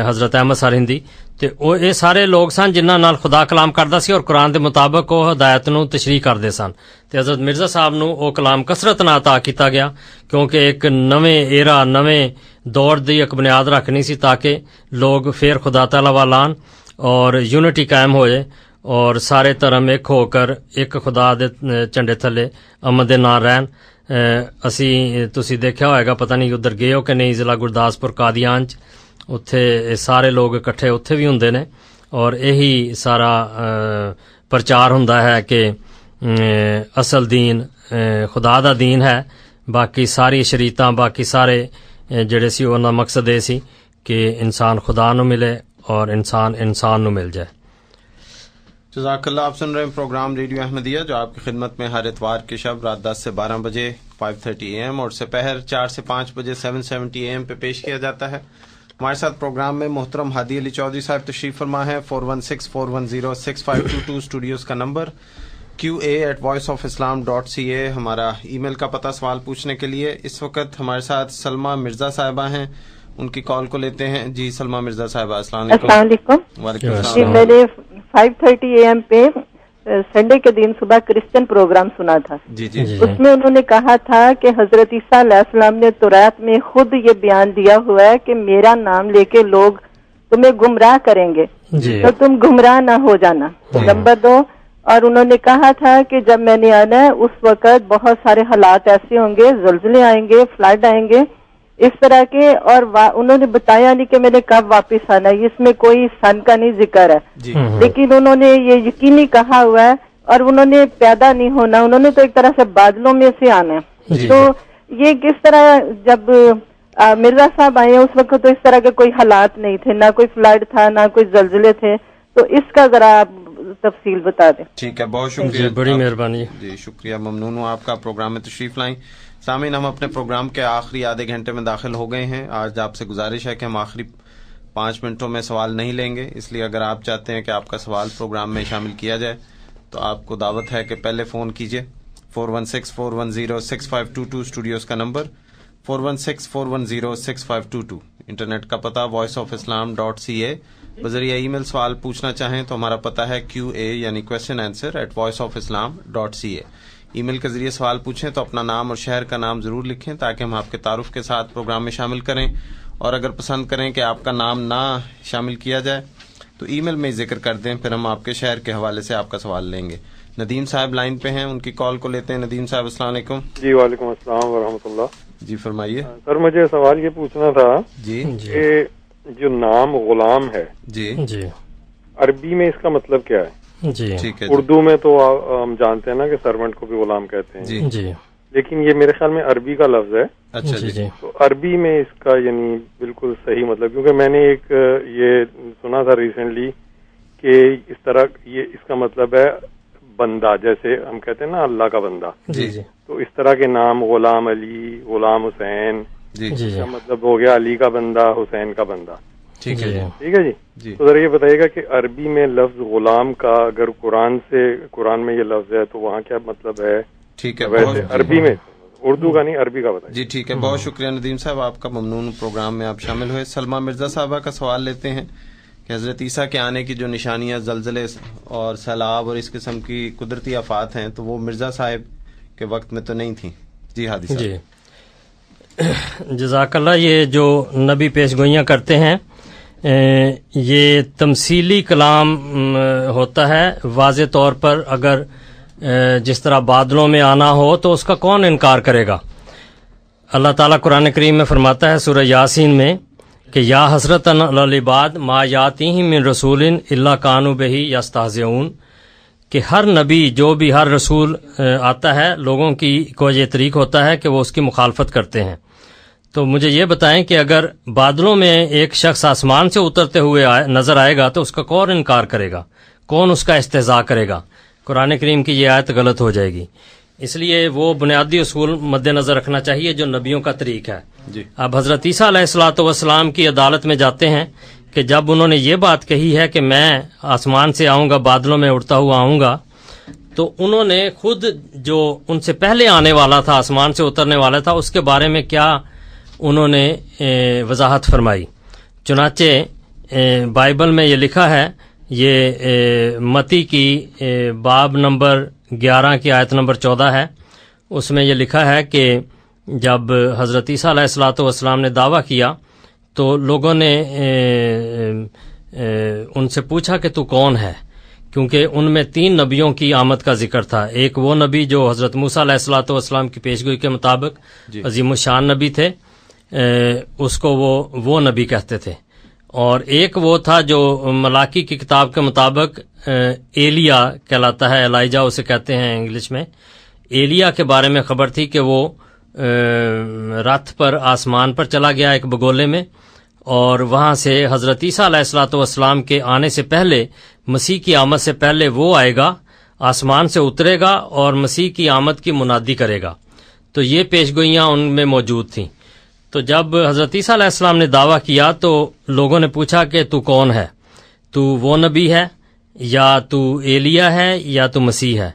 حضرت احمد سرہندی۔ تے او اے سارے لوگ سن جنہاں نال خدا کلام کردا سی اور قرآن دے مطابق او ہدایت نو تشریح کردے سن۔ تے حضرت مرزا صاحب نو او کلام کثرت نال عطا کیتا گیا کیونکہ ایک نویں ایرا نویں دور دی ایک بنیاد رکھنی سی تاکہ لوگ پھر خدا تعالی وال آن اور یونٹی قائم ہوئے اور سارے دھرم ایک ہو کر ایک خدا دے جھنڈے تھلے امن دے نال رہن۔ اسی تسی دیکھا ہوئے گا، پتہ نہیں ادھر گئے ہو کہ نہیں، ضلع گرداسپور قادیان چ اتھے سارے لوگ اکٹھے اتھے بھی ہوندے نے اور یہی سارا پرچار ہوندا ہے کہ اصل دین خدا دا دین ہے. باقی ساری شریعتاں باقی سارے جڑے سی انہاں دا مقصد یہ سی کہ انسان خدا نو ملے اور انسان نو مل جائے. جزاک اللہ. آپ سن رہے ہیں پروگرام ریڈیو احمدیہ جو آپ کی خدمت میں ہر اتوار کی شب رات 10 سے 12 بجے 5:30 AM اور سپہر 4 سے 5 بجے 7:70 AM پہ پیش کیا جاتا ہے. ہمارے ساتھ پروگرام میں محترم ہادی علی چودھری صاحب تشریف فرما ہے. 416-410-6522 اسٹوڈیوز کا نمبر, QA@voiceofislam.ca ہمارا ای میل کا پتہ سوال پوچھنے کے لیے. اس وقت ہمارے ساتھ سلمہ مرزا صاحبہ ہیں, ان کی کال کو لیتے ہیں. جی سلمہ مرزا صاحبہ السلام علیکم. السلام علیکم. وعلیکم السلام. میں نے 5:30 AM پہ سنڈے کے دن صبح کرسچن پروگرام سنا تھا. جی جی. اس میں انہوں نے کہا تھا کہ حضرت عیسیٰ علیہ السلام نے تورات میں خود یہ بیان دیا ہوا ہے کہ میرا نام لے کے لوگ تمہیں گمراہ کریں گے, تو تم گمراہ نہ ہو جانا. نمبر 2, اور انہوں نے کہا تھا کہ جب میں نے آنا ہے اس وقت بہت سارے حالات ایسے ہوں گے, زلزلے آئیں گے, فلڈ آئیں گے, اس طرح کے. اور انہوں نے بتایا نہیں کہ میں نے کب واپس آنا ہے. اس میں کوئی سن کا نہیں ذکر ہے, لیکن انہوں نے یہ یقینی کہا ہوا ہے. اور انہوں نے پیدا نہیں ہونا, انہوں نے تو ایک طرح سے بادلوں میں سے آنا ہے. تو یہ کس طرح, جب مرزا صاحب آئے اس وقت تو اس طرح کے کوئی حالات نہیں تھے, نہ کوئی فلڈ تھا, نہ کوئی زلزلے تھے. تو اس کا ذرا آپ تفصیل بتا دیں. ٹھیک ہے, بہت شکریہ. بڑی مہربانی. جی شکریہ, ممنون ہوں آپ کا پروگرام میں تشریف لائیں. سامعین, ہم اپنے پروگرام کے آخری آدھے گھنٹے میں داخل ہو گئے ہیں. آج آپ سے گزارش ہے کہ ہم آخری 5 منٹوں میں سوال نہیں لیں گے, اس لیے اگر آپ چاہتے ہیں کہ آپ کا سوال پروگرام میں شامل کیا جائے تو آپ کو دعوت ہے کہ پہلے فون کیجیے. 416-410-6522 اسٹوڈیوز کا نمبر, 416-410-6522. انٹرنیٹ کا پتہ voiceofislam.ca. بذریعہ ای میل سوال پوچھنا چاہیں تو ہمارا پتہ ہے QA یعنی کویسچن آنسر @voiceofislam.ca. ای میل کے ذریعے سوال پوچھیں تو اپنا نام اور شہر کا نام ضرور لکھیں تاکہ ہم آپ کے تعارف کے ساتھ پروگرام میں شامل کریں. اور اگر پسند کریں کہ آپ کا نام نہ شامل کیا جائے تو ای میل میں ذکر کر دیں, پھر ہم آپ کے شہر کے حوالے سے آپ کا سوال لیں گے. ندیم صاحب لائن پہ ہیں, ان کی کال کو لیتے ہیں. ندیم صاحب السلام علیکم. جی وعلیکم السلام ورحمۃ اللہ. جی فرمائیے. سر مجھے سوال یہ پوچھنا تھا جی کہ جو نام غلام ہے جی جی عربی میں اس کا مطلب کیا ہے؟ جی ٹھیک ہے. اردو میں تو ہم جانتے ہیں نا کہ سرونٹ کو بھی غلام کہتے ہیں, جی جی, لیکن یہ میرے خیال میں عربی کا لفظ ہے. اچھا جی, تو عربی میں اس کا یعنی بالکل صحیح مطلب, کیونکہ میں نے ایک یہ سنا تھا ریسنٹلی کہ اس طرح یہ اس کا مطلب ہے بندہ, جیسے ہم کہتے ہیں نا اللہ کا بندہ. جی جی, تو اس طرح کے نام غلام علی, غلام حسین, جی جی, کا مطلب ہو گیا علی کا بندہ, حسین کا بندہ. ٹھیک ہے ٹھیک ہے جی. تو ذرا یہ بتائیے گا کہ عربی میں لفظ غلام کا اگر قرآن میں یہ لفظ ہے تو وہاں کیا مطلب ہے؟ ٹھیک ہے, ویسے عربی میں, اردو کا نہیں عربی کا بتائیے. جی ٹھیک ہے, بہت شکریہ ندیم صاحب, آپ کا ممنون پروگرام میں آپ شامل ہوئے. سلمہ مرزا صاحبہ کا سوال لیتے ہیں کہ حضرت عیسیٰ کے آنے کی جو نشانیاں زلزلے اور سیلاب اور اس قسم کی قدرتی آفات ہیں تو وہ مرزا صاحب کے وقت میں تو نہیں تھیں. جی ہادی صاحب. جی جزاک اللہ. یہ جو نبی پیش گوئیاں کرتے ہیں یہ تمثیلی کلام ہوتا ہے. واضح طور پر اگر جس طرح بادلوں میں آنا ہو تو اس کا کون انکار کرے گا؟ اللہ تعالیٰ قرآن کریم میں فرماتا ہے سورہ یاسین میں کہ یا حسرت علی العباد ما یاتیہم من رسول الا کانوا بہ یستہزئون، کہ ہر نبی جو بھی ہر رسول آتا ہے لوگوں کی کو یہ طریق ہوتا ہے کہ وہ اس کی مخالفت کرتے ہیں. تو مجھے یہ بتائیں کہ اگر بادلوں میں ایک شخص آسمان سے اترتے ہوئے نظر آئے گا تو اس کا کون انکار کرے گا؟ کون اس کا استہزاء کرے گا؟ قرآن کریم کی یہ آیت غلط ہو جائے گی. اس لیے وہ بنیادی اصول مد نظر رکھنا چاہیے جو نبیوں کا طریق ہے. اب حضرت عیسیٰ علیہ الصلوۃ والسلام کی عدالت میں جاتے ہیں کہ جب انہوں نے یہ بات کہی ہے کہ میں آسمان سے آؤں گا، بادلوں میں اڑتا ہوا آؤں گا، تو انہوں نے خود جو ان سے پہلے آنے والا تھا، آسمان سے اترنے والا تھا، اس کے بارے میں کیا انہوں نے وضاحت فرمائی. چنانچہ بائبل میں یہ لکھا ہے، یہ متی کی باب نمبر 11 کی آیت نمبر 14 ہے. اس میں یہ لکھا ہے کہ جب حضرت عیسیٰ علیہ الصلوۃ والسلام نے دعویٰ کیا تو لوگوں نے ان سے پوچھا کہ تو کون ہے، کیونکہ ان میں 3 نبیوں کی آمد کا ذکر تھا. ایک وہ نبی جو حضرت موسیٰ علیہ الصلوۃ والسلام کی پیشگوئی کے مطابق عظیم الشان نبی تھے، اس کو وہ نبی کہتے تھے، اور ایک وہ تھا جو ملاکی کی کتاب کے مطابق ایلیا کہلاتا ہے، الائجہ اسے کہتے ہیں انگلش میں. ایلیا کے بارے میں خبر تھی کہ وہ رتھ پر آسمان پر چلا گیا ایک بگولے میں، اور وہاں سے حضرت عیسیٰ علیہ الصلوۃ والسلام کے آنے سے پہلے، مسیح کی آمد سے پہلے وہ آئے گا، آسمان سے اترے گا اور مسیح کی آمد کی منادی کرے گا. تو یہ پیشگوئیاں ان میں موجود تھیں. تو جب حضرت عیسیٰ علیہ السلام نے دعویٰ کیا تو لوگوں نے پوچھا کہ تو کون ہے؟ تو وہ نبی ہے یا تو ایلیا ہے یا تو مسیح ہے؟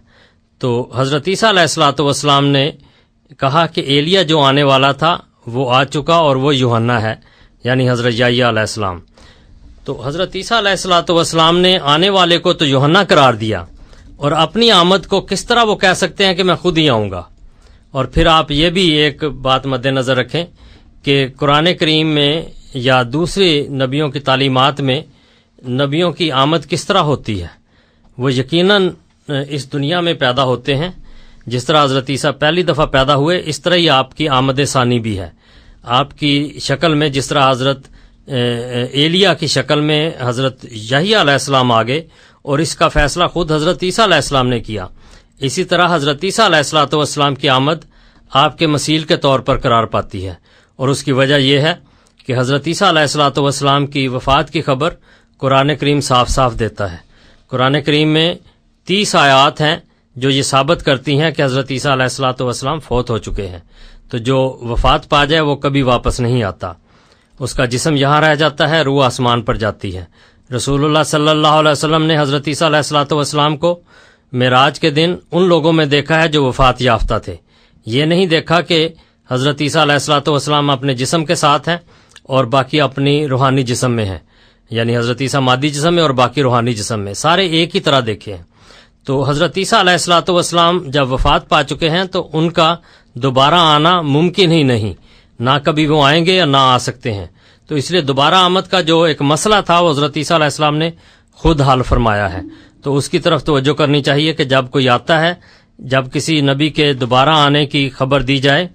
تو حضرت عیسیٰ علیہ الصلوۃ والسلام نے کہا کہ ایلیا جو آنے والا تھا وہ آ چکا اور وہ یوحنا ہے، یعنی حضرت یحییٰ علیہ السلام. تو حضرت عیسیٰ علیہ الصلوۃ والسلام نے آنے والے کو تو یوحنا قرار دیا، اور اپنی آمد کو کس طرح وہ کہہ سکتے ہیں کہ میں خود ہی آؤں گا؟ اور پھر آپ یہ بھی ایک بات مد نظر رکھیں کہ قرآن کریم میں یا دوسرے نبیوں کی تعلیمات میں نبیوں کی آمد کس طرح ہوتی ہے. وہ یقیناً اس دنیا میں پیدا ہوتے ہیں، جس طرح حضرت عیسیٰ پہلی دفعہ پیدا ہوئے اس طرح ہی آپ کی آمد ثانی بھی ہے. آپ کی شکل میں جس طرح حضرت ایلیا کی شکل میں حضرت یحییٰ علیہ السلام آگے، اور اس کا فیصلہ خود حضرت عیسیٰ علیہ السلام نے کیا، اسی طرح حضرت عیسیٰ علیہ الصلوۃ والسلام کی آمد آپ کے مسیل کے طور پر قرار پاتی ہے. اور اس کی وجہ یہ ہے کہ حضرت عیسیٰ علیہ الصلوۃ والسلام کی وفات کی خبر قرآن کریم صاف صاف دیتا ہے. قرآن کریم میں 30 آیات ہیں جو یہ ثابت کرتی ہیں کہ حضرت عیسیٰ علیہ الصلوۃ والسلام فوت ہو چکے ہیں. تو جو وفات پا جائے وہ کبھی واپس نہیں آتا، اس کا جسم یہاں رہ جاتا ہے، روح آسمان پر جاتی ہے. رسول اللہ صلی اللہ علیہ وسلم نے حضرت عیسیٰ علیہ الصلوۃ والسلام کو معراج کے دن ان لوگوں میں دیکھا ہے جو وفات یافتہ تھے. یہ نہیں دیکھا کہ حضرت عیسیٰ علیہ الصلوۃ والسلام اپنے جسم کے ساتھ ہیں اور باقی اپنی روحانی جسم میں ہیں، یعنی حضرت عیسیٰ مادی جسم میں اور باقی روحانی جسم میں، سارے ایک ہی طرح دیکھے ہیں. تو حضرت عیسیٰ علیہ الصلوۃ والسلام جب وفات پا چکے ہیں تو ان کا دوبارہ آنا ممکن ہی نہیں، نہ کبھی وہ آئیں گے یا نہ آ سکتے ہیں. تو اس لیے دوبارہ آمد کا جو ایک مسئلہ تھا وہ حضرت عیسیٰ علیہ السلام نے خود حل فرمایا ہے. تو اس کی طرف توجہ کرنی چاہیے کہ جب کوئی آتا ہے، جب کسی نبی کے دوبارہ آنے کی خبر دی جائے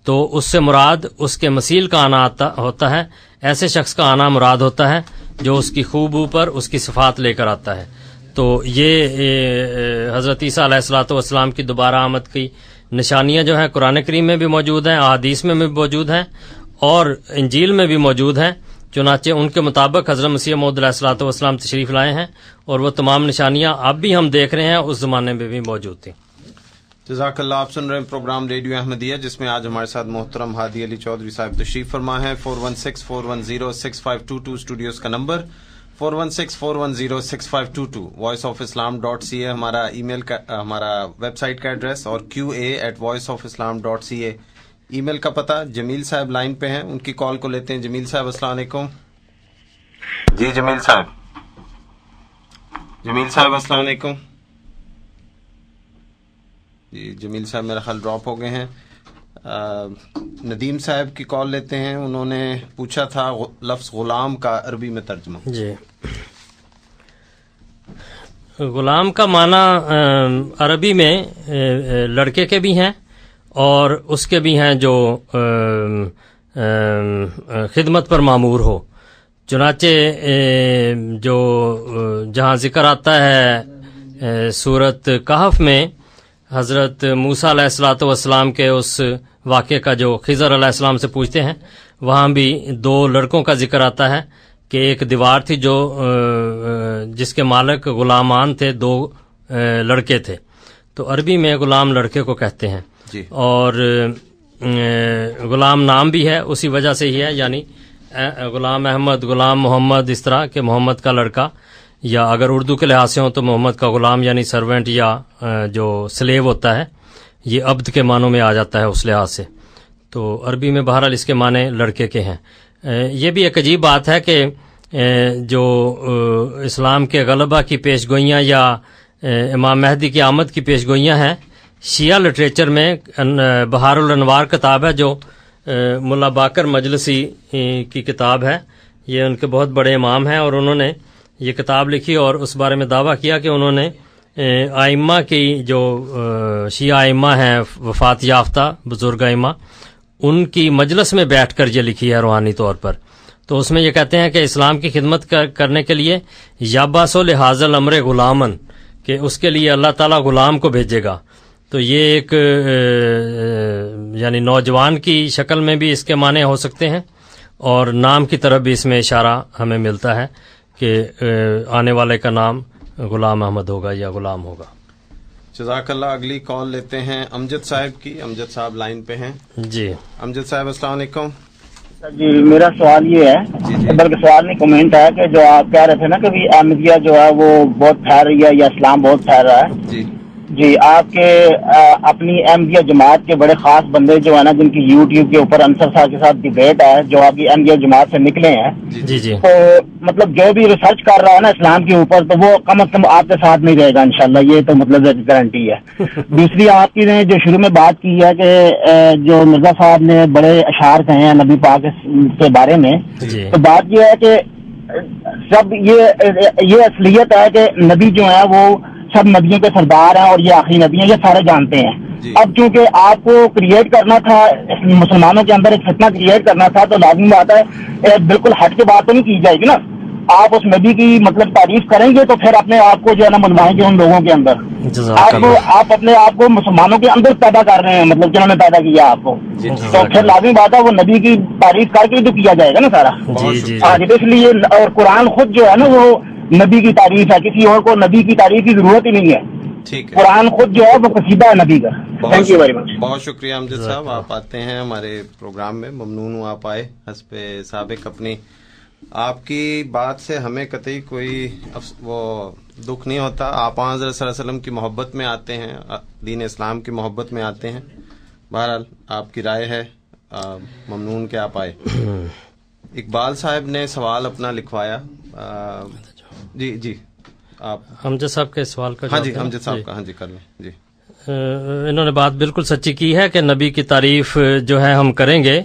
تو اس سے مراد اس کے مسیل کا آنا ہوتا ہے، ایسے شخص کا آنا مراد ہوتا ہے جو اس کی خوبو پر اس کی صفات لے کر آتا ہے. تو یہ حضرت عیسیٰ علیہ الصلوۃ والسلام کی دوبارہ آمد کی نشانیاں جو ہیں قرآن کریم میں بھی موجود ہیں، احادیث میں بھی موجود ہیں اور انجیل میں بھی موجود ہیں. چنانچہ ان کے مطابق حضرت مسیح موعود علیہ الصلوۃ والسلام تشریف لائے ہیں، اور وہ تمام نشانیاں اب بھی ہم دیکھ رہے ہیں اس زمانے میں بھی موجود تھیں. جزاک اللہ. آپ سن رہے ہیں پروگرام ریڈیو احمدیہ، جس میں آج ہمارے ساتھ محترم ہادی علی چودھری صاحب تشریف فرما ہے. 416-410-6522 اسٹوڈیوز کا نمبر، 416-410-6522. voiceofislam.ca ہمارا ای میل کا، ہمارا ویب سائٹ کا ایڈریس، اور qa@voiceofislam.ca ای میل کا پتہ. جمیل صاحب لائن پہ ہیں، ان کی کال کو لیتے ہیں. جمیل صاحب السلام علیکم. جی جمیل صاحب السلام علیکم. جی جمیل صاحب میرا خیال ڈراپ ہو گئے ہیں. ندیم صاحب کی کال لیتے ہیں. انہوں نے پوچھا تھا لفظ غلام کا عربی میں ترجمہ. جی، غلام کا معنی عربی میں لڑکے کے بھی ہیں اور اس کے بھی ہیں جو خدمت پر مامور ہو. چنانچہ جو جہاں ذکر آتا ہے سورت کہف میں حضرت موسیٰ علیہ الصلوۃ والسلام کے اس واقعے کا جو خضر علیہ السلام سے پوچھتے ہیں، وہاں بھی 2 لڑکوں کا ذکر آتا ہے کہ ایک دیوار تھی جو جس کے مالک غلامان تھے، 2 لڑکے تھے. تو عربی میں غلام لڑکے کو کہتے ہیں جی. اور غلام نام بھی ہے اسی وجہ سے ہی ہے، یعنی غلام احمد، غلام محمد، اس طرح کہ محمد کا لڑکا، یا اگر اردو کے لحاظ سے ہو تو محمد کا غلام یعنی سرونٹ یا جو سلیو ہوتا ہے، یہ عبد کے معنوں میں آ جاتا ہے اس لحاظ سے. تو عربی میں بہرحال اس کے معنی لڑکے کے ہیں. یہ بھی ایک عجیب بات ہے کہ جو اسلام کے غلبہ کی پیشگوئیاں یا امام مہدی کی آمد کی پیشگوئیاں ہیں، شیعہ لٹریچر میں بہار الانوار کتاب ہے جو ملا باقر مجلسی کی کتاب ہے. یہ ان کے بہت بڑے امام ہیں اور انہوں نے یہ کتاب لکھی اور اس بارے میں دعویٰ کیا کہ انہوں نے ائمہ کی جو شیعہ ائمہ ہیں وفات یافتہ بزرگ ائمہ، ان کی مجلس میں بیٹھ کر یہ لکھی ہے روحانی طور پر. تو اس میں یہ کہتے ہیں کہ اسلام کی خدمت کرنے کے لیے یاباسو لحاظ الامر غلامن، کہ اس کے لیے اللہ تعالیٰ غلام کو بھیجے گا. تو یہ ایک یعنی نوجوان کی شکل میں بھی اس کے معنی ہو سکتے ہیں، اور نام کی طرف بھی اس میں اشارہ ہمیں ملتا ہے کہ آنے والے کا نام غلام احمد ہوگا یا غلام ہوگا. جزاک اللہ. اگلی کال لیتے ہیں امجد صاحب کی. امجد صاحب لائن پہ ہیں. جی امجد صاحب السلام علیکم. جی میرا سوال یہ ہے، بلکہ سوال نہیں کمنٹ ہے، کہ جو آپ کہہ رہے تھے نا کہ احمدیہ جو ہے وہ بہت پھیل رہی ہے یا اسلام بہت پھیل رہا ہے. جی آپ کے اپنی احمدیہ جماعت کے بڑے خاص بندے جو ہے نا، جن کی یوٹیوب کے اوپر انصر صاحب کے ساتھ ڈیبیٹ ہے، جو آپ کی احمدیہ جماعت سے نکلے ہیں، تو مطلب جو بھی ریسرچ کر رہا ہے نا اسلام کے اوپر، تو وہ کم از کم آپ کے ساتھ نہیں رہے گا انشاءاللہ، یہ تو مطلب گارنٹی ہے. دوسری آپ کی نے جو شروع میں بات کی ہے کہ جو مرزا صاحب نے بڑے اشعار کہے ہیں نبی پاک کے بارے میں، تو بات یہ ہے کہ سب یہ اصلیت ہے کہ نبی جو ہے وہ سب نبیوں کے سردار ہیں اور یہ آخری نبی ہیں، یہ سارے جانتے ہیں. اب چونکہ آپ کو کریٹ کرنا تھا، مسلمانوں کے اندر ایک فتنہ کریٹ کرنا تھا، تو لازمی بات ہے بالکل ہٹ کے بات تو نہیں کی جائے گی نا. آپ اس نبی کی مطلب تعریف کریں گے تو پھر اپنے آپ کو جو ہے نا منوائیں گے ان لوگوں کے اندر. آپ اپنے آپ کو مسلمانوں کے اندر پیدا کر رہے ہیں، مطلب جنہوں نے پیدا کیا آپ کو، تو پھر لازمی بات ہے وہ نبی کی تعریف کر کے تو کیا جائے گا نا سارا. اس لیے اور قرآن خود جو ہے نا وہ نبی کی تعریف ہے، کسی اور کو نبی کی تعریف کی ضرورت ہی نہیں ہے. قرآن خود جو ہے وہ قصیدہ ہے نبی کا. تھینک یو ویری مچ. بہت شکریہ امجد صاحب، آپ آتے ہیں ہمارے پروگرام میں. ممنون ہوں آپ آئے. حسب سابق اپنی آپ کی بات سے ہمیں قطعی کوئی وہ دکھ نہیں ہوتا. آپ حضرت صلی اللہ علیہ وسلم کی محبت میں آتے ہیں، دین اسلام کی محبت میں آتے ہیں. بہرحال آپ کی رائے ہے، ممنون کہ آپ آئے. اقبال صاحب نے سوال اپنا لکھوایا. جی آپ امجد صاحب کے سوال کا. ہاں جی امجد صاحب کا. ہاں جی کر لیں. جی انہوں نے بات بالکل سچی کی ہے کہ نبی کی تعریف جو ہے ہم کریں گے،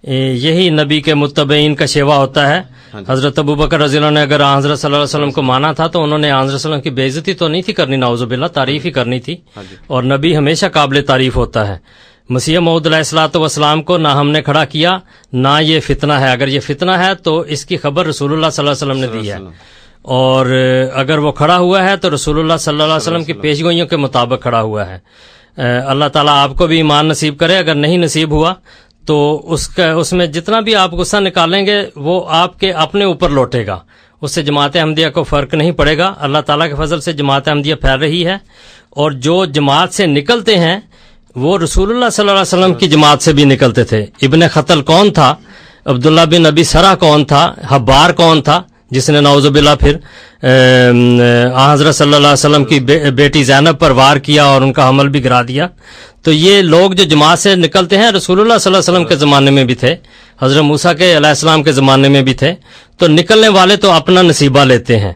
یہی نبی کے متبعین کا شیوا ہوتا ہے. حضرت ابوبکر رضی اللہ عنہ نے اگر حضرت صلی اللہ علیہ وسلم کو مانا تھا تو انہوں نے حضرت صلی اللہ علیہ وسلم کی بے عزتی تو نہیں تھی کرنی، نعوذ باللہ، تعریف ہی کرنی تھی. اور نبی ہمیشہ قابل تعریف ہوتا ہے. مسیح موعود علیہ الصلوۃ والسلام کو نہ ہم نے کھڑا کیا نہ یہ فتنہ ہے. اگر یہ فتنہ ہے تو اس کی خبر رسول اللہ صلی اللہ علیہ وسلم نے دی ہے، اور اگر وہ کھڑا ہوا ہے تو رسول اللہ صلی اللہ علیہ وسلم کی پیشگوئیوں کے مطابق کھڑا ہوا ہے. اللہ تعالیٰ آپ کو بھی ایمان نصیب کرے. اگر نہیں نصیب ہوا تو اس میں جتنا بھی آپ غصہ نکالیں گے وہ آپ کے اپنے اوپر لوٹے گا، اس سے جماعت احمدیہ کو فرق نہیں پڑے گا. اللہ تعالیٰ کے فضل سے جماعت احمدیہ پھیل رہی ہے، اور جو جماعت سے نکلتے ہیں وہ رسول اللہ صلی اللہ علیہ وسلم کی جماعت سے بھی نکلتے تھے. ابن خطل کون تھا؟ عبداللہ بن ابی سرح کون تھا؟ حبار کون تھا جس نے نعوذ باللہ پھر حضرت صلی اللہ علیہ وسلم کی بیٹی زینب پر وار کیا اور ان کا حمل بھی گرا دیا؟ تو یہ لوگ جو جماعت سے نکلتے ہیں رسول اللہ صلی اللہ علیہ وسلم کے زمانے میں بھی تھے، حضرت موسیٰ کے علیہ السلام کے زمانے میں بھی تھے. تو نکلنے والے تو اپنا نصیبہ لیتے ہیں،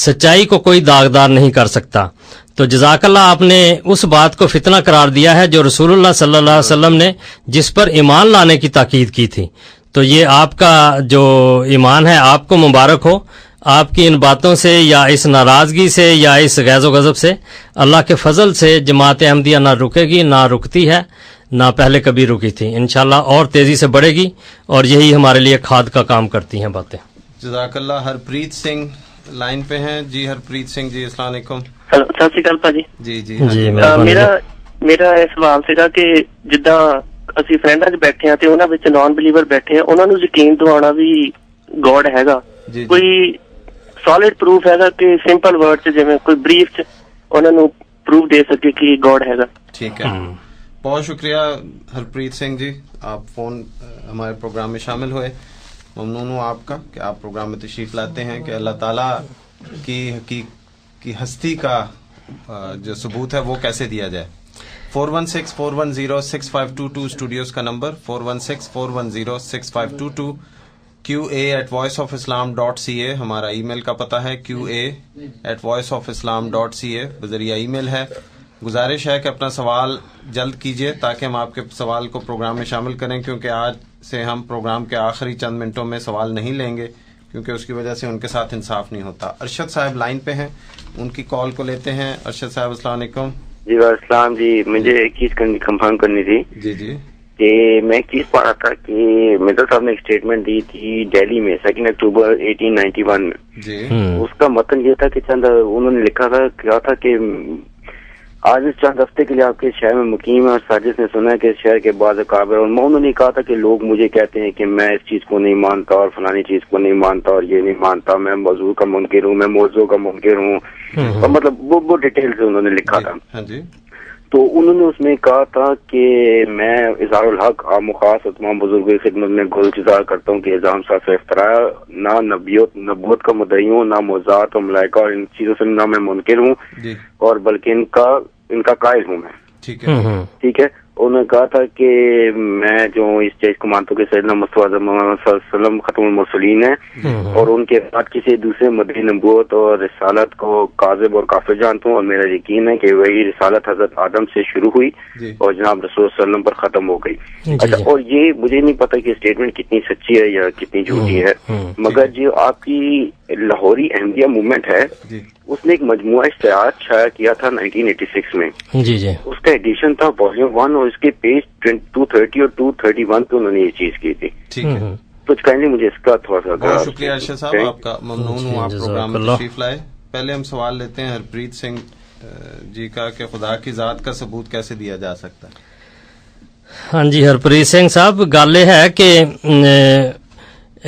سچائی کو کوئی داغدار نہیں کر سکتا. تو جزاک اللہ، آپ نے اس بات کو فتنہ قرار دیا ہے جو رسول اللہ صلی اللہ علیہ وسلم نے جس پر ایمان لانے کی تاکید کی تھی. تو یہ آپ کا جو ایمان ہے آپ کو مبارک ہو. آپ کی ان باتوں سے یا اس ناراضگی سے یا اس غیظ و غضب سے اللہ کے فضل سے جماعت احمدیہ نہ رکے گی، نہ رکتی ہے، نہ پہلے کبھی رکی تھی. انشاءاللہ اور تیزی سے بڑھے گی، اور یہی ہمارے لیے کھاد کا کام کرتی ہیں باتیں. جزاک اللہ. ہرپریت سنگھ لائن پہ ہیں. جی ہرپریت سنگھ جی السلام علیکم. ست شری اکال ਭਾਜੀ. جی ਮੇਰਾ ਇਹ ਸਵਾਲ ਸੀਗਾ ਕਿ ਜਿੱਦਾਂ ਅਸੀਂ ਫਰੈਂਡਾਂ 'ਚ ਬੈਠੇ ਆ ਤੇ ਉਹਨਾਂ ਵਿੱਚ ਨਾਨ ਬਿਲੀਵਰ ਬੈਠੇ ਆ, ਉਹਨਾਂ ਨੂੰ ਯਕੀਨ ਦਿਵਾਉਣਾ ਵੀ ਗੋਡ ਹੈਗਾ, ਕੋਈ ਸੋਲਿਡ ਪ੍ਰੂਫ ਹੈਗਾ ਕਿ ਸਿੰਪਲ ਵਰਡ 'ਚ ਜਿਵੇਂ ਕੋਈ ਬਰੀਫ 'ਚ ਉਹਨਾਂ ਨੂੰ ਪ੍ਰੂਫ ਦੇ ਸਕੇ ਕਿ ਗੋਡ ਹੈਗਾ. ٹھیک ہے، بہت شکریہ ہرپریت سنگھ جی، آپ فون ہمارے پروگرام میں شامل ہوئے. ممنون ہوں آپ کا کہ آپ پروگرام میں تشریف لاتے ہیں کہ اللہ تعالیٰ کی ہستی کا جو ثبوت ہے وہ کیسے دیا جائے. 416-410-6522 اسٹوڈیوز کا نمبر 416-410-6522. QA@voiceofislam.ca ہمارا ای میل کا پتہ ہے. QA@voiceofislam.ca بذریعہ ای میل ہے. گزارش ہے کہ اپنا سوال جلد کیجیے تاکہ ہم آپ کے سوال کو پروگرام میں شامل کریں، کیونکہ آج سے ہم پروگرام کے آخری چند منٹوں میں سوال نہیں لیں گے، کیونکہ اس کی وجہ سے ان کے ساتھ انصاف نہیں ہوتا. ارشد صاحب لائن پہ ہیں، ان کی کال کو لیتے ہیں. ارشد صاحب السلام علیکم. جی السلام. جی مجھے ایک چیز کنفرم کرنی تھی. جی کہ میں ایک چیز پڑھا تھا کہ مرزا صاحب نے ایک اسٹیٹمنٹ دی تھی دہلی میں 2 اکتوبر 1891 میں. اس کا متن یہ تھا کہ چند انہوں نے لکھا تھا، کیا تھا کہ آج اس چند ہفتے کے لیے آپ کے شہر میں مقیم ہے اور ساجد نے سنا ہے کہ شہر کے بعض اکابر اور انہوں نے کہا تھا کہ لوگ مجھے کہتے ہیں کہ میں اس چیز کو نہیں مانتا اور فلانی چیز کو نہیں مانتا اور یہ نہیں مانتا، میں موضوع کا منکر ہوں، میں موضوع کا منکر ہوں، اور مطلب وہ ڈیٹیل سے انہوں نے لکھا تھا. تو انہوں نے اس میں کہا تھا کہ میں اظہار الحق عام و خاص اور تمام بزرگوں کی خدمت میں گزار کرتا ہوں کہ الزام صاف اختراع نہ نبوت کا مدعی ہوں، نہ موضوعات اور ملائکہ اور ان چیزوں سے نہ میں منکر ہوں اور بلکہ ان کا قائل ہوں میں. ٹھیک ہے. انہوں نے کہا تھا کہ میں جو اس چیز کو مانتا ہوں کہ سیدنا مصطفیٰ محمد صلی اللہ علیہ وسلم ختم المرسلین ہیں اور ان کے بعد کسی دوسرے مدعی نبوت اور رسالت کو کاذب اور کافر جانتا ہوں، اور میرا یقین ہے کہ وہی رسالت حضرت آدم سے شروع ہوئی اور جناب رسول صلی اللہ علیہ وسلم پر ختم ہو گئی. اچھا، اور یہ مجھے نہیں پتا کہ اسٹیٹمنٹ کتنی سچی ہے یا کتنی جھوٹی ہے، مگر جو آپ کی لاہوری احمدیہ موومنٹ ہے اس نے ایک مجموعہ اشتہارات شائع کیا تھا 1986 میں. اس کا ایڈیشن تھا والیوم 1 اور اس کے پیج 230 اور 231 پہ انہوں نے یہ چیز کی تھی. تو کائنڈلی مجھے اس کا تھوڑا سا بہت شکریہ ارشد صاحب، آپ کا ممنون ہوں آپ پروگرام میں تشریف لائے. پہلے ہم سوال لیتے ہیں ہرپریت سنگھ جی کا کہ خدا کی ذات کا ثبوت کیسے دیا جا سکتا ہے. ہاں جی ہرپریت سنگھ صاحب، گل یہ ہے کہ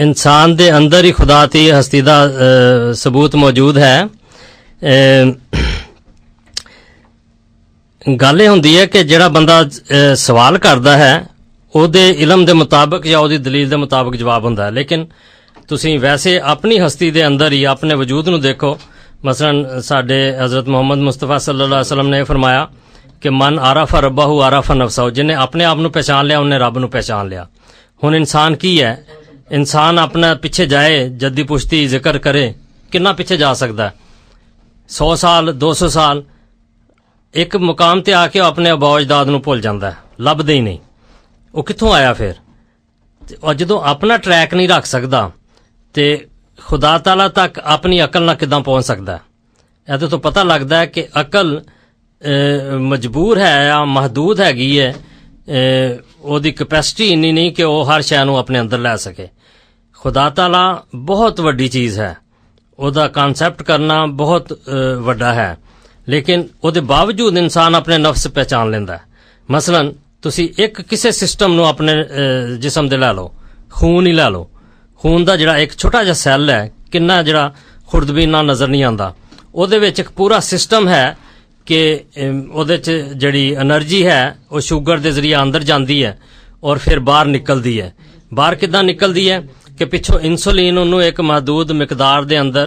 انسان دے اندر ہی خدا دی ہستی دا ثبوت موجود ہے. گل یہ ہوندی ہے کہ جڑا بندہ سوال کردا ہے او دے علم دے مطابق یا او دی دلیل دے مطابق جواب ہوندا ہے، لیکن تسی ویسے اپنی ہستی دے اندر ہی اپنے وجود نو دیکھو. مثلا ساڈے حضرت محمد مصطفیٰ صلی اللہ علیہ وسلم نے فرمایا کہ من عرف ربہ عرف نفسہ، جن نے اپنے آپ نو پہچان لیا انہیں رب نو پہچان لیا. ہن انسان کی ہے، انسان اپنا پیچھے جائے جدی پشتی ذکر کرے کنا پیچھے جا سکتا ہے؟ 100 سال 200 سال ایک مقام تے آ کے اپنے آباء و اجداد نو بھول جاندا ہے، لبدا ہی نہیں وہ کتھوں آیا پھر. اور جدوں اپنا ٹریک نہیں رکھ سکدا تے خدا تعالیٰ تک اپنی عقل نہ کداں پہنچ سکدا ہے؟ یہ تو پتہ لگتا ہے کہ عقل مجبور ہے یا محدود ہے او دی کیپیسٹی انی نہیں کہ وہ ہر شے نو اپنے اندر لے سکے. خدا تعالیٰ بہت وڈی چیز ہے، او دا کانسیپٹ کرنا بہت وڈا ہے، لیکن او دے باوجود انسان اپنے نفس پہچان لیندا ہے. مثلا تسی ایک کسے سسٹم نو اپنے جسم دے لے لو، خون ہی لے لو، خون دا جڑا ایک چھوٹا جا سیل ہے کنا جڑا خوردبینہ نظر نہیں آندا، او دے وچ ایک پورا سسٹم ہے کہ او دے چ جڑی انرجی ہے وہ شوگر دے ذریعے اندر جاندی ہے اور پھر باہر نکلدی ہے. باہر کداں نکلدی ہے کہ پچھوں انسولین انہوں ایک محدود مقدار دے اندر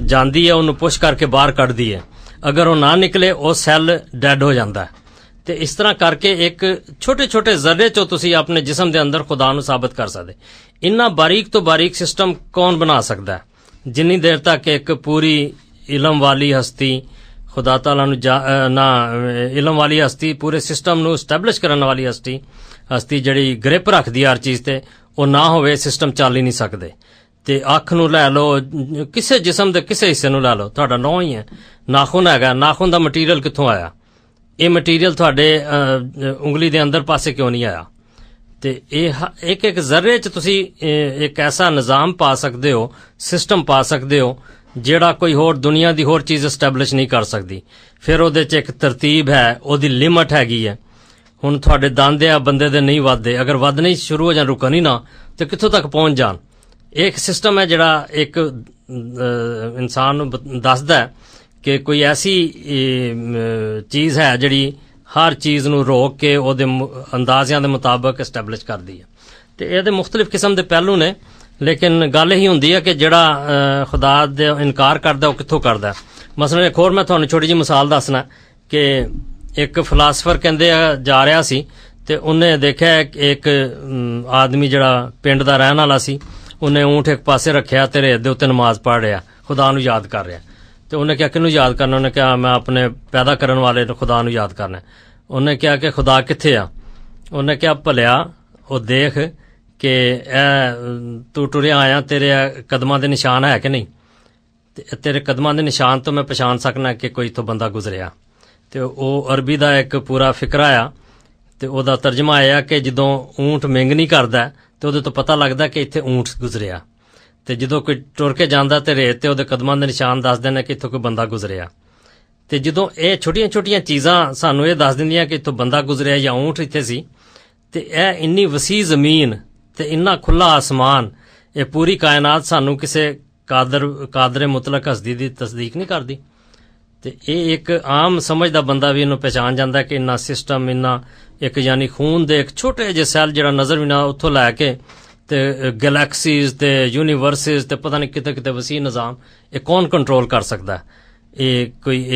جاندی ہے، انہوں پش کر کے باہر کٹ دی ہے. اگر وہ نہ نکلے وہ سیل ڈیڈ ہو جاندہ ہے. تو اس طرح کر کے ایک چھوٹے چھوٹے ذرے چو تسی اپنے جسم دے اندر خدا نو ثابت کر سکتے. اتنا باریک تو باریک سسٹم کون بنا سکتا ہے؟ جنی دیر تک ایک پوری علم والی ہستی خدا تعالیٰ نہ علم والی ہستی پورے سسٹم نو اسٹیبلش کرنے والی ہستی جڑی گرپ رکھ دی ہر چیز تے وہ نہ ہوئے سسٹم چل ہی نہیں سکتے. تے اکھ نو لے لو، کسے جسم دے کسے حصے نو لے لو، تہاڈا نو ہی ہے. ناخن ہے، ناخن دا مٹیریل کتھوں آیا؟ یہ مٹیریل تھوڑے انگلی دے اندر پاسے کیوں نہیں آیا؟ تے ایک ایک ذرے چ تسی ایک ایسا نظام پا سکتے ہو، سسٹم پا سکتے ہو جیڑا کوئی ہور دنیا دی ہور چیز اسٹیبلش نہیں کر سکتی. پھر او دے چ ایک ترتیب ہے، او دی لمٹ ہے. ہن تھوڑے داندے آ بندے دے نہیں ودے، اگر ودنے شروع ہو جان رکن ہی نہ تے کتھوں تک پہنچ جان. ایک سسٹم ہے جڑا ایک انسان نو دسدا ہے کہ کوئی ایسی چیز ہے جڑی ہر چیز نو روک کے او دے اندازیاں دے مطابق اسٹیبلش کر دی ہے. تے اے دے مختلف قسم دے پہلو نے، لیکن گل ہی ہوندی ہے کہ جڑا خدا دے انکار کردا او کتھوں کردا ہے. مثلا ایک اور میں تھانوں چھوٹی جی مثال دسنا کہ ایک فلاسفر کہندے جا رہا سی تے انہیں دیکھا ایک آدمی جڑا پنڈ دا رہن والا سی، انہیں اونٹ ایک پاسے رکھیا تے ریت دے اوتے نماز پڑھ رہا، خدا نو یاد کر رہا. تو انہیں کیا کنوں یاد کرنا؟ انہیں کہا میں اپنے پیدا کرن والے خدا نو یاد کرنا. انہیں کہا کہ خدا کتھے آ؟ انہیں کہا بھلیا او دیکھ کہ تو ٹریا آیا، تیرے قدماں دے نشان ہے کہ نہیں؟ تیرے قدماں دے نشان تو میں پہچان سکنا کہ کوئی تو بندہ گزریا. تے او عربی دا ایک پورا فکرہ آیا تے او دا ترجمہ آیا کہ جدوں اونٹ منگنی کردا ہے تے اودے تو پتہ لگدا کہ ایتھے اونٹ گزریا. تے جدوں کوئی ٹر کے جاندا تے ریت تے اودے قدماں دے نشان دس دینے کہ ایتھوں کوئی بندہ گزریا. ਤੇ ਜਦੋਂ ਇਹ ਛੋਟੀਆਂ ਚੀਜ਼ਾਂ ਸਾਨੂੰ ਇਹ ਦੱਸ ਦਿੰਦੀਆਂ ਕਿ ਇੱਥੋਂ ਬੰਦਾ ਗੁਜ਼ਰਿਆ ਜਾਂ ਊਂਠ ਇੱਥੇ ਸੀ, ਤੇ ਇਹ ਇੰਨੀ ਵਸੀ ਜ਼ਮੀਨ ਤੇ ਇੰਨਾ ਖੁੱਲਾ ਆਸਮਾਨ, ਇਹ ਪੂਰੀ ਕਾਇਨਾਤ ਸਾਨੂੰ ਕਿਸੇ ਕਾਦਰ ਮੁਤਲਕ ਹਸਤੀ ਦੀ ਤਸਦੀਕ ਨਹੀਂ ਕਰਦੀ। ਤੇ ਇਹ ਇੱਕ ਆਮ ਸਮਝ ਦਾ ਬੰਦਾ ਵੀ ਇਹਨੂੰ ਪਹਿਚਾਨ ਜਾਂਦਾ ਕਿ ਇੰਨਾ ਸਿਸਟਮ, ਇੰਨਾ ਇੱਕ ਯਾਨੀ ਖੂਨ ਦੇ ਇੱਕ ਛੋਟੇ ਜਿਹੇ ਸੈੱਲ ਜਿਹੜਾ ਨਜ਼ਰ ਵੀ ਨਾ ਉੱਥੋਂ ਲੈ ਕੇ ਤੇ ਗੈਲੈਕਸੀਜ਼ ਤੇ ਯੂਨੀਵਰਸਿਸ ਤੇ ਪਤਾ ਨਹੀਂ ਕਿਤੇ ਵਸੀ ਨਿਜ਼ਾਮ, ਇਹ ਕੌਣ ਕੰਟਰੋਲ ਕਰ ਸਕਦਾ? ਇਹ ਕੋਈ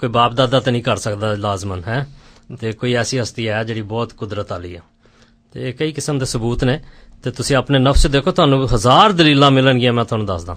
ਕੋਈ ਬਾਪ ਦਾਦਾ ਤਾਂ ਨਹੀਂ ਕਰ ਸਕਦਾ ਲਾਜ਼ਮਨ ਹੈ, ਤੇ ਕੋਈ ਐਸੀ ਹਸਤੀ ਹੈ ਜਿਹੜੀ ਬਹੁਤ ਕੁਦਰਤ ਵਾਲੀ ਹੈ। ਤੇ ਕਈ ਕਿਸਮ ਦੇ ਸਬੂਤ ਨੇ, ਤੇ ਤੁਸੀਂ ਆਪਣੇ ਨਫਸ ਦੇਖੋ, ਤੁਹਾਨੂੰ 1000 ਦਲੀਲਾਂ ਮਿਲਣਗੀਆਂ, ਮੈਂ ਤੁਹਾਨੂੰ ਦੱਸਦਾ।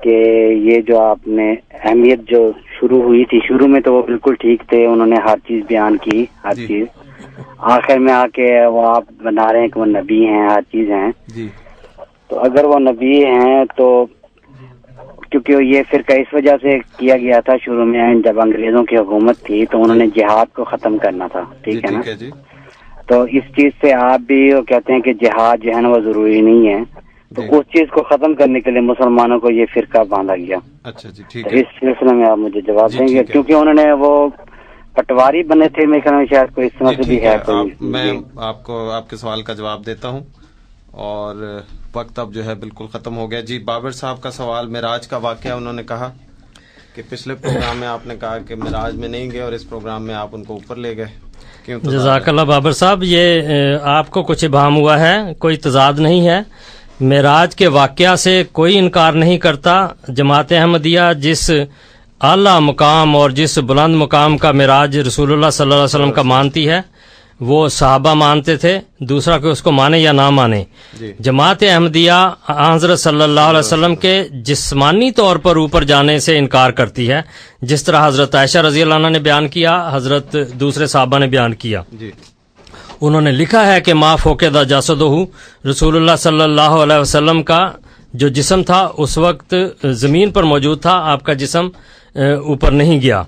کہ یہ جو آپ نے اہمیت جو شروع ہوئی تھی، شروع میں تو وہ بالکل ٹھیک تھے، انہوں نے ہر چیز بیان کی، ہر چیز، آخر میں آ کے وہ آپ بنا رہے ہیں کہ وہ نبی ہیں، ہر چیز ہیں. تو اگر وہ نبی ہیں تو کیونکہ یہ فرقہ اس وجہ سے کیا گیا تھا شروع میں، جب انگریزوں کی حکومت تھی تو انہوں نے جہاد کو ختم کرنا تھا، ٹھیک ہے نا. تو اس چیز سے آپ بھی کہتے ہیں کہ جہاد جو ہے نا وہ ضروری نہیں ہے، تو اس چیز کو ختم کرنے کے لیے مسلمانوں کو یہ فرقہ باندھا گیا. اچھا جی، ٹھیک ہے. اس سلسلے میں آپ مجھے جواب دیں گے، کیونکہ انہوں نے وہ پٹواری بنے تھے، میرے خیال میں شاید کوئی اس طرح سے بھی ہے. میں آپ کو آپ کے سوال کا جواب دیتا ہوں، اور وقت اب جو ہے بالکل ختم ہو گیا. جی بابر صاحب کا سوال معراج کا واقعہ، انہوں نے کہا کہ پچھلے پروگرام میں آپ نے کہا کہ معراج میں نہیں گئے اور اس پروگرام میں آپ ان کو اوپر لے گئے. جزاک اللہ بابر صاحب، یہ آپ کو کچھ ابہام ہوا ہے، کوئی تضاد نہیں ہے. معراج کے واقعہ سے کوئی انکار نہیں کرتا. جماعت احمدیہ جس اعلیٰ مقام اور جس بلند مقام کا معراج رسول اللہ صلی اللہ علیہ وسلم کا مانتی ہے، وہ صحابہ مانتے تھے، دوسرا کہ اس کو مانے یا نہ مانے. جماعت احمدیہ حضرت صلی اللہ علیہ وسلم کے جسمانی طور پر اوپر جانے سے انکار کرتی ہے، جس طرح حضرت عائشہ رضی اللہ عنہ نے بیان کیا، حضرت دوسرے صحابہ نے بیان کیا. انہوں نے لکھا ہے کہ ما فوقدہ جسدہ، رسول اللہ صلی اللہ علیہ وسلم کا جو جسم تھا اس وقت زمین پر موجود تھا، آپ کا جسم اوپر نہیں گیا،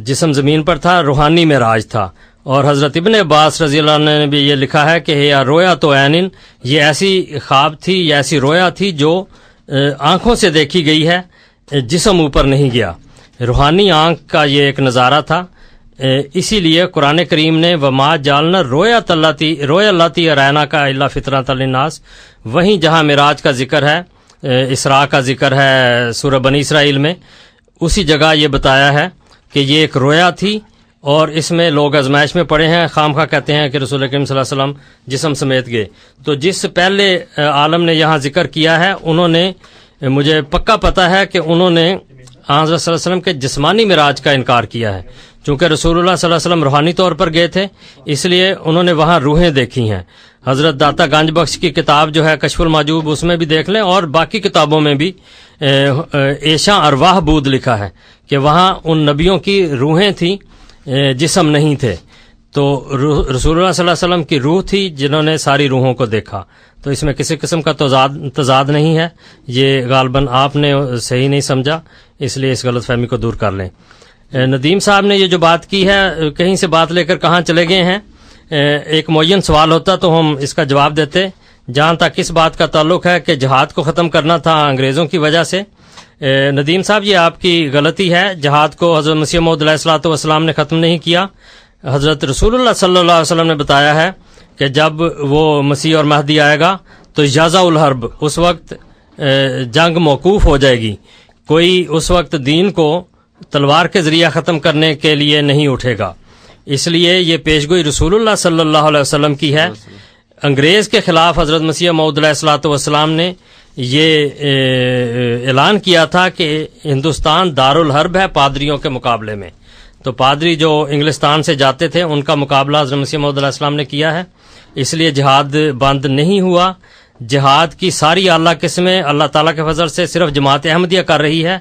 جسم زمین پر تھا، روحانی معراج تھا. اور حضرت ابن عباس رضی اللہ عنہ نے بھی یہ لکھا ہے کہ یا رویا تو عینن، یہ ایسی خواب تھی یا ایسی رویا تھی جو آنکھوں سے دیکھی گئی ہے، جسم اوپر نہیں گیا. روحانی آنکھ کا یہ ایک نظارہ تھا. اسی لیے قرآن کریم نے وما جالنا رویا اللاتی رینا کا اللہ فطرۃ للناس، وہیں جہاں معراج کا ذکر ہے، اسراء کا ذکر ہے سورہ بنی اسرائیل میں، اسی جگہ یہ بتایا ہے کہ یہ ایک رویا تھی، اور اس میں لوگ آزمائش میں پڑے ہیں. خام خواہ کہتے ہیں کہ رسول کریم صلی اللہ علیہ وسلم جسم سمیت گئے. تو جس پہلے عالم نے یہاں ذکر کیا ہے، انہوں نے، مجھے پکا پتہ ہے کہ انہوں نے حضرت صلی اللہ علیہ وسلم کے جسمانی معراج کا انکار کیا ہے. چونکہ رسول اللہ صلی اللہ علیہ وسلم روحانی طور پر گئے تھے، اس لیے انہوں نے وہاں روحیں دیکھی ہیں. حضرت داتا گنج بخش کی کتاب جو ہے کشف المحجوب، اس میں بھی دیکھ لیں، اور باقی کتابوں میں بھی ایشاں ارواح بود لکھا ہے کہ وہاں ان نبیوں کی روحیں تھیں، جسم نہیں تھے. تو رسول اللہ صلی اللہ علیہ وسلم کی روح تھی جنہوں نے ساری روحوں کو دیکھا. تو اس میں کسی قسم کا تضاد نہیں ہے. یہ غالباً آپ نے صحیح نہیں سمجھا، اس لیے اس غلط فہمی کو دور کر لیں. ندیم صاحب نے یہ جو بات کی ہے، کہیں سے بات لے کر کہاں چلے گئے ہیں. ایک معین سوال ہوتا تو ہم اس کا جواب دیتے. جہاں تک اس بات کا تعلق ہے کہ جہاد کو ختم کرنا تھا انگریزوں کی وجہ سے، ندیم صاحب یہ آپ کی غلطی ہے. جہاد کو حضرت مسیح موعود علیہ الصلوۃ والسلام نے ختم نہیں کیا. حضرت رسول اللہ صلی اللہ علیہ وسلم نے بتایا ہے کہ جب وہ مسیح اور مہدی آئے گا تو اجازہ الحرب، اس وقت جنگ موقوف ہو جائے گی. کوئی اس وقت دین کو تلوار کے ذریعہ ختم کرنے کے لیے نہیں اٹھے گا. اس لیے یہ پیشگوئی رسول اللہ صلی اللہ علیہ وسلم کی ہے. انگریز کے خلاف حضرت مسیح موعود علیہ الصلوۃ والسلام نے یہ اعلان کیا تھا کہ ہندوستان دارالحرب ہے پادریوں کے مقابلے میں. تو پادری جو انگلستان سے جاتے تھے ان کا مقابلہ حضرت مسیح موعود علیہ السلام نے کیا ہے. اس لیے جہاد بند نہیں ہوا. جہاد کی ساری اعلیٰ قسمیں اللہ تعالیٰ کے فضل سے صرف جماعت احمدیہ کر رہی ہے،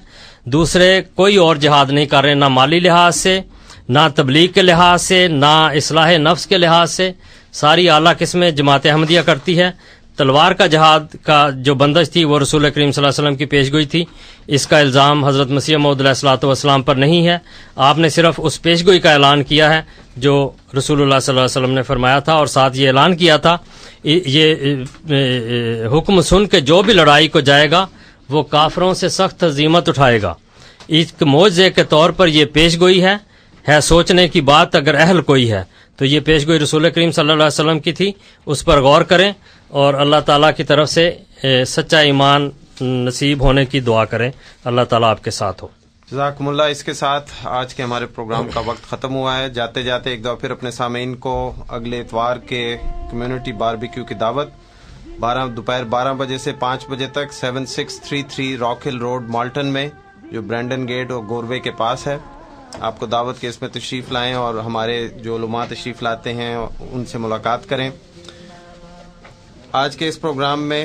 دوسرے کوئی اور جہاد نہیں کر رہے، نہ مالی لحاظ سے، نہ تبلیغ کے لحاظ سے، نہ اصلاح نفس کے لحاظ سے. ساری اعلیٰ قسمیں جماعت احمدیہ کرتی ہے. تلوار کا جہاد کا جو بندش تھی وہ رسول کریم صلی اللہ علیہ وسلم کی پیشگوئی تھی. اس کا الزام حضرت مسیح موعود علیہ الصلوۃ والسلام پر نہیں ہے. آپ نے صرف اس پیشگوئی کا اعلان کیا ہے جو رسول اللہ صلی اللہ علیہ وسلم نے فرمایا تھا، اور ساتھ یہ اعلان کیا تھا یہ حکم سن کے جو بھی لڑائی کو جائے گا وہ کافروں سے سخت ہزیمت اٹھائے گا. ایک معجزے کے طور پر یہ پیشگوئی ہے سوچنے کی بات. اگر اہل کوئی ہے تو یہ پیشگوئی رسول کریم صلی اللہ علیہ وسلم کی تھی. اس پر غور کریں اور اللہ تعالیٰ کی طرف سے سچا ایمان نصیب ہونے کی دعا کریں. اللہ تعالیٰ آپ کے ساتھ ہو. جزاکم اللہ. اس کے ساتھ آج کے ہمارے پروگرام کا وقت ختم ہوا ہے. جاتے جاتے ایک دفعہ پھر اپنے سامعین کو اگلے اتوار کے کمیونٹی باربیکیو کی دعوت، دوپہر 12 بجے سے 5 بجے تک 7633 راک ہل روڈ مالٹن میں، جو برینڈن گیٹ اور گوروے کے پاس ہے. آپ کو دعوت کے اس میں تشریف لائیں اور ہمارے جو علماء تشریف لاتے ہیں ان سے ملاقات کریں. آج کے اس پروگرام میں